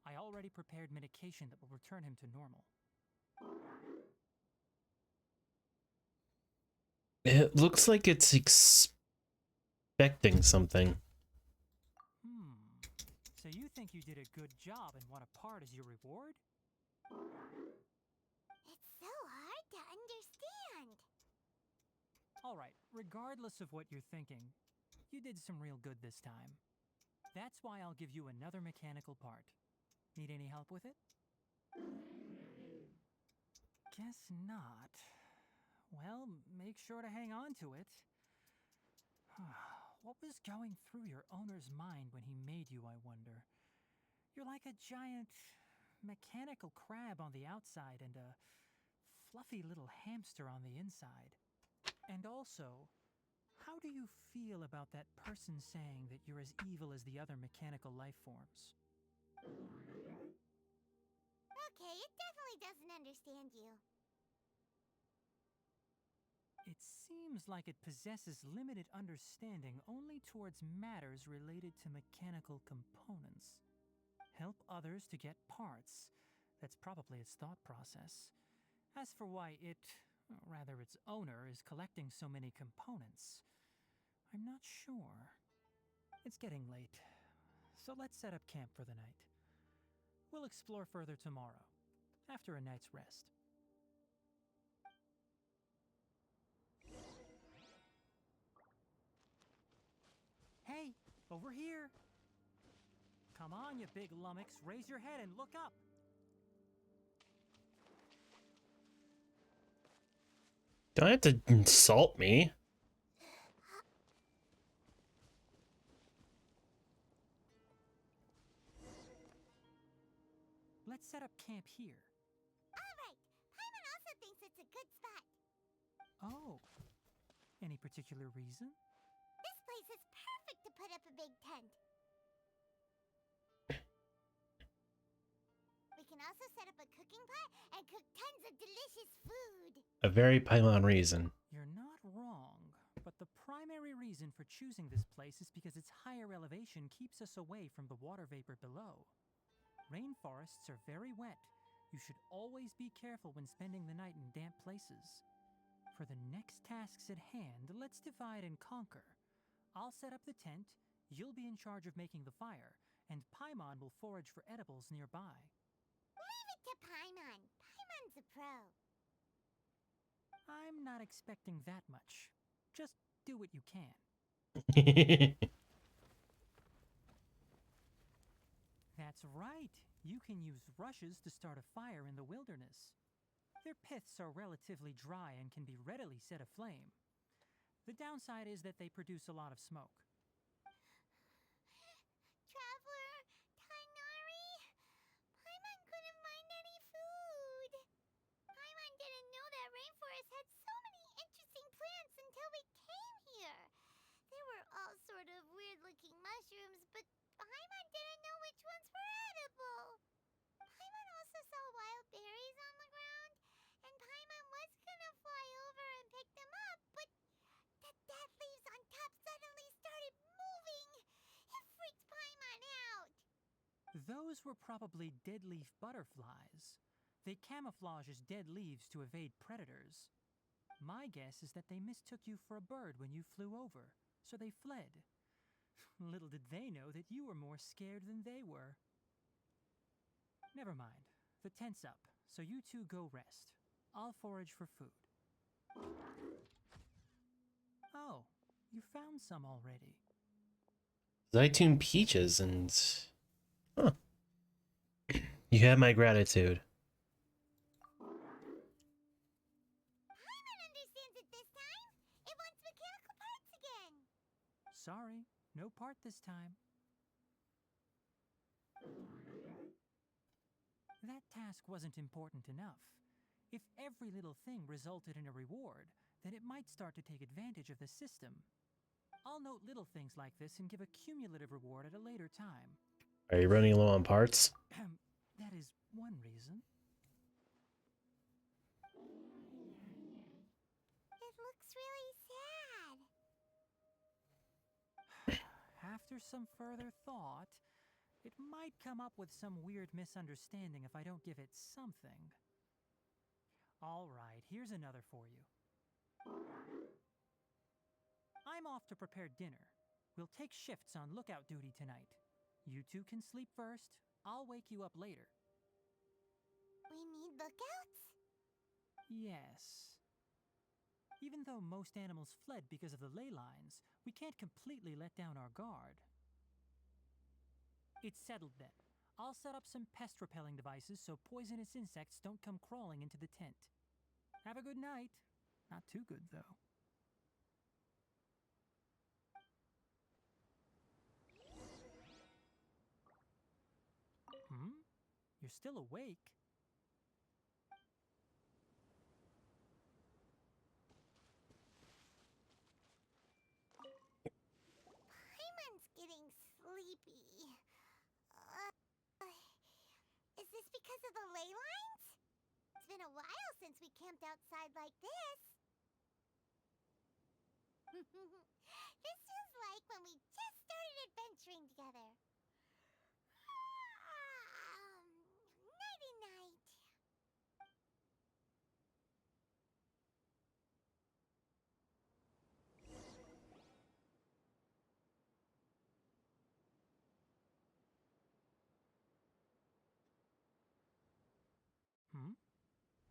I already prepared medication that will return him to normal. It looks like it's expecting something. So you think you did a good job and want a part as your reward? It's so hard to understand. Alright, regardless of what you're thinking, you did some real good this time. That's why I'll give you another mechanical part. Need any help with it? Guess not. Well, make sure to hang on to it. What was going through your owner's mind when he made you, I wonder? You're like a giant mechanical crab on the outside and a fluffy little hamster on the inside. And also, how do you feel about that person saying that you're as evil as the other mechanical life forms? Okay, it definitely doesn't understand you. It seems like it possesses limited understanding only towards matters related to mechanical components. Help others to get parts. That's probably its thought process. As for why it, or rather its owner, is collecting so many components, I'm not sure. It's getting late, so let's set up camp for the night. We'll explore further tomorrow, after a night's rest. Hey, over here! Come on, you big lummox, raise your head and look up! Don't have to insult me. Let's set up camp here. Alright, Paimon also thinks it's a good spot. Oh, any particular reason? This place is perfect to put up a big tent. We can also set up a cooking pot and cook tons of delicious food. A very Paimon reason. You're not wrong, but the primary reason for choosing this place is because its higher elevation keeps us away from the water vapor below. Rainforests are very wet. You should always be careful when spending the night in damp places. For the next tasks at hand, let's divide and conquer. I'll set up the tent, you'll be in charge of making the fire, and Paimon will forage for edibles nearby. Leave it to Paimon. Paimon's a pro. I'm not expecting that much. Just do what you can. That's right. You can use rushes to start a fire in the wilderness. Their piths are relatively dry and can be readily set aflame. The downside is that they produce a lot of smoke. Traveler, Tighnari, Paimon couldn't find any food. Paimon didn't know that rainforest had so many interesting plants until we came here. They were all sort of weird-looking mushrooms, but Paimon didn't know which ones were edible. Paimon also saw wild berries on the ground, and Paimon was gonna fly over and pick them up, but the dead leaves on top suddenly started moving. It freaked Paimon out. Those were probably dead leaf butterflies. They camouflage as dead leaves to evade predators. My guess is that they mistook you for a bird when you flew over, so they fled. Little did they know that you were more scared than they were. Never mind. The tent's up, so you two go rest. I'll forage for food. Oh, you found some already. Zaytune peaches and... Huh. You have my gratitude. Paimon understands it this time. It wants mechanical parts again. Sorry, no part this time. That task wasn't important enough. If every little thing resulted in a reward, then it might start to take advantage of the system. I'll note little things like this and give a cumulative reward at a later time. Are you running low on parts? That is one reason. It looks really sad. After some further thought, it might come up with some weird misunderstanding if I don't give it something. All right, here's another for you. I'm off to prepare dinner. We'll take shifts on lookout duty tonight. You two can sleep first. I'll wake you up later. We need lookouts? Yes. Even though most animals fled because of the ley lines, we can't completely let down our guard. It's settled then. I'll set up some pest-repelling devices so poisonous insects don't come crawling into the tent. Have a good night. Not too good, though. You're still awake? Paimon's getting sleepy. Is this because of the ley lines? It's been a while since we camped outside like this. This feels like when we just started adventuring together. Nighty-night.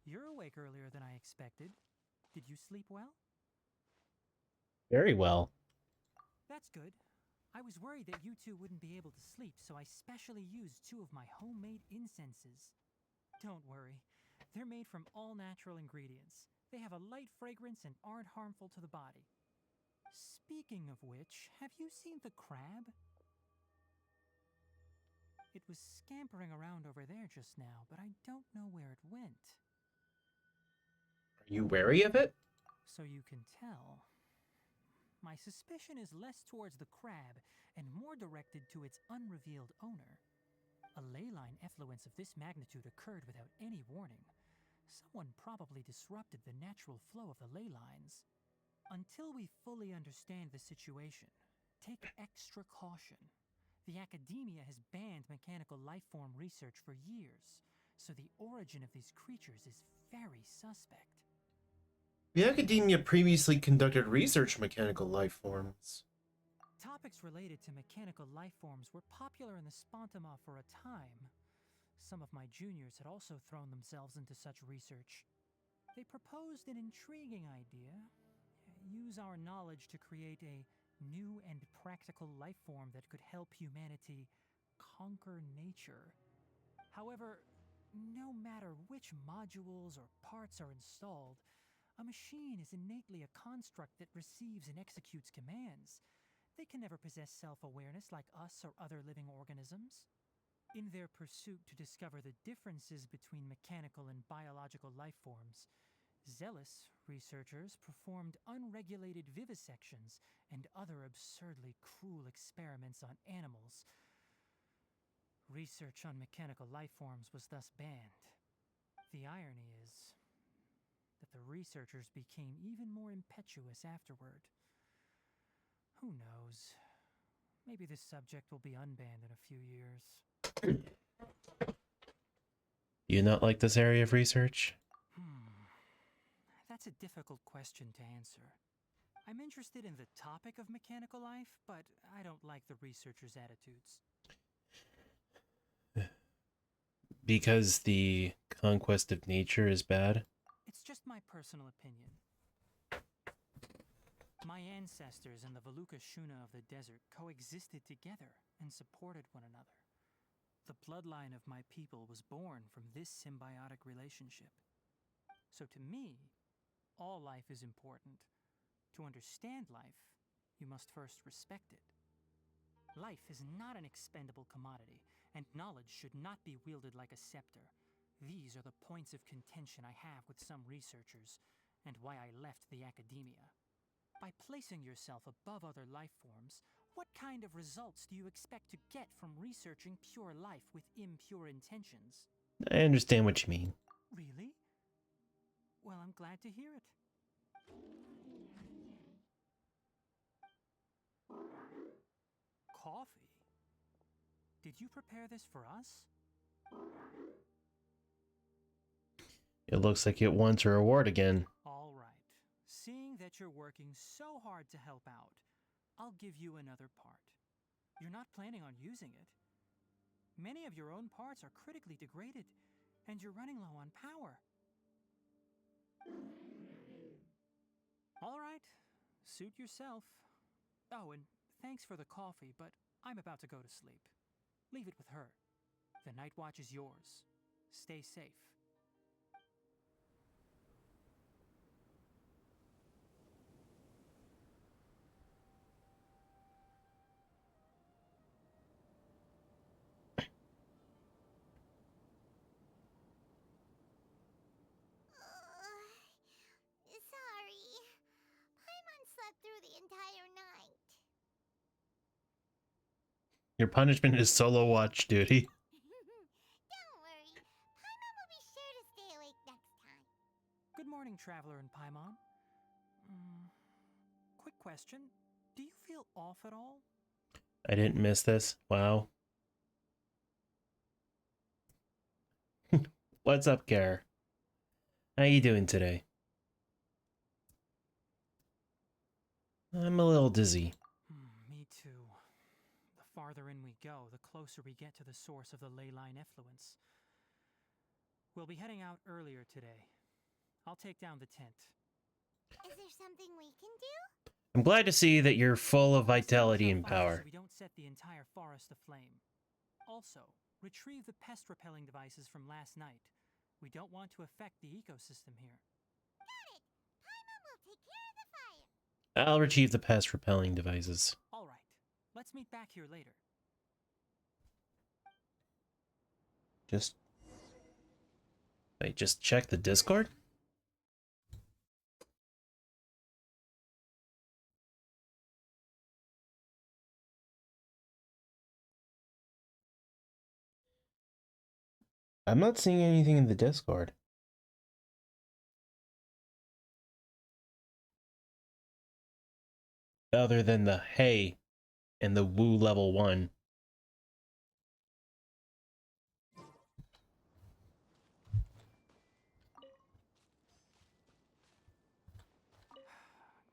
You're awake earlier than I expected. Did you sleep well? Very well. That's good. I was worried that you two wouldn't be able to sleep, so I specially used 2 of my homemade incenses. Don't worry. They're made from all natural ingredients. They have a light fragrance and aren't harmful to the body. Speaking of which, have you seen the crab? It was scampering around over there just now, but I don't know where it went. Are you wary of it? So you can tell. My suspicion is less towards the crab and more directed to its unrevealed owner. A ley line effluence of this magnitude occurred without any warning. Someone probably disrupted the natural flow of the ley lines. Until we fully understand the situation, take extra caution. The academia has banned mechanical lifeform research for years, so the origin of these creatures is very suspect. The academia previously conducted research on mechanical life forms. Topics related to mechanical lifeforms were popular in the Spontama for a time. Some of my juniors had also thrown themselves into such research. They proposed an intriguing idea. Use our knowledge to create a new and practical lifeform that could help humanity conquer nature. However, no matter which modules or parts are installed, a machine is innately a construct that receives and executes commands. They can never possess self-awareness like us or other living organisms. In their pursuit to discover the differences between mechanical and biological life forms, zealous researchers performed unregulated vivisections and other absurdly cruel experiments on animals. Research on mechanical life forms was thus banned. The irony is that the researchers became even more impetuous afterward. Who knows? Maybe this subject will be unbanned in a few years. You not like this area of research? That's That's a difficult question to answer. I'm interested in the topic of mechanical life, but I don't like the researchers' attitudes. Because the conquest of nature is bad? It's just my personal opinion. My ancestors and the Veluca Shuna of the desert coexisted together and supported one another. The bloodline of my people was born from this symbiotic relationship. So to me, all life is important. To understand life, you must first respect it. Life is not an expendable commodity, and knowledge should not be wielded like a scepter. These are the points of contention I have with some researchers, and why I left the academia. By placing yourself above other life forms, what kind of results do you expect to get from researching pure life with impure intentions? I understand what you mean. Really? Well, I'm glad to hear it. Coffee? Did you prepare this for us? It looks like it wants a reward again. All right. Seeing that you're working so hard to help out, I'll give you another part. You're not planning on using it. Many of your own parts are critically degraded, and you're running low on power. All right. Suit yourself. Oh, and thanks for the coffee, but I'm about to go to sleep. Leave it with her. The night watch is yours. Stay safe. Sorry. Paimon slept through the entire night. Your punishment is solo watch duty. Don't worry. Paimon will be sure to stay awake next time. Good morning, Traveler and Paimon. Quick question. Do you feel off at all? I didn't miss this. Wow. What's up, Kara? How you doing today? I'm a little dizzy. Me too. The farther in we go, the closer we get to the source of the ley line effluence. We'll be heading out earlier today. I'll take down the tent. Is there something we can do? I'm glad to see that you're full of vitality and power. So we don't set the entire forest aflame. Also, retrieve the pest repelling devices from last night. We don't want to affect the ecosystem here. Got it! Paimon will take care of the fire. I'll retrieve the pest repelling devices. All right. Let's meet back here later. Just check the Discord? I'm not seeing anything in the Discord. Other than the hey and the woo level 1.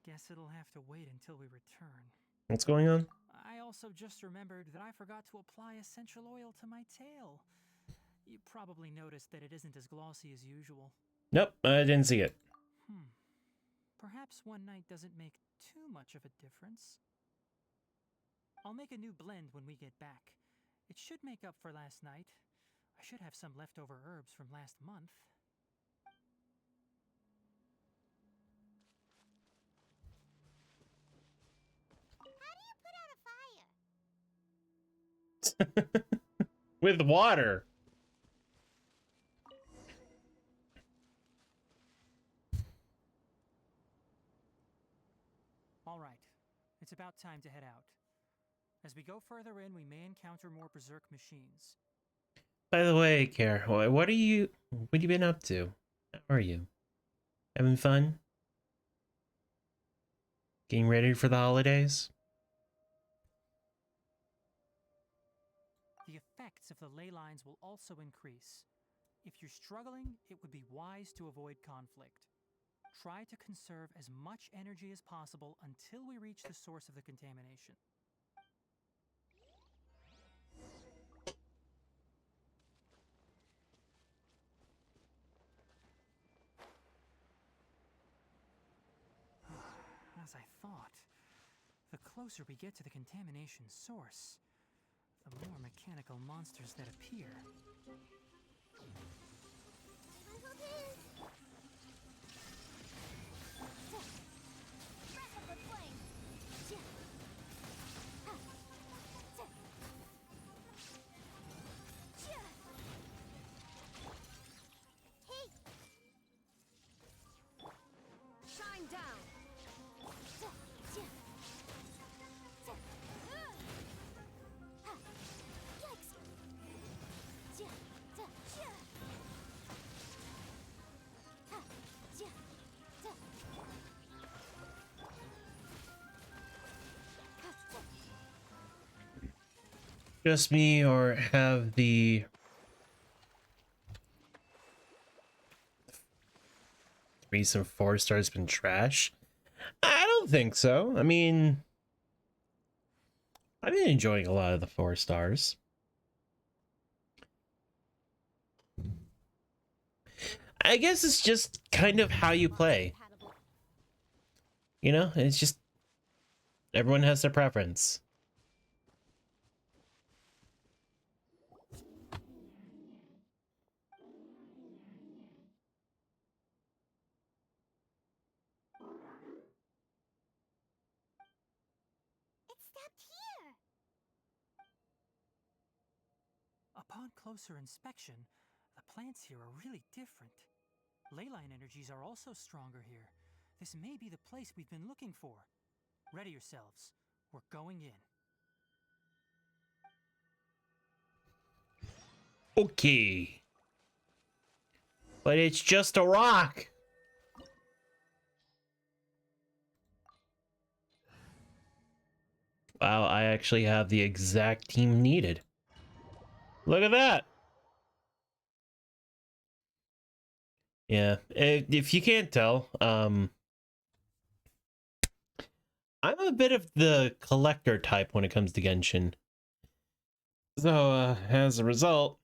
Guess it'll have to wait until we return. What's going on? I also just remembered that I forgot to apply essential oil to my tail. You probably noticed that it isn't as glossy as usual. Nope, I didn't see it. Perhaps one night doesn't make too much of a difference. I'll make a new blend when we get back. It should make up for last night. I should have some leftover herbs from last month. How do you put out a fire? With water. All right. It's about time to head out. As we go further in, we may encounter more berserk machines. By the way, Kara, what have you been up to? How are you? Having fun? Getting ready for the holidays? The effects of the ley lines will also increase. If you're struggling, it would be wise to avoid conflict. Try to conserve as much energy as possible until we reach the source of the contamination. As I thought, the closer we get to the contamination source, the more mechanical monsters that appear. Shine down. Just me, or have the 3 and 4 stars been trash? I don't think so. I mean, I've been enjoying a lot of the 4 stars. I guess it's just kind of how you play. You know, it's just everyone has their preference. Upon closer inspection, the plants here are really different. Leyline energies are also stronger here. This may be the place we've been looking for. Ready yourselves. We're going in. Okay. But it's just a rock. Wow, I actually have the exact team needed. Look at that. Yeah, if you can't tell, I'm a bit of the collector type when it comes to Genshin. So, as a result,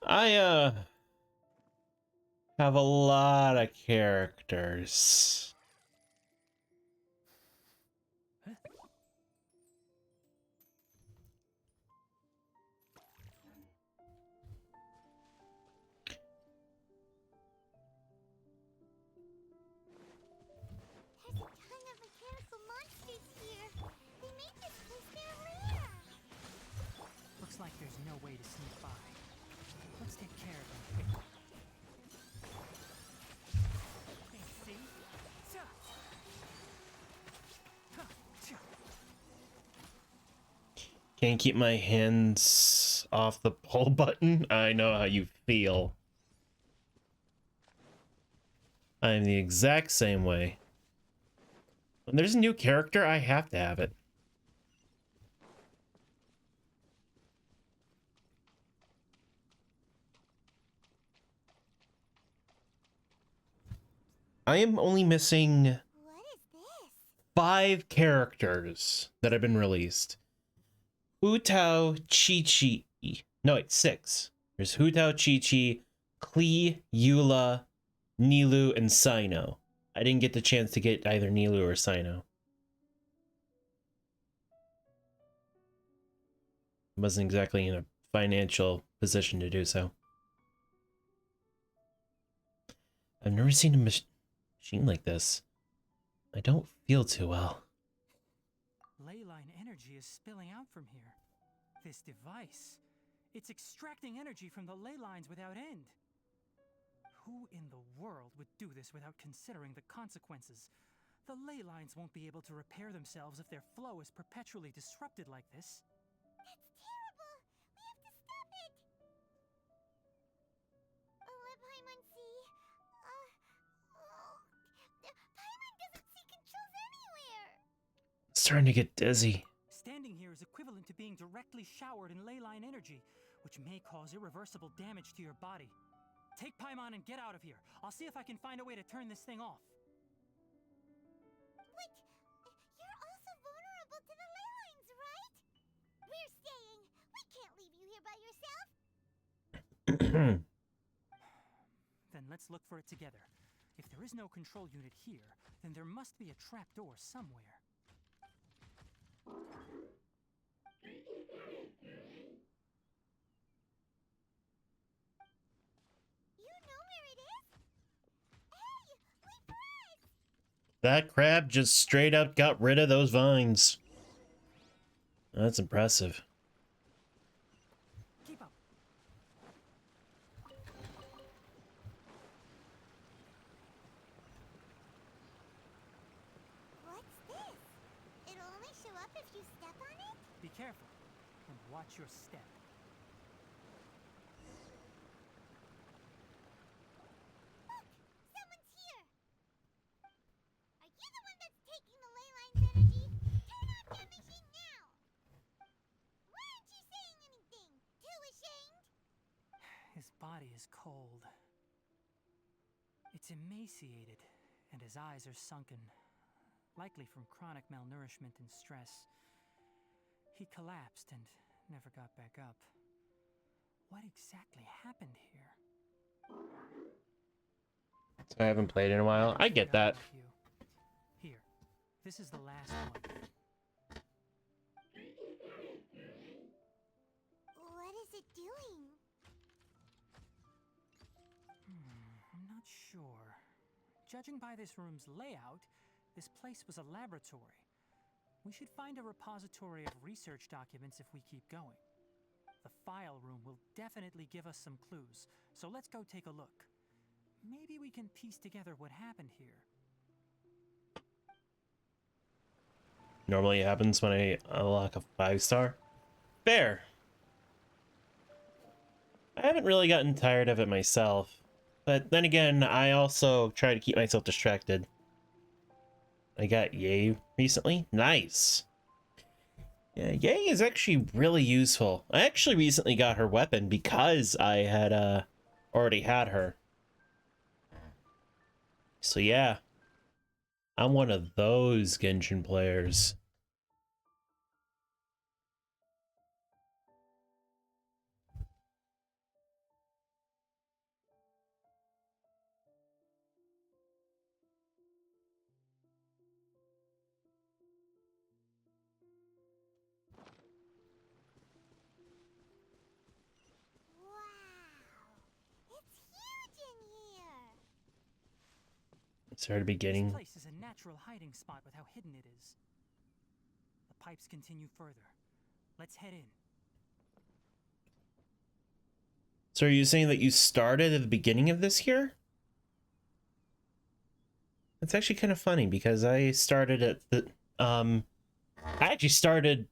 I, have a lot of characters. Looks like there's no way to sneak by. Let's take care of them quickly. See? Can't keep my hands off the pull button. I know how you feel. I'm the exact same way. When there's a new character, I have to have it. I am only missing 5 characters that have been released. Hu Tao, Chi-Chi. No, wait, 6. There's Hu Tao, Chi-Chi, Klee, Eula, Nilou, and Cyno. I didn't get the chance to get either Nilou or Cyno. Wasn't exactly in a financial position to do so. I've never seen a machine like this. I don't feel too well. Leyline energy is spilling out from here. This device, it's extracting energy from the ley lines without end. Who in the world would do this without considering the consequences? The ley lines won't be able to repair themselves if their flow is perpetually disrupted like this. That's terrible! We have to stop it! Paimon see? Paimon doesn't see controls anywhere! Starting to get dizzy. Standing here is equivalent to being directly shadowed soured in ley line energy, which may cause irreversible damage to your body. Take Paimon and get out of here. I'll see if I can find a way to turn this thing off. Wait, you're also vulnerable to the ley lines, right? We're staying. We can't leave you here by yourself. Then let's look for it together. If there is no control unit here, then there must be a trapdoor somewhere. You know where it is? Hey, wait for us! That crab just straight up got rid of those vines. That's impressive. Keep up. What's this? It'll only show up if you step on it? Be careful and watch your step. Look! Someone's here! Are you the one that's taking the ley line's energy? Turn on your machine now! Why aren't you saying anything? Too ashamed? His body is cold. It's emaciated, and his eyes are sunken, likely from chronic malnourishment and stress. He collapsed and never got back up. What exactly happened here? So I haven't played in a while. I get that. Here, this is the last one. What is it doing? I'm not sure. Judging by this room's layout, this place was a laboratory. We should find a repository of research documents if we keep going. The file room will definitely give us some clues, so let's go take a look. Maybe we can piece together what happened here. Normally it happens when I unlock a 5-star. Fair. I haven't really gotten tired of it myself. But then again, I also try to keep myself distracted. I got Yay recently. Nice. Yeah, Yay is actually really useful. I actually recently got her weapon because I had already had her. So yeah. I'm one of those Genshin players. It's huge in here! Sorry to be getting. This place is a natural hiding spot with how hidden it is. The pipes continue further. Let's head in. So are you saying that you started at the beginning of this year? That's actually kind of funny because I started at the I actually started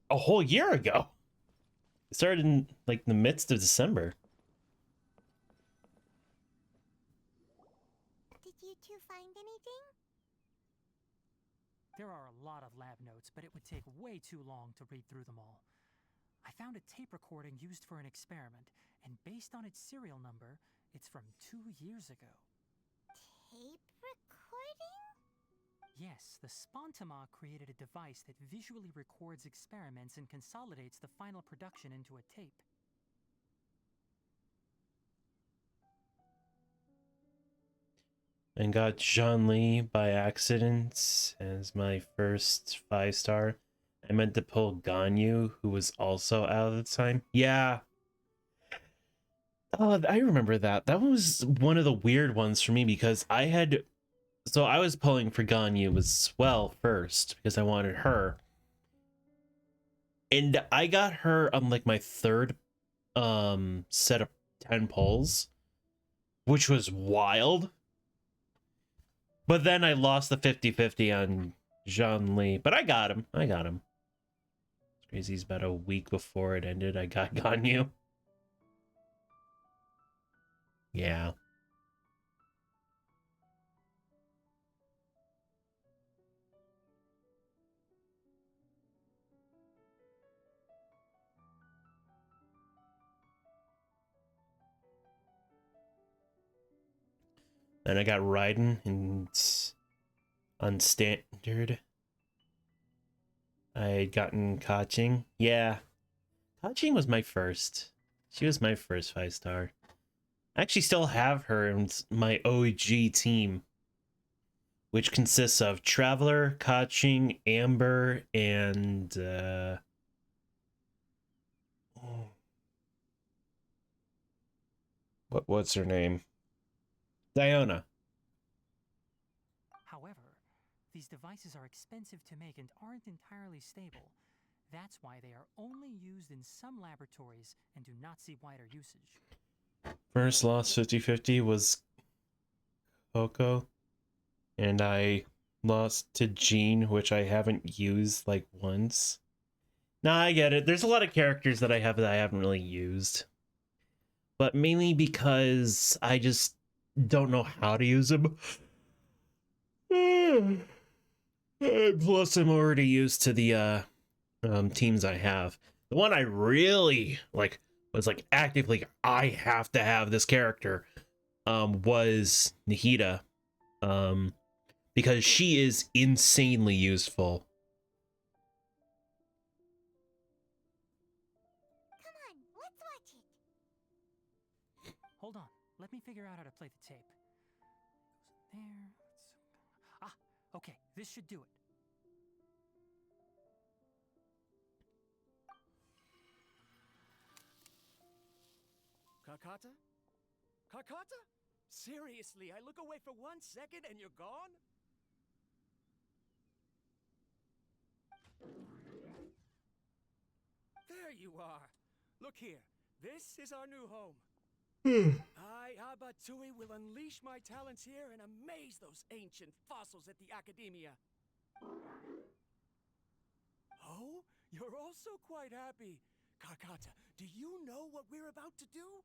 a whole year ago. I started in like the midst of December. Did you two find anything? There are a lot of lab notes, but it would take way too long to read through them all. I found a tape recording used for an experiment, and based on its serial number, it's from 2 years ago. Tape recording? Yes, the Spontima created a device that visually records experiments and consolidates the final production into a tape. And got Zhongli by accident as my first 5-star. I meant to pull Ganyu, who was also out at the time. Yeah. Oh, I remember that. That was one of the weird ones for me because I had... So I was pulling for Ganyu as well first because I wanted her. And I got her on like my third set of 10 pulls, which was wild. But then I lost the 50-50 on Zhongli. But I got him. I got him. It's crazy. It's about a week before it ended. I got Ganyu. Yeah. And I got Raiden and on standard. I had gotten Kaching. Yeah. Kaching was my first. She was my first 5-star. I actually still have her in my OG team, which consists of Traveler, Kaching, Amber, and what's her name? Diona. However, these devices are expensive to make and aren't entirely stable. That's why they are only used in some laboratories and do not see wider usage. First lost 50-50 was Coco, and I lost to Jean, which I haven't used like once. Nah, I get it. There's a lot of characters that I haven't really used, but mainly because I just don't know how to use them. Plus, I'm already used to the teams I have. The one I really was actively, I have to have this character, was Nahida, because she is insanely useful. Come on, let's watch it. Hold on, let me figure out how to play the tape. Goes there. Ah, okay, this should do it. Carcotta? Carcotta? Seriously, I look away for 1 second and you're gone? There you are. Look here. This is our new home. I, Abatui, will unleash my talents here and amaze those ancient fossils at the Academia. Oh, you're also quite happy. Carcotta, do you know what we're about to do?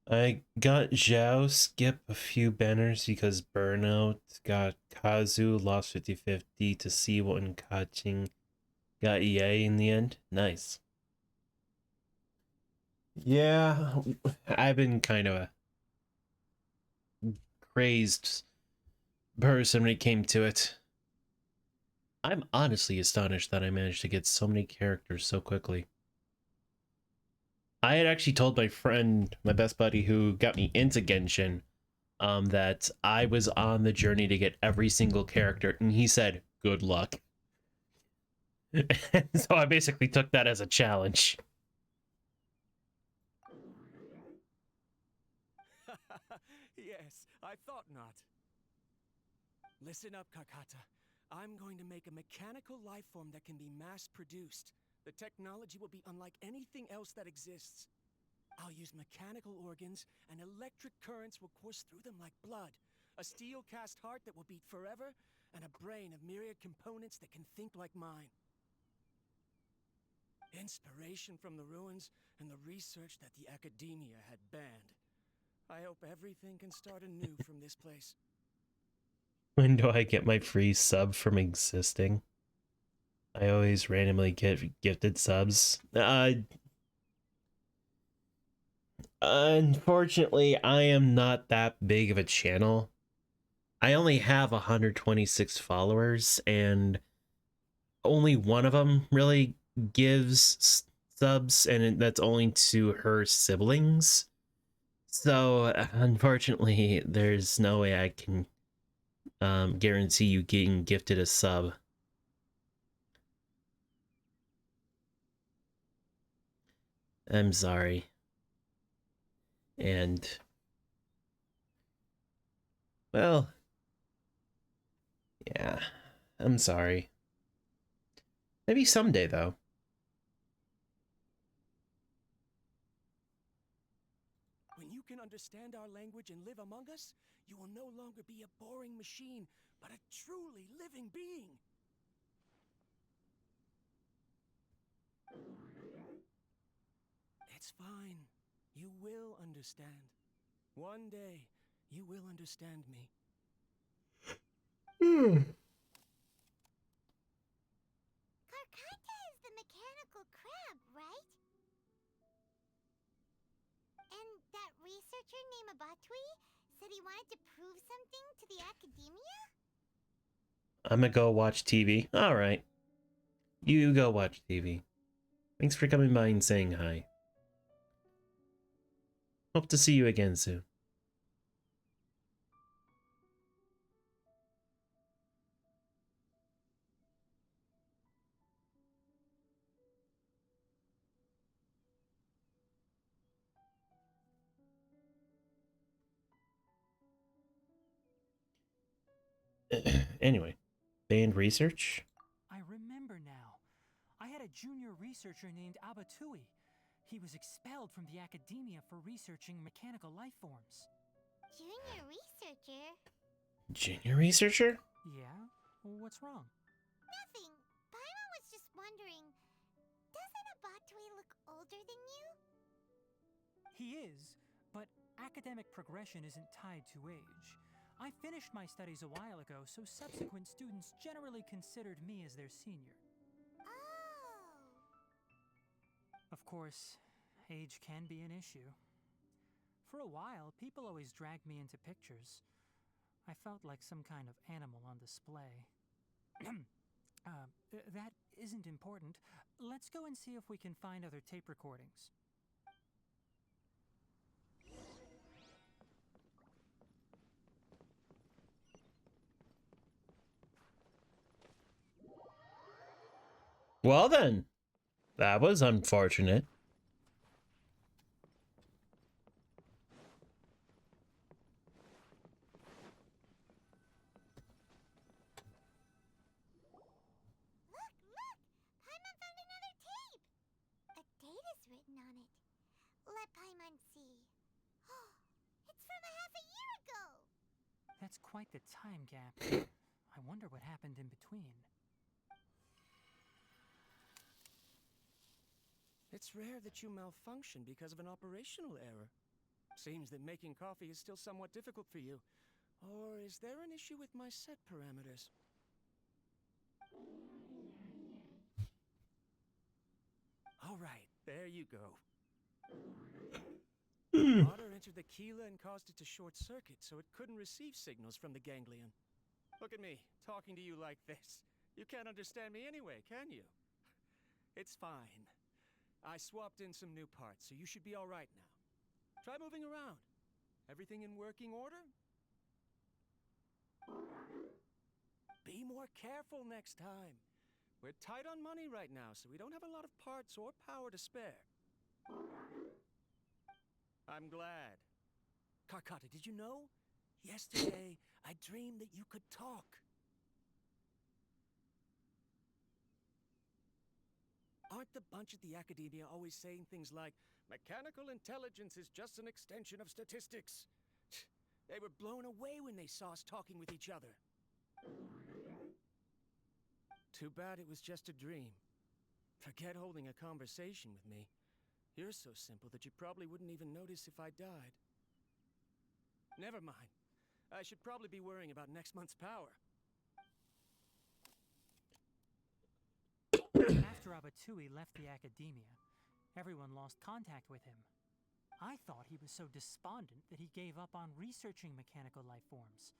I got Zhao skip a few banners because Burnout, got Kazu, lost 50-50 to Siwa and Kaching, got EA in the end. Nice. Yeah, I've been kind of a crazed person when it came to it. I'm honestly astonished that I managed to get so many characters so quickly. I had actually told my friend, my best buddy who got me into Genshin, that I was on the journey to get every single character, and he said, good luck. So I basically took that as a challenge. Yes, I thought not. Listen up, Carcotta. I'm going to make a mechanical life form that can be mass-produced. The technology will be unlike anything else that exists. I'll use mechanical organs, and electric currents will course through them like blood. A steel-cast heart that will beat forever, and a brain of myriad components that can think like mine. Inspiration from the ruins and the research that the Academia had banned. I hope everything can start anew from this place. When do I get my free sub from existing? I always randomly get gifted subs. Unfortunately, I am not that big of a channel. I only have 126 followers, and only one of them really gives subs, and that's only to her siblings. So, unfortunately, there's no way I can guarantee you getting gifted a sub. I'm sorry. And, well, yeah, I'm sorry. Maybe someday, though. When you can understand our language and live among us, you will no longer be a boring machine, but a truly living being. It's fine. You will understand. One day, you will understand me. Carcotta is the mechanical crab, right? And that researcher named Abatui said he wanted to prove something to the academia? I'm gonna go watch TV. Alright. You go watch TV. Thanks for coming by and saying hi. Hope to see you again soon. Anyway, band research? I remember now. I had a junior researcher named Abatui. He was expelled from the academia for researching mechanical life forms. Junior researcher? Junior researcher? Yeah? What's wrong? Nothing. Paimon was just wondering, doesn't Abatui look older than you? He is, but academic progression isn't tied to age. I finished my studies a while ago, so subsequent students generally considered me as their senior. Oh. Of course, age can be an issue. For a while, people always dragged me into pictures. I felt like some kind of animal on display. That isn't important. Let's go and see if we can find other tape recordings. Well then, that was unfortunate. Look! Paimon found another tape! A date is written on it. Let Paimon see. It's from a half a year ago! That's quite the time gap. I wonder what happened in between. It's rare that you malfunction because of an operational error. Seems that making coffee is still somewhat difficult for you. Or is there an issue with my set parameters? All right, there you go. Water entered the chela and caused it to short circuit, so it couldn't receive signals from the ganglion. Look at me, talking to you like this. You can't understand me anyway, can you? It's fine. I swapped in some new parts, so you should be all right now. Try moving around. Everything in working order? Be more careful next time. We're tight on money right now, so we don't have a lot of parts or power to spare. I'm glad. Karkata, did you know? Yesterday, I dreamed that you could talk. Aren't the bunch at the Academia always saying things like, mechanical intelligence is just an extension of statistics? They were blown away when they saw us talking with each other. Too bad it was just a dream. Forget holding a conversation with me. You're so simple that you probably wouldn't even notice if I died. Never mind. I should probably be worrying about next month's power. After Abatui left the Academia, everyone lost contact with him. I thought he was so despondent that he gave up on researching mechanical life forms.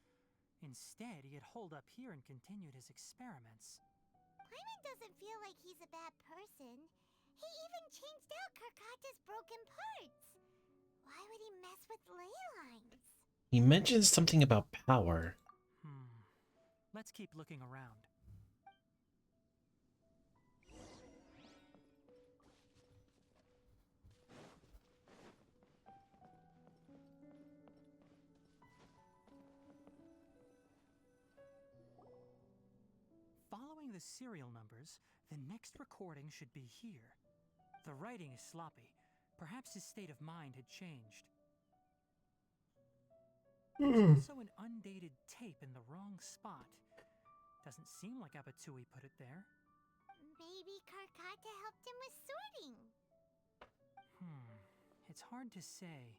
Instead, he had holed up here and continued his experiments. Paimon doesn't feel like he's a bad person. He even changed out Karkata's broken parts. Why would he mess with ley lines? He mentions something about power. Let's keep looking around. Following the serial numbers, the next recording should be here. The writing is sloppy. Perhaps his state of mind had changed. There's also an undated tape in the wrong spot. Doesn't seem like Abatui put it there. Maybe Karkata helped him with sorting. It's hard to say.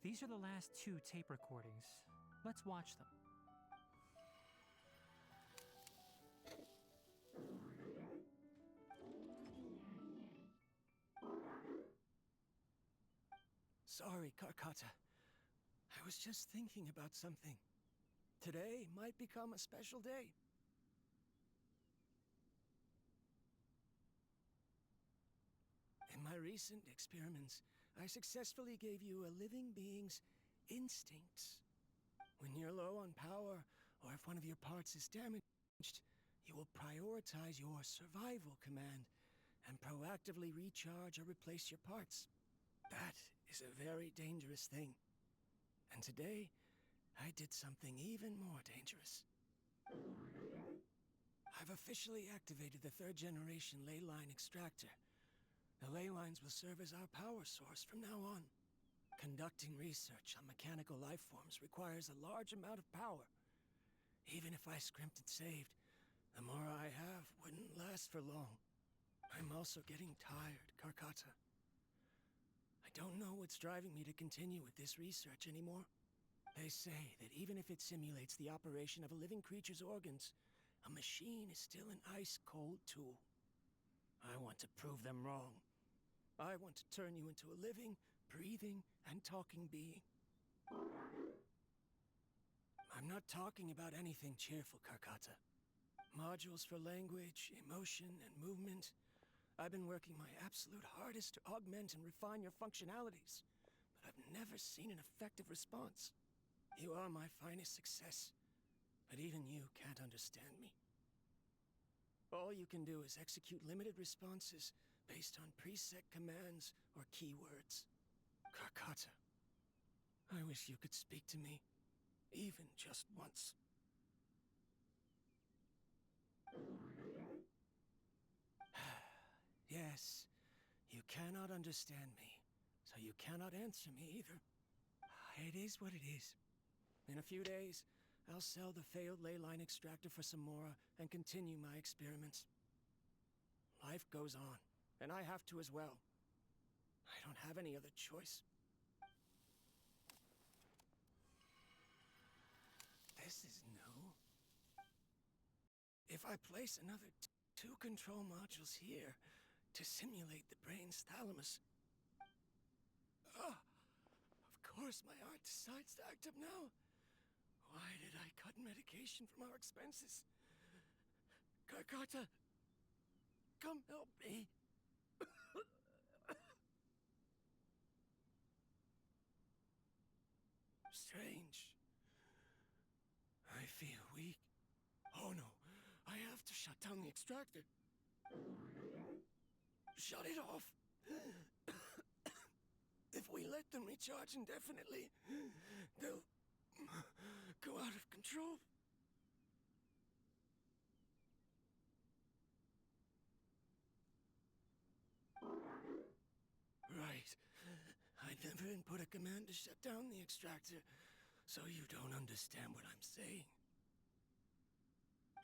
These are the last 2 tape recordings. Let's watch them. Sorry, Karkata. I I was just thinking about something. Today might become a special day. In my recent experiments, I successfully gave you a living being's instincts. When you're low on power, or if one of your parts is damaged, you will prioritize your survival command and proactively recharge or replace your parts. That is a very dangerous thing. And today, I did something even more dangerous. I've officially activated the 3rd generation ley line extractor. The ley lines will serve as our power source from now on. Conducting research on mechanical life forms requires a large amount of power. Even if I scrimped and saved, the more I have wouldn't last for long. I'm also getting tired, Karkata. I don't know what's driving me to continue with this research anymore. They say that even if it simulates the operation of a living creature's organs, a machine is still an ice-cold tool. I want to prove them wrong. I want to turn you into a living, breathing, and talking being. I'm not talking about anything cheerful, Karkata. Modules for language, emotion, and movement. I've been working my absolute hardest to augment and refine your functionalities, but I've never seen an effective response. You are my finest success, but even you can't understand me. All you can do is execute limited responses based on preset commands or keywords. Karkata, I wish you could speak to me, even just once. Yes, you cannot understand me, so you cannot answer me either. It is what it is. In a few days, I'll sell the failed ley line extractor for some more and continue my experiments. Life goes on, and I have to as well. I don't have any other choice. This is new. If I place another 2 control modules here to simulate the brain's thalamus... Of course my heart decides to act up now. Why did I cut medication from our expenses? Karkata, come help me. Strange. I feel weak. Oh no, I have to shut down the extractor. Shut it off. If we let them recharge indefinitely, they'll go out of control. Right. I never input a command to shut down the extractor, so you don't understand what I'm saying.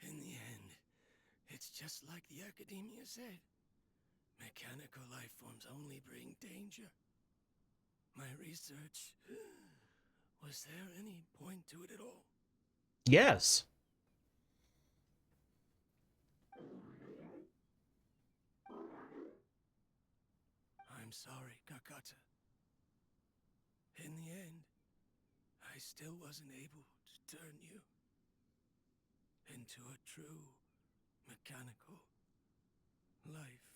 In the end, it's just like the Academia said. Mechanical life forms only bring danger. My research... Was there any point to it at all? Yes. I'm sorry, Karkata. In the end, I still wasn't able to turn you into a true mechanical life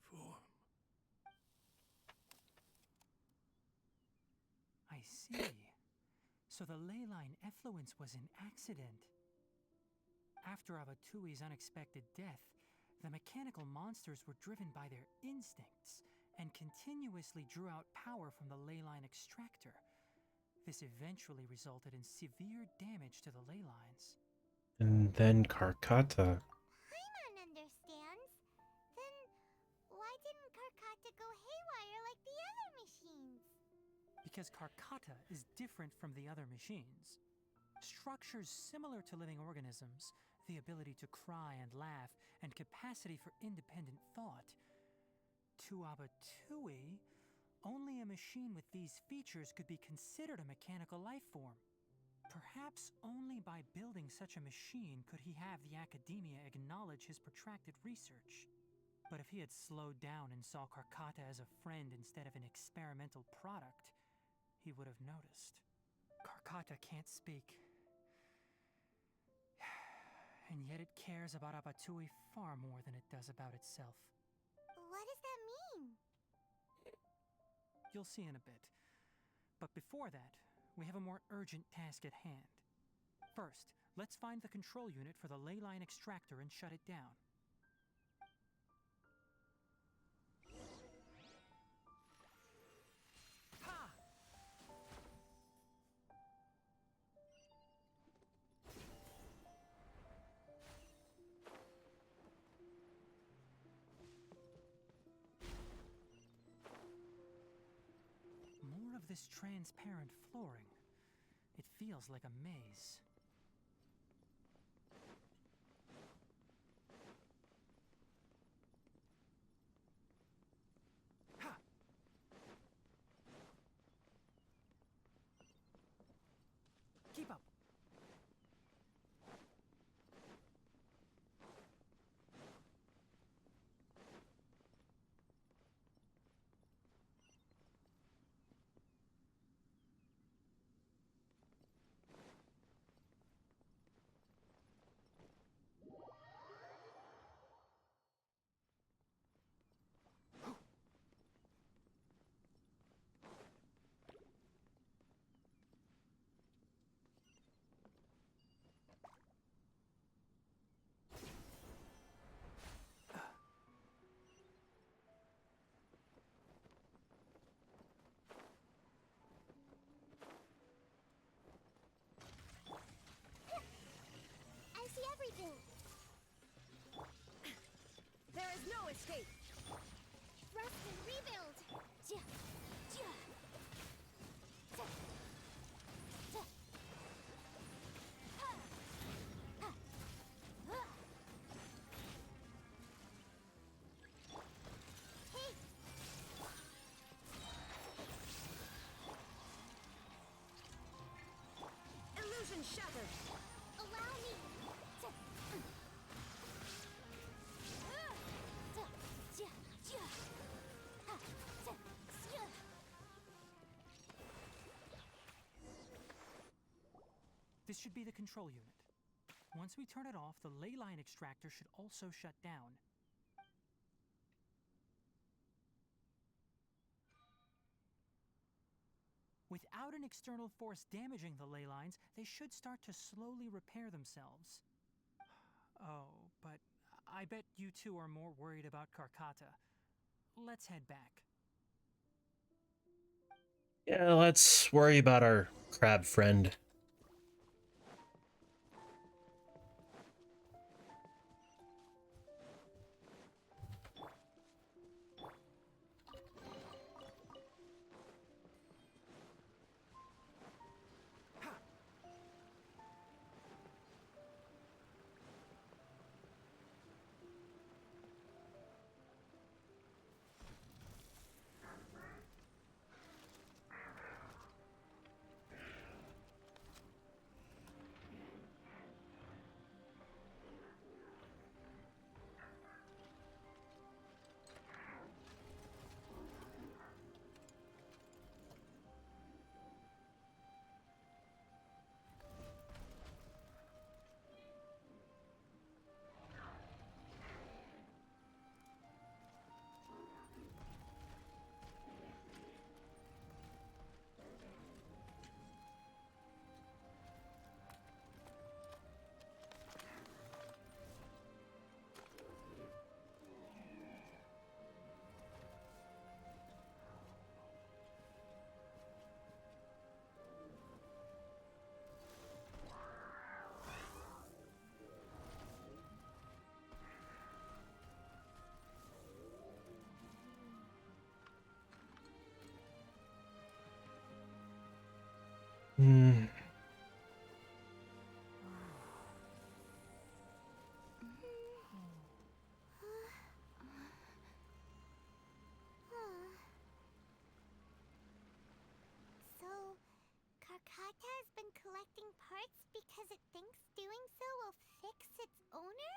form. I see. So the ley line effluence was an accident. After Abatui's unexpected death, the mechanical monsters were driven by their instincts and continuously drew out power from the ley line extractor. This eventually resulted in severe damage to the ley lines. And then Karkata. Paimon understands. Then why didn't Karkata go haywire like the other machines? Because Karkata is different from the other machines. Structures similar to living organisms, the ability to cry and laugh, and capacity for independent thought. To Abatui, only a machine with these features could be considered a mechanical life form. Perhaps only by building such a machine could he have the Academia acknowledge his protracted research. But if he had slowed down and saw Karkata as a friend instead of an experimental product, he would have noticed. Karkata can't speak. And yet it cares about Abatui far more than it does about itself. What does that mean? You'll see in a bit. But before that, we have a more urgent task at hand. First, let's find the control unit for the ley line extractor and shut it down. Ha! More of this transparent flooring. It feels like a maze. Ha! Keep up. I see everything. There is no escape. Thrust and rebuild. Ja, ja. Ta, ta. Ha, ha, ha. Hey. Illusion shattered. Allow me. Ta, ta, ja, ja. Ha, ta, ja. This should be the control unit. Once we turn it off, the ley line extractor should also shut down. Without an external force damaging the ley lines, they should start to slowly repair themselves. Oh, but I bet you two are more worried about Karkata. Let's head back. Yeah, let's worry about our crab friend. Hmm. So, Karkata has been collecting parts because it thinks doing so will fix its owner?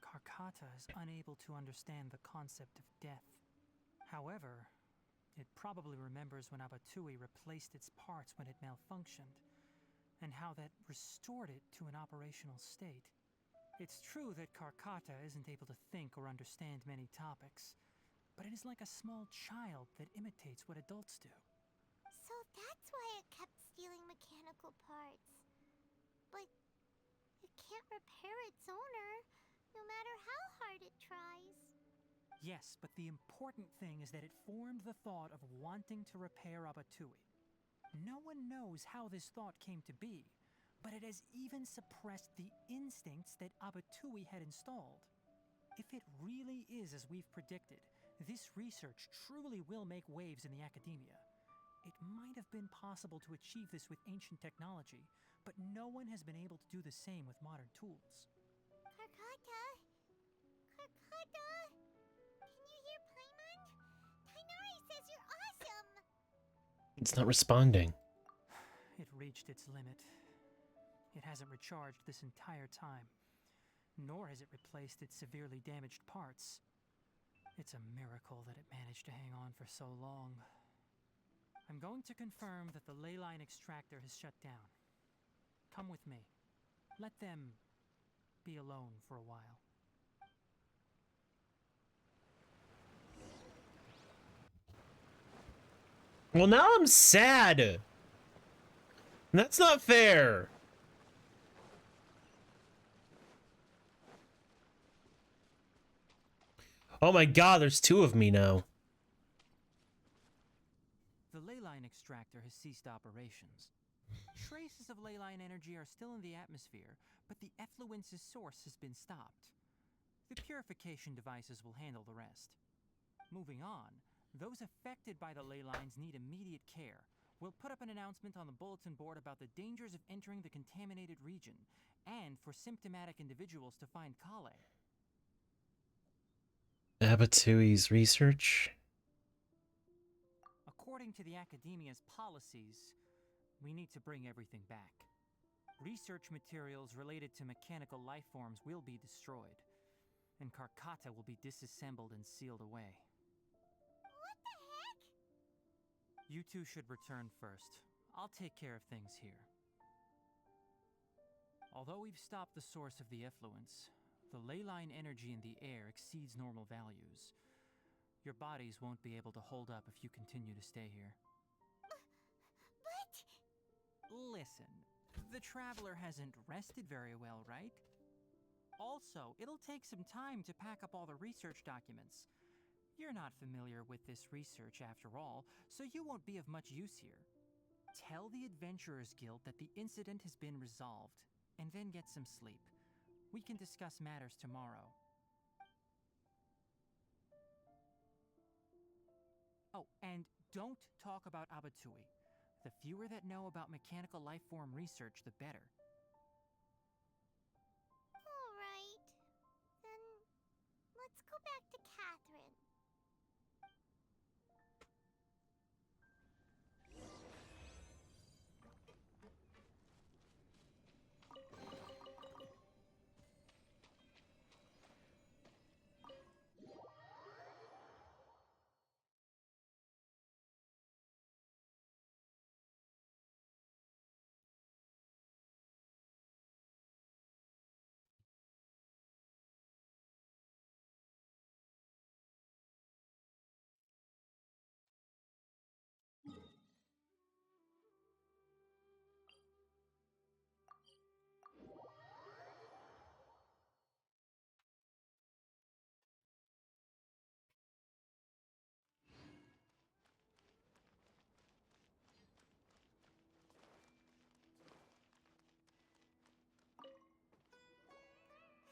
Karkata is unable to understand the concept of death. However, It probably remembers when Abatui replaced its parts when it malfunctioned, and how that restored it to an operational state. It's true that Karkata isn't able to think or understand many topics, but it is like a small child that imitates what adults do. So that's why it kept stealing mechanical parts. But it can't repair its owner, no matter how hard it tries. Yes, but the important thing is that it formed the thought of wanting to repair Abatui. No one knows how this thought came to be, but it has even suppressed the instincts that Abatui had installed. If it really is as we've predicted, this research truly will make waves in the academia. It might have been possible to achieve this with ancient technology, but no one has been able to do the same with modern tools. Karkata? Karkata? Can you hear Paimon? Tighnari says you're awesome! It's not responding. It reached its limit. It hasn't recharged this entire time, nor has it replaced its severely damaged parts. It's a miracle that it managed to hang on for so long. I'm going to confirm that the ley line extractor has shut down. Come with me. Let them be alone for a while. Well, now I'm sad. That's not fair. Oh my god, there's two of me now. The ley line extractor has ceased operations. Traces of ley line energy are still in the atmosphere, but the effluence's source has been stopped. The purification devices will handle the rest. Moving on, those affected by the ley lines need immediate care. We'll put up an announcement on the bulletin board about the dangers of entering the contaminated region, and for symptomatic individuals to find Kale. Abatui's research? According to the Academia's policies, we need to bring everything back. Research materials related to mechanical life forms will be destroyed, and Karkata will be disassembled and sealed away. What the heck? You two should return first. I'll take care of things here. Although we've stopped the source of the effluence, the ley line energy in the air exceeds normal values. Your bodies won't be able to hold up if you continue to stay here. But... Listen, the Traveler hasn't rested very well, right? Also, it'll take some time to pack up all the research documents. You're not familiar with this research after all, so you won't be of much use here. Tell the Adventurers Guild that the incident has been resolved, and then get some sleep. We can discuss matters tomorrow. Oh, and don't talk about Abatui. The fewer that know about mechanical life form research, the better. Alright. Then... let's go back to Catherine.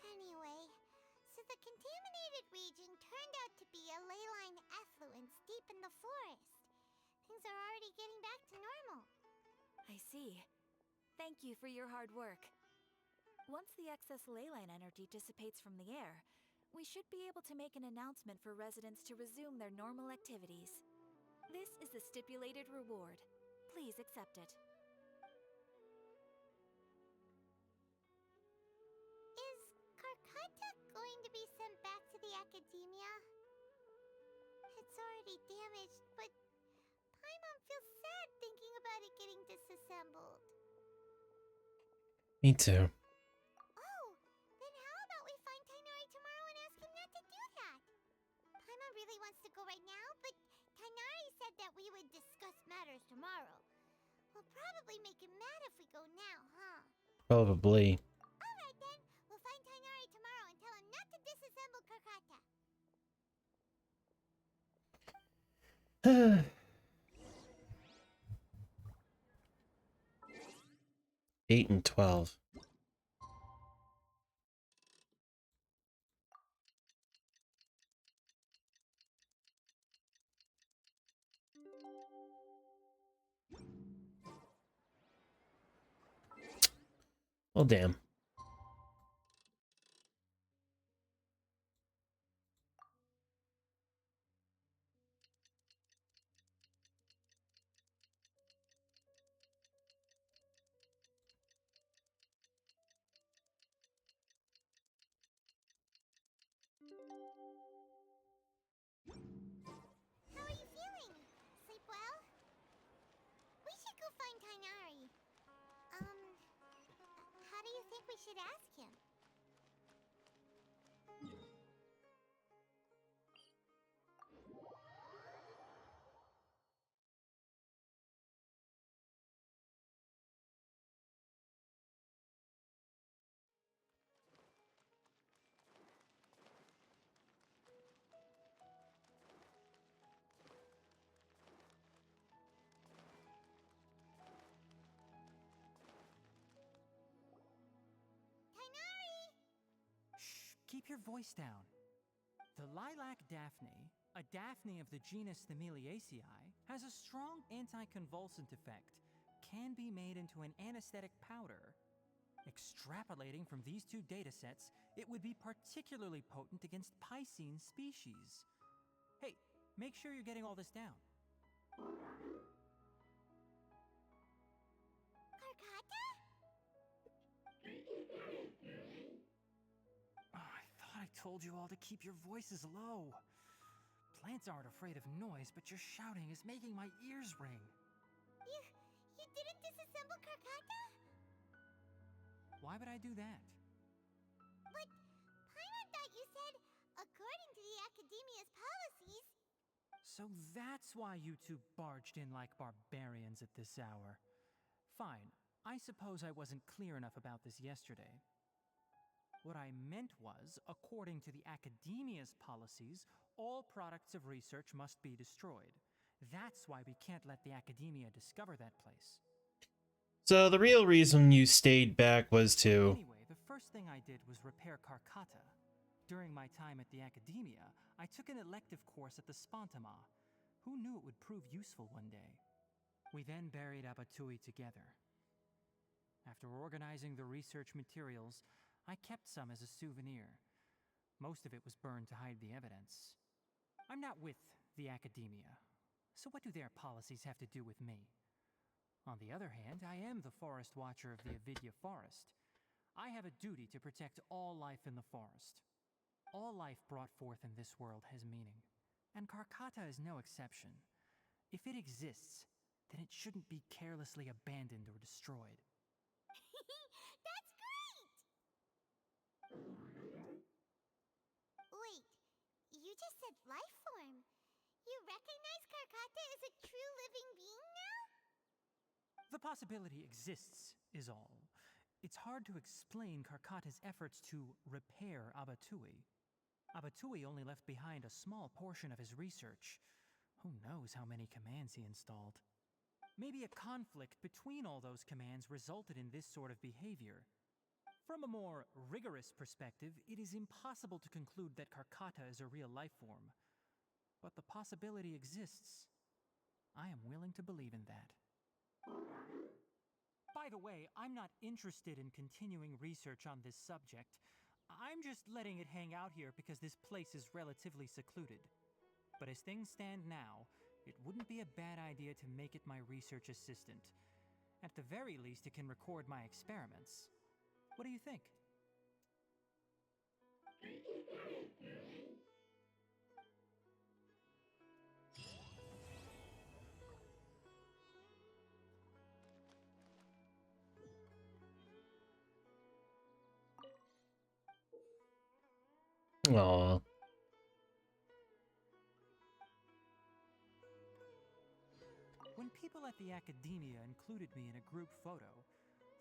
Anyway, so the contaminated region turned out to be a ley line effluence deep in the forest. Things are already getting back to normal. I see. Thank you for your hard work. Once the excess ley line energy dissipates from the air, we should be able to make an announcement for residents to resume their normal activities. This is the stipulated reward. Please accept it. Is Karkata going to be sent back to the Academia? It's already damaged, but feel sad thinking about it getting disassembled. Me too. Oh, then how about we find Tainari tomorrow and ask him not to do that? Paimon really wants to go right now, but Tainari said that we would discuss matters tomorrow. We'll probably make him mad if we go now, huh? Probably. Alright then, we'll find Tainari tomorrow and tell him not to disassemble Karkata. 8 and 12. Well, damn. How are you feeling? Sleep well? We should go find Tainari. How do you think we should ask him? Keep your voice down. The lilac daphne, a daphne of the genus Thameliaceae, has a strong anticonvulsant effect, can be made into an anesthetic powder. Extrapolating from these two datasets, it would be particularly potent against Piscine species. Hey, make sure you're getting all this down. Karkata? I told you all to keep your voices low. Plants aren't afraid of noise, but your shouting is making my ears ring. You didn't disassemble Karkata? Why would I do that? But Paimon thought you said, according to the Academia's policies... So that's why you two barged in like barbarians at this hour. Fine, I suppose I wasn't clear enough about this yesterday. What I meant was, according to the Academia's policies, all products of research must be destroyed. That's why we can't let the Academia discover that place. So the real reason you stayed back was to... Anyway, the first thing I did was repair Karkata. During my time at the Academia, I took an elective course at the Spontama. Who knew it would prove useful one day? We then buried Abatui together. After organizing the research materials, I kept some as a souvenir. Most of it was burned to hide the evidence. I'm not with the Academia, so what do their policies have to do with me? On the other hand, I am the Forest Watcher of the Avidya Forest. I have a duty to protect all life in the forest. All life brought forth in this world has meaning, and Karkata is no exception. If it exists, then it shouldn't be carelessly abandoned or destroyed. That's great! Wait, you just said life form. You recognize Karkata as a true living being now? The possibility exists, is all. It's hard to explain Karkata's efforts to repair Abatui. Abatui only left behind a small portion of his research. Who knows how many commands he installed? Maybe a conflict between all those commands resulted in this sort of behavior. From a more rigorous perspective, it is impossible to conclude that Karkata is a real life form. But the possibility exists. I am willing to believe in that. By the way, I'm not interested in continuing research on this subject. I'm just letting it hang out here because this place is relatively secluded. But as things stand now, it wouldn't be a bad idea to make it my research assistant. At the very least, it can record my experiments. What do you think? Aw. When people at the academia included me in a group photo,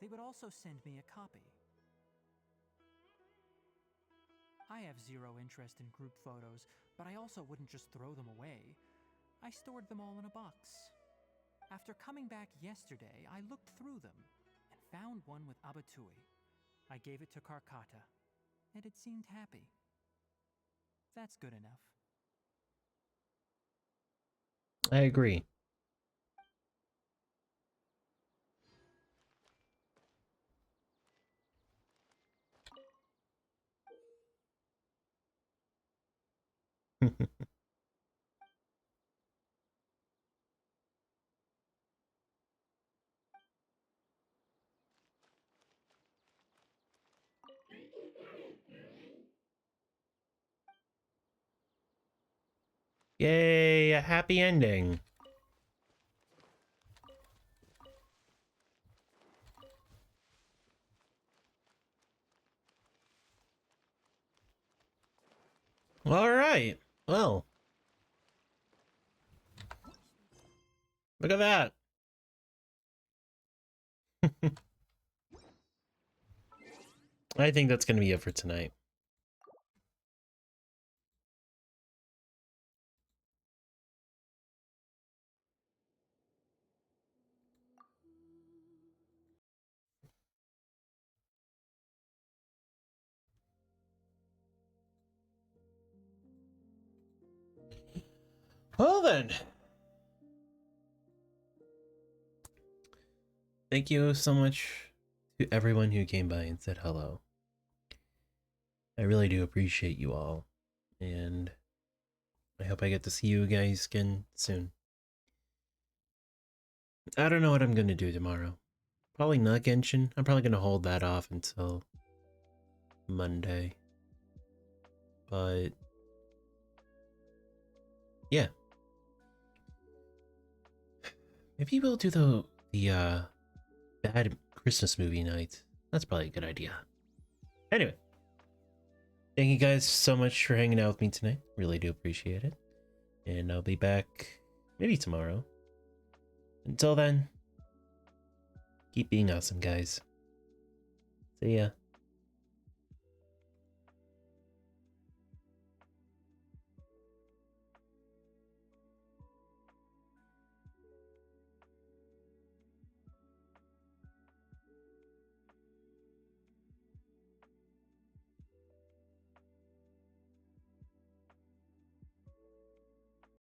they would also send me a copy. I have zero interest in group photos, but I also wouldn't just throw them away. I stored them all in a box. After coming back yesterday, I looked through them and found one with Abatui. I gave it to Karkata, and it seemed happy. That's good enough. I agree. Yay, a happy ending. All right. Well. Look at that. I think that's going to be it for tonight. Well then. Thank you so much to everyone who came by and said hello. I really do appreciate you all. And I hope I get to see you guys again soon. I don't know what I'm going to do tomorrow. Probably not Genshin. I'm probably going to hold that off until Monday. But yeah. Maybe we'll do the bad Christmas movie night. That's probably a good idea. Anyway. Thank you guys so much for hanging out with me tonight. Really do appreciate it. And I'll be back maybe tomorrow. Until then, keep being awesome, guys. See ya.